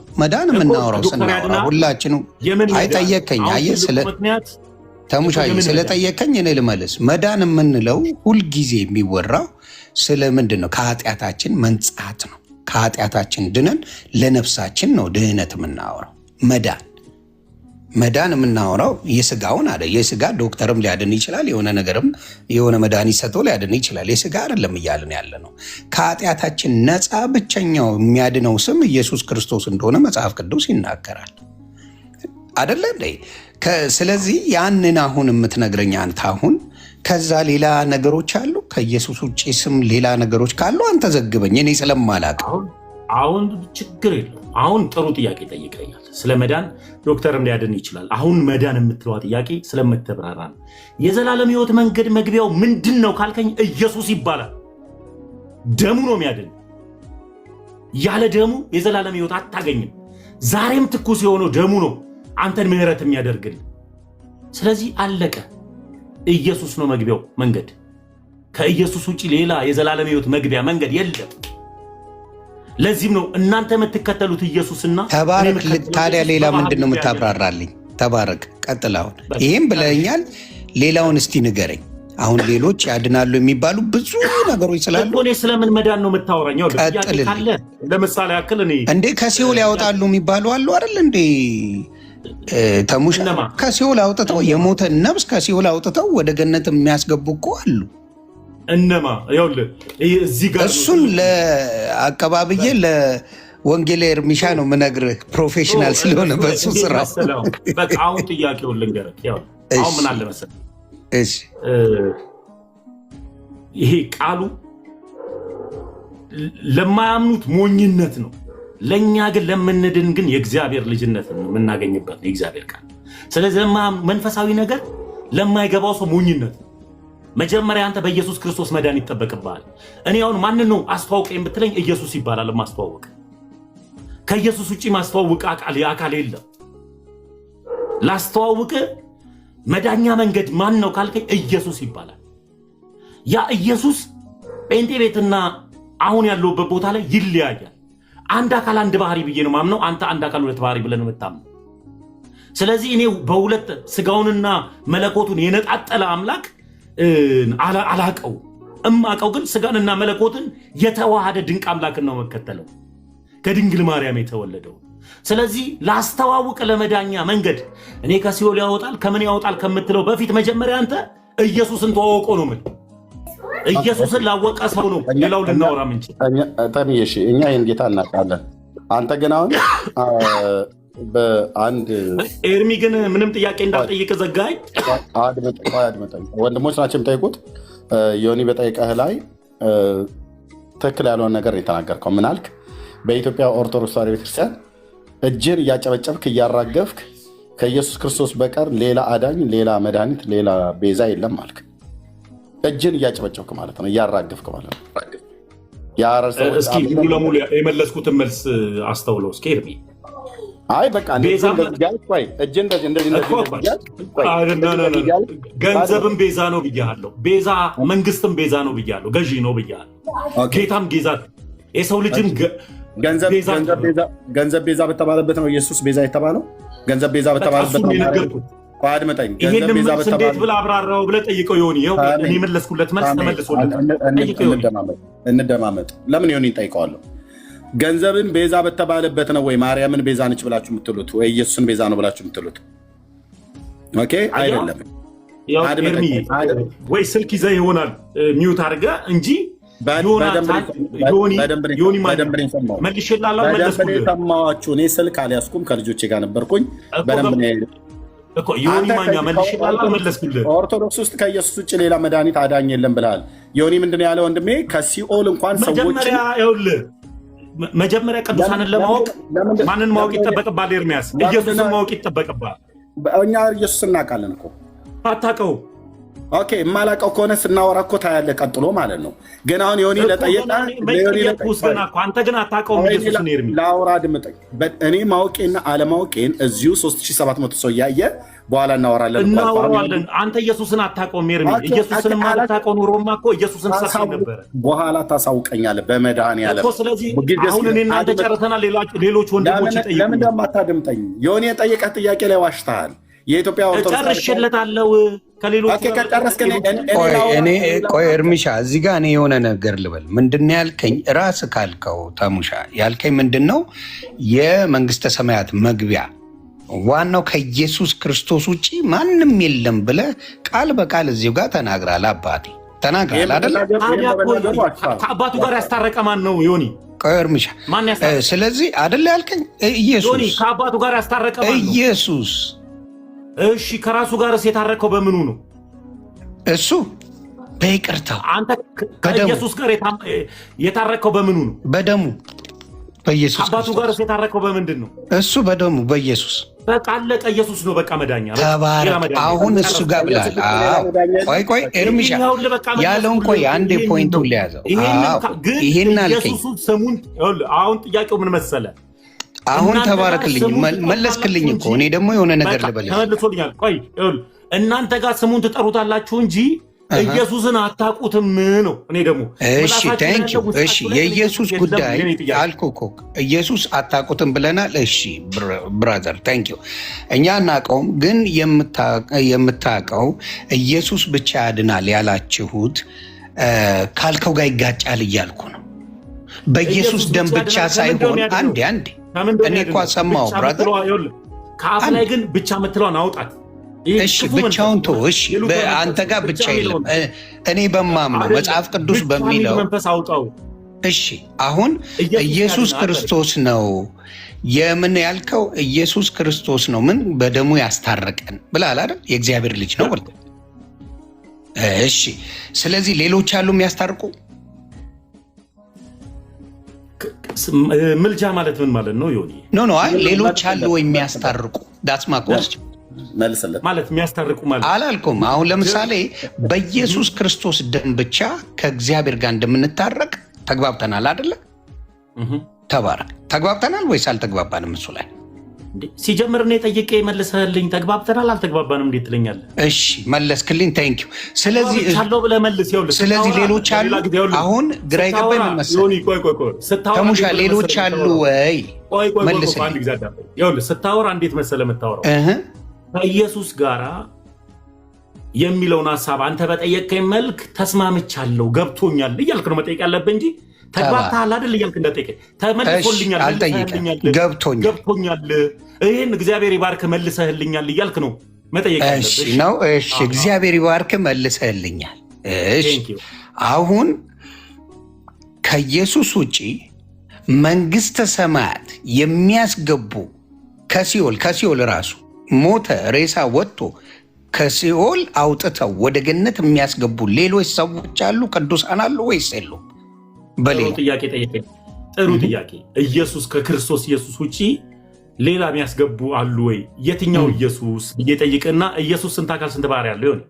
ስናወራ ሁላችንም አይጠየቀኝ። አየህ ስለ ተሙሻዬ ስለጠየቀኝ እኔ ልመልስ። መዳን የምንለው ሁልጊዜ የሚወራው ስለ ምንድን ነው? ከኃጢአታችን መንጻት ነው። ከኃጢአታችን ድነን ለነፍሳችን ነው ድህነት የምናወራው። መዳን የምናወራው የስጋውን አለ። የስጋ ዶክተርም ሊያድን ይችላል፣ የሆነ ነገርም የሆነ መድኃኒት ሰጥቶ ሊያድን ይችላል። የስጋ አይደለም እያልን ያለ ነው። ከኃጢአታችን ነፃ ብቸኛው የሚያድነው ስም ኢየሱስ ክርስቶስ እንደሆነ መጽሐፍ ቅዱስ ይናገራል። አደለ እንዴ? ስለዚህ ያንን አሁን የምትነግረኝ አንተ አሁን ከዛ ሌላ ነገሮች አሉ? ከኢየሱስ ውጭ ስም ሌላ ነገሮች ካሉ አንተ ዘግበኝ፣ እኔ ስለማላውቅ። አሁን ችግር የለም። አሁን ጥሩ ጥያቄ ጠይቀኛል። ስለ መዳን ዶክተርም ሊያድን ይችላል። አሁን መዳን የምትለዋ ጥያቄ ስለምትብራራ ነው። የዘላለም ሕይወት መንገድ መግቢያው ምንድን ነው ካልከኝ ኢየሱስ ይባላል። ደሙ ነው የሚያድን። ያለ ደሙ የዘላለም ሕይወት አታገኝም። ዛሬም ትኩስ የሆነው ደሙ ነው አንተን ምህረት የሚያደርግል። ስለዚህ አለቀ። ኢየሱስ ነው መግቢያው መንገድ። ከኢየሱስ ውጪ ሌላ የዘላለም ሕይወት መግቢያ መንገድ የለም። ለዚህም ነው እናንተ የምትከተሉት ኢየሱስና ተባረክ። ታዲያ ሌላ ምንድን ነው የምታብራራልኝ? ተባረክ፣ ቀጥል። አሁን ይህም ብለኛል። ሌላውን እስቲ ንገረኝ። አሁን ሌሎች ያድናሉ የሚባሉ ብዙ ነገሮች ስላሉ እኔ ስለምን መዳን ነው የምታወራኛው? ቀጥልልኝ። ለምሳሌ ያክል እኔ እንዴ ከሲኦል ያወጣሉ የሚባሉ አሉ አይደል እንዴ? ተሙሽ ከሲኦል አውጥተው የሞተ ነፍስ ከሲኦል አውጥተው ወደ ገነት የሚያስገቡ እኮ አሉ። እነማ? ይኸውልህ እዚህ ጋር እሱን ለአቀባብዬ ለወንጌል ኤርሚሻ ነው የምነግርህ፣ ፕሮፌሽናል ስለሆነ በሱ ስራ። በቃ አሁን ጥያቄውን ልንገርህ። አሁን ምን አለ መሰለህ፣ ይሄ ቃሉ ለማያምኑት ሞኝነት ነው፣ ለእኛ ግን ለምንድን ግን የእግዚአብሔር ልጅነት ነው የምናገኝበት ነው የእግዚአብሔር ቃል። ስለዚህ መንፈሳዊ ነገር ለማይገባው ሰው ሞኝነት ነው። መጀመሪያ አንተ በኢየሱስ ክርስቶስ መዳን ይጠበቅብሃል። እኔ አሁን ማንን ነው አስተዋውቅ የምትለኝ? ኢየሱስ ይባላል ማስተዋወቅ። ከኢየሱስ ውጭ ማስተዋወቅ አካል የለም። ላስተዋውቅ መዳኛ መንገድ ማን ነው ካልከኝ ኢየሱስ ይባላል። ያ ኢየሱስ ጴንጤ ቤትና አሁን ያለውበት ቦታ ላይ ይለያያል። አንድ አካል አንድ ባህሪ ብዬ ነው ማምነው። አንተ አንድ አካል ሁለት ባህሪ ብለን ነው የምታምነው። ስለዚህ እኔ በሁለት ስጋውንና መለኮቱን የነጣጠለ አምላክ አላቀው። እማቀው ግን ስጋንና መለኮትን የተዋሃደ ድንቅ አምላክን ነው መከተለው፣ ከድንግል ማርያም የተወለደው። ስለዚህ ላስተዋውቅ ለመዳኛ መንገድ እኔ ከሲኦል ያወጣል ከምን ያወጣል ከምትለው በፊት መጀመሪያ አንተ ኢየሱስን ተዋወቆ ነው። ምን ኢየሱስን ላወቀ ሰው ነው ሌላው ልናወራ ምንጭ። ተንየሽ እኛ ይህን ጌታ እናውቃለን። አንተ ግን አሁን በአንድ ኤርሚ ግን ምንም ጥያቄ እንዳልጠይቅ ዘጋኝ። አድመጠኝ። ወንድሞች ናቸው የሚጠይቁት። ዮኒ በጠይቀህ ላይ ትክክል ያለውን ነገር የተናገርከው ምን አልክ? በኢትዮጵያ ኦርቶዶክስ ተዋሕዶ ቤተክርስቲያን እጅን እያጨበጨብክ እያራገፍክ ከኢየሱስ ክርስቶስ በቀር ሌላ አዳኝ፣ ሌላ መድኃኒት፣ ሌላ ቤዛ የለም አልክ። እጅን እያጨበጨብክ ማለት ነው፣ እያራገፍክ ማለት ነው። እስኪ ሙሉ ለሙሉ የመለስኩትን መልስ አስተውለው እስኪ ኤርሚ። አይ በቃ ገንዘብም ቤዛ ነው ብያለሁ። ቤዛ መንግስትም ቤዛ ነው ብያለሁ። ገዢ ነው ብያለሁ። ጌታም ጌዛ የሰው ልጅም ገንዘብ ቤዛ በተባለበት ነው ኢየሱስ ቤዛ የተባለው። ገንዘብ ቤዛ በተባለበት ነው የነገርኩት። አድመጠኝ። ይሄን መልስ እንዴት ብለህ አብራራው ብለህ ጠይቀው ይሆን? ይኸው እኔ መለስኩለት መልስ ተመልሶለት። እንደማመጥ ለምን ይሆን ይጠይቀዋለሁ። ገንዘብን ቤዛ በተባለበት ነው ወይ ማርያምን ቤዛ ነች ብላችሁ የምትሉት ወይ ኢየሱስን ቤዛ ነው ብላችሁ የምትሉት? ኦኬ አይደለም። ወይ ስልክ ይዘህ ይሆናል ሚውት አድርገህ እንጂ ሰማችሁ። እኔ ስልክ አልያዝኩም፣ ከልጆቼ ጋር ነበርኩኝ። ኦርቶዶክስ ውስጥ ከኢየሱስ ውጭ ሌላ መድኃኒት አዳኝ የለም ብለሃል። ዮኒ ምንድን ነው ያለ ወንድሜ? ከሲኦል እንኳን ሰዎች መጀመሪያ ቅዱሳንን ለማወቅ ማንን ማወቅ ይጠበቅባል? ኤርሚያስ ኢየሱስን ማወቅ ይጠበቅባል። እኛ ኢየሱስ እናውቃለን እኮ። አታውቀውም? ኦኬ፣ የማላውቀው ከሆነ ስናወራ እኮ ታያለህ ቀጥሎ ማለት ነው። ግን አሁን ዮኒ ለጠየቀ አንተ ግን አታውቀውም ኢየሱስን። ኤርሚ ላውራ ድምጠኝ። እኔ ማወቄና አለማወቄን እዚሁ 3700 ሰው እያየ በኋላ እናወራለን። አንተ ኢየሱስን አታውቀውም ኤርሚ። ኢየሱስን ማለታውቀው ኑሮማ እኮ ኢየሱስን ሰፋ ነበር። በኋላ ታሳውቀኛለህ በመድኃኒዓለም እኮ። ስለዚህ አሁን እኔ እናንተ ጨርሰናል። ሌሎች ወንድሞች ይጠይቁ። ለምን እንደማታደምጠኝ? ዮኒ የጠየቀህ ጥያቄ ላይ ዋሽተሃል። የኢትዮጵያ ኦርቶዶክስ ጨርሼለታለሁ። ከሌሎች ቆይ እርሚሻ እዚህ ጋር እኔ የሆነ ነገር ልበል። ምንድን ያልከኝ ራስ ካልከው ተሙሻ ያልከኝ ምንድን ነው? የመንግስተ ሰማያት መግቢያ ዋናው ከኢየሱስ ክርስቶስ ውጭ ማንም የለም ብለህ ቃል በቃል እዚሁ ጋር ተናግራል። አባቴ ተናግራል አይደል? ከአባቱ ጋር ያስታረቀ ማን ነው ዮኒ? ቆይ እርሚሻ ስለዚህ አይደል ያልከኝ? ኢየሱስ ዮኒ ከአባቱ ጋር ያስታረቀ ማን ነው? ኢየሱስ። እሺ ከራሱ ጋርስ የታረቀው በምኑ ነው? እሱ በይቅርታው። አንተ ከኢየሱስ ጋር የታረቀው በምኑ ነው? በደሙ በኢየሱስ። አባቱ ጋርስ የታረቀው በምንድን ነው? እሱ በደሙ በኢየሱስ። በቃ አለቀ። ኢየሱስ ነው በቃ መዳኛ። ተባረክ። አሁን እሱ ጋር ብላል። ቆይ ኤርሚሻ ያለውን ቆይ አንዴ ፖይንቱን ሊያዘው። ይሄን አልከኝ። አሁን ጥያቄው ምን መሰለ? አሁን ተባረክልኝ፣ መለስክልኝ እኮ። እኔ ደግሞ የሆነ ነገር ልበል። ተመልሶልኛል። ቆይ እናንተ ጋር ስሙን ትጠሩታላችሁ እንጂ ኢየሱስን አታውቁትም ነው። እኔ ደግሞ እሺ ታንክ ዩ። እሺ የኢየሱስ ጉዳይ አልኩህ እኮ ኢየሱስ አታውቁትም ብለናል። እሺ ብራዘር ታንክ ዩ። እኛ አናውቀውም፣ ግን የምታውቀው ኢየሱስ ብቻ ያድናል ያላችሁት ካልከው ጋር ይጋጫል እያልኩ ነው። በኢየሱስ ደም ብቻ ሳይሆን አንዴ እኔ እኮ ሰማሁ ብራዘር። ከአፍ ላይ ግን ብቻ የምትለውን አውጣት። እሺ ብቻውን ተው። እሺ አንተ ጋር ብቻ የለም። እኔ በማምነው መጽሐፍ ቅዱስ በሚለው እሺ አሁን ኢየሱስ ክርስቶስ ነው የምን ያልከው? ኢየሱስ ክርስቶስ ነው ምን በደሙ ያስታረቀን ብለሃል አይደል? የእግዚአብሔር ልጅ ነው ብለህ። እሺ ስለዚህ ሌሎች አሉ የሚያስታርቁ? ምልጃ ማለት ምን ማለት ነው ዮኒ? ኖ አይ ሌሎች አሉ ወይ የሚያስታርቁ? ዳትስ ማ ኮስችን ማለት የሚያስታርቁ ማለት አላልኩም። አሁን ለምሳሌ በኢየሱስ ክርስቶስ ደም ብቻ ከእግዚአብሔር ጋር እንደምንታረቅ ተግባብተናል አይደለ? ተባረክ። ተግባብተናል ወይስ አልተግባባንም? እሱ ላይ ሲጀምር እኔ ጠይቄ መልሰህልኝ ተግባብተናል አልተግባባንም እንዴት ትለኛለህ? እሺ መለስክልኝ። ታንክ ዩ። ስለዚህ ብለህ መልስ። ስለዚህ ሌሎች አሉ። አሁን ግራ የገባኝ ምን መሰለህ ተሙሻ፣ ሌሎች አሉ ወይ መልስልኝ። ስታወራ እንዴት መሰለህ የምታወራው ከኢየሱስ ጋር የሚለውን ሀሳብ አንተ በጠየቀኝ መልክ ተስማምቻለሁ ገብቶኛል እያልክ ነው መጠየቅ ያለብህ እንጂ ተግባብተሃል አይደል እያልክ እንዳጠየቀኝ ተመልሶልኛል ገብቶኛል ይህን እግዚአብሔር ይባርክ መልሰህልኛል እያልክ ነው መጠየቅ ያለብህ ነው። እሺ እግዚአብሔር ይባርክ መልሰህልኛል። እሺ አሁን ከኢየሱስ ውጪ መንግስተ ሰማያት የሚያስገቡ ከሲኦል ራሱ ሞተ ሬሳ ወጥቶ ከሲኦል አውጥተው ወደ ገነት የሚያስገቡ ሌሎች ሰዎች አሉ? ቅዱሳን አሉ ወይስ የሉም? በሌላ ጥያቄ ጠየቀኝ። ጥሩ ጥያቄ። ኢየሱስ ከክርስቶስ ኢየሱስ ውጪ ሌላ የሚያስገቡ አሉ ወይ? የትኛው ኢየሱስ እየጠይቅና ኢየሱስ ስንት አካል ስንት ባህሪ ያለው ይሆን?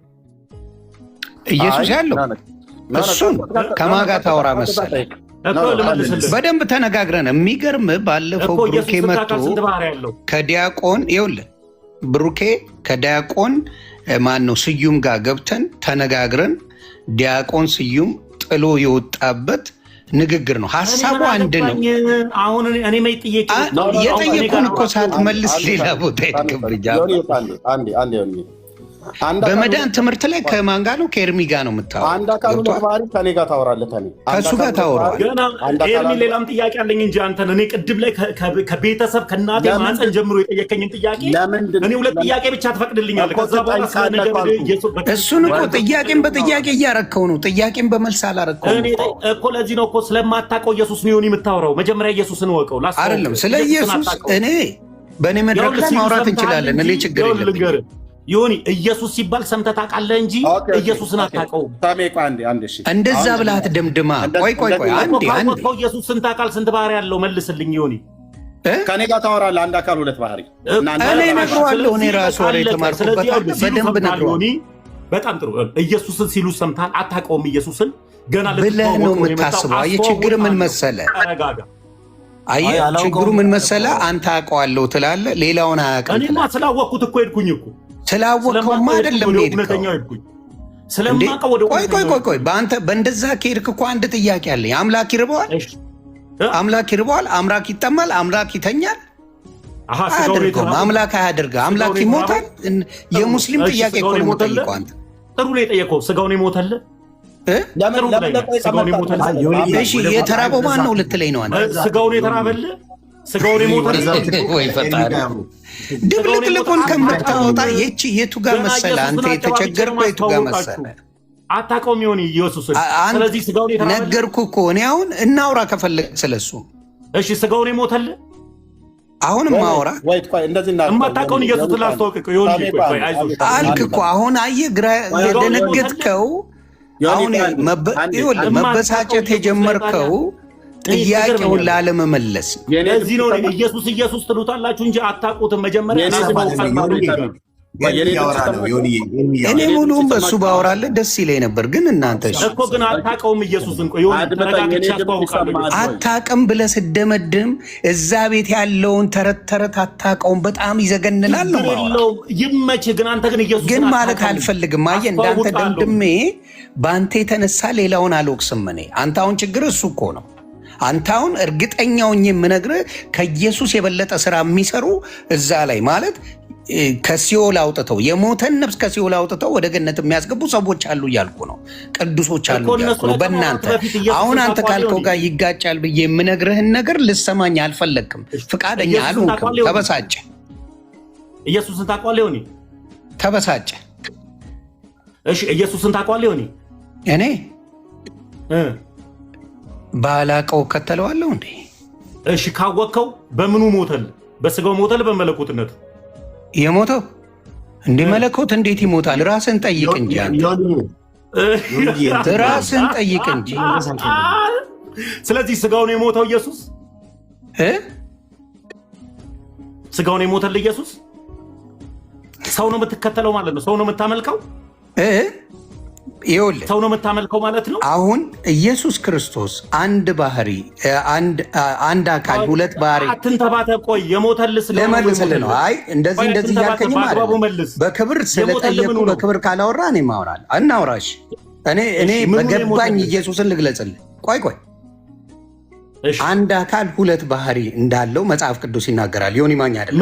ኢየሱስ ያለው እሱን ከማን ጋር ታወራ መሰለህ? በደንብ ተነጋግረን። የሚገርም ባለፈው ብሩኬ መጥቶ ከዲያቆን ይኸውልህ ብሩኬ ከዲያቆን ማነው ስዩም ጋር ገብተን ተነጋግረን ዲያቆን ስዩም ጥሎ የወጣበት ንግግር ነው። ሀሳቡ አንድ ነው። አሁን እኔ የጠየቁን እኮ ሳትመልስ ሌላ ቦታ ይትክብርጃ በመዳን ትምህርት ላይ ከማን ጋር ነው? ከኤርሚ ጋር ነው የምታወራው። አንድ አካሉ ባህሪ ከኔ ጋር ታወራለህ። ከእሱ ጋር ታወራለህ። ኤርሚ ሌላም ጥያቄ አለኝ እንጂ አንተን እኔ ቅድም ላይ ከቤተሰብ ከእናቴ ማህፀን ጀምሮ የጠየቀኝን ጥያቄ እኔ ሁለት ጥያቄ ብቻ ትፈቅድልኛለህ። ከዛ በኋላ እሱን እኮ ጥያቄን በጥያቄ እያረከው ነው። ጥያቄን በመልስ አላረከው እኮ። ለዚህ ነው እኮ ስለማታውቀው ኢየሱስ ነው የምታወራው። መጀመሪያ ኢየሱስን ወቀው። አይደለም ስለ ኢየሱስ እኔ በእኔ መድረክ ላይ ማውራት እንችላለን። እኔ ችግር የለብኝም። ዮኒ ኢየሱስ ሲባል ሰምተህ ታውቃለህ እንጂ ኢየሱስን አታውቀውም። እንደዛ ብለህ ደምድማ። ቆይ አንዴ ኢየሱስ ስንት አካል ስንት ባህሪ ያለው መልስልኝ ዮኒ። ከኔ ጋር ታወራለህ። አንድ አካል ሁለት ባህሪ እኔ እነግረዋለሁ። እኔ ራሱ ወሬ የተማርኩበት በደንብ ነግረዋለሁ። በጣም ጥሩ። ኢየሱስን ሲሉ ሰምተሃል? አታውቀውም ኢየሱስን ገና ብለህ ነው የምታስበው። አየህ ችግር ምን መሰለህ? አየህ ችግሩ ምን መሰለህ? አንተ አውቀዋለሁ ትላለህ፣ ሌላውን አያውቅም። እኔማ ስላወቅኩት እኮ ሄድኩኝ እኮ ስላወቀውማ አይደለም ሄድከው። ቆይ በአንተ በእንደዛ ከሄድክ እኮ አንድ ጥያቄ አለኝ። አምላክ ይርበዋል? አምላክ ይርበዋል? አምላክ ይጠማል? አምላክ ይተኛል? አያደርገውም። አምላክ አያደርገው። አምላክ ይሞታል? የሙስሊም ጥያቄ እኮ ነው የምጠይቀው። አንተ ጥሩ ነው የጠየቀው። ስጋውን ይሞታል? እሺ የተራበው ማን ነው ልትለኝ ነው? አንተ ስጋውን የተራበል ስጋውን ይሞታል ወይ ፈጣሪ። ድብልቅልቁን ከምታወጣ የቱ ጋር መሰለህ አንተ የተቸገርከው? የቱ ጋር መሰለህ? አታውቀውም ይሆን ኢየሱስ? ስለዚህ ስጋውን የተራበል ነገርኩህ እኮ እኔ። አሁን እናውራ ከፈለግ ስለሱ። እሺ ስጋውን ይሞታል? አሁን ማውራ የማታውቀውን ኢየሱስ ላስተዋውቅ አልክ እኮ። አሁን አየህ ግራ የደነገጥከው። አሁን መበሳጨት የጀመርከው ጥያቄውን ላለመመለስ። ለዚህ ነው ኢየሱስ ኢየሱስ ትሉታላችሁ እንጂ አታውቁትም። መጀመሪያ እኔ ሙሉውን በሱ ባወራለህ ደስ ይለኝ ነበር፣ ግን እናንተ እኮ ግን አታውቀውም ኢየሱስን። አታውቅም ብለህ ስደመድም እዛ ቤት ያለውን ተረት ተረት አታውቀውም። በጣም ይዘገንናል ነው ይመችህ። ግን አንተ ግን ኢየሱስ ግን ማለት አልፈልግም። አየህ እንዳንተ ደምድሜ በአንተ የተነሳ ሌላውን አልወቅስም እኔ። አንተ አሁን ችግር እሱ እኮ ነው። አንተ አሁን እርግጠኛውን የምነግርህ ከኢየሱስ የበለጠ ስራ የሚሰሩ እዛ ላይ ማለት ከሲኦል አውጥተው የሞተን ነፍስ ከሲኦል አውጥተው ወደ ገነት የሚያስገቡ ሰዎች አሉ እያልኩ ነው። ቅዱሶች አሉ እያልኩ ነው። በእናንተ አሁን አንተ ካልከው ጋር ይጋጫል ብዬ የምነግርህን ነገር ልሰማኝ አልፈለግክም። ፍቃደኛ አልሆንክም። ተበሳጨ። ኢየሱስን ታውቀዋለህ ሆኒ? ተበሳጨ። እሺ ኢየሱስን ታውቀዋለህ ሆኒ? እኔ ባላቀው ከተለዋለሁ እንዴ? እሺ ካወቅከው በምኑ ሞተል? በስጋው ሞተል? በመለኮትነቱ የሞተው እንደ መለኮት እንዴት ይሞታል? ራስን ጠይቅ እንጂ ራስን ጠይቅ እንጂ። ስለዚህ ስጋውን የሞተው ኢየሱስ ስጋውን የሞተል ኢየሱስ ሰው ነው የምትከተለው ማለት ነው። ሰው ነው የምታመልከው። ይኸውልህ ሰው ነው የምታመልከው ማለት ነው። አሁን ኢየሱስ ክርስቶስ አንድ ባህሪ፣ አንድ አካል፣ ሁለት ባህሪ። አትንተባተብ። ቆይ የሞተልህ ለመልስልህ ነው። አይ እንደዚህ ያልከኝ ማለት በክብር ስለጠየቁ በክብር ካላወራ እኔ ማውራለሁ። እናውራሽ። እኔ በገባኝ ኢየሱስን ልግለጽልህ። ቆይ አንድ አካል ሁለት ባህሪ እንዳለው መጽሐፍ ቅዱስ ይናገራል። ዮኒ ማኛ አይደለም።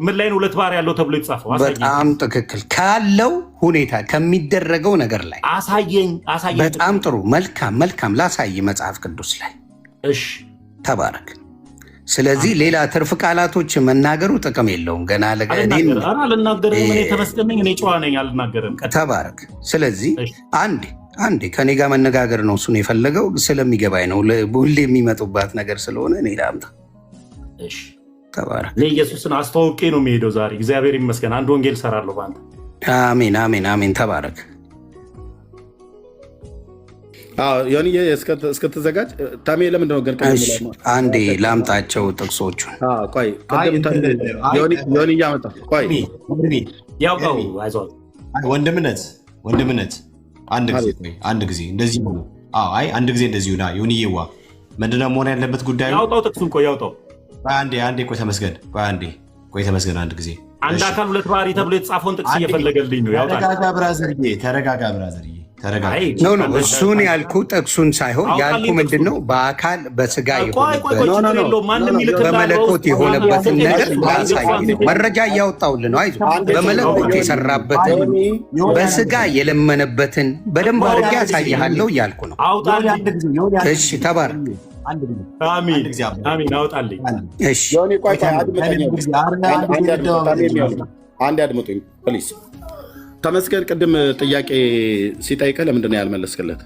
ምን ላይ ነው ሁለት ባህሪ ያለው ተብሎ የተጻፈው? በጣም ትክክል ካለው ሁኔታ ከሚደረገው ነገር ላይ አሳየኝ። በጣም ጥሩ። መልካም ላሳይ መጽሐፍ ቅዱስ ላይ። እሺ ተባረክ። ስለዚህ ሌላ ትርፍ ቃላቶች መናገሩ ጥቅም የለውም። ገና ተባረክ። ስለዚህ አንዴ ከኔ ጋር መነጋገር ነው እሱን የፈለገው ስለሚገባኝ ነው። ሁሌ የሚመጡባት ነገር ስለሆነ እኔ ላምጣ። ተባረክ። ኢየሱስን አስተዋውቄ ነው የሚሄደው ዛሬ። እግዚአብሔር ይመስገን። አንድ ወንጌል ሰራለሁ በአንተ። አሜን። ተባረክ። ዮኒ እስከተዘጋጅ ታሜ ለምንድን ነው ግን አንዴ ላምጣቸው ጥቅሶቹን። ዮኒ እያመጣ ወንድምነት አንድ ጊዜ እንደዚህ ሆኖ አንድ ጊዜ እንደዚህ ሆና ዮኒዬዋ ምንድነው መሆን ያለበት ጉዳዩ? ያውጣው ጥቅሱን። ያውጣው። አንዴ ቆይ ተመስገን። አንድ ጊዜ አንድ አካል ሁለት ባህሪ ተብሎ የተጻፈውን ጥቅስ እየፈለገልኝ ነው። ያውጣው። ተረጋጋ ብራዘርዬ። እሱን ያልኩ ጥቅሱን ሳይሆን ያልኩ ምንድን ነው በአካል በስጋ በመለኮት የሆነበትን ነገር ላሳይ ነው። መረጃ እያወጣሁልህ ነው። አይዞህ። በመለኮት የሰራበትን በስጋ የለመነበትን በደንብ አድርጌ ያሳይሃለሁ እያልኩ ነው። እሺ ተባረክ። አሜን። አውጣልኝ። እሺ አንድ አድምጡኝ ፕሊዝ። ተመስገን ቅድም ጥያቄ ሲጠይቀህ ለምንድን ነው ያልመለስክለት?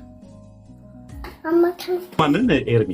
ማንን? ኤርሚ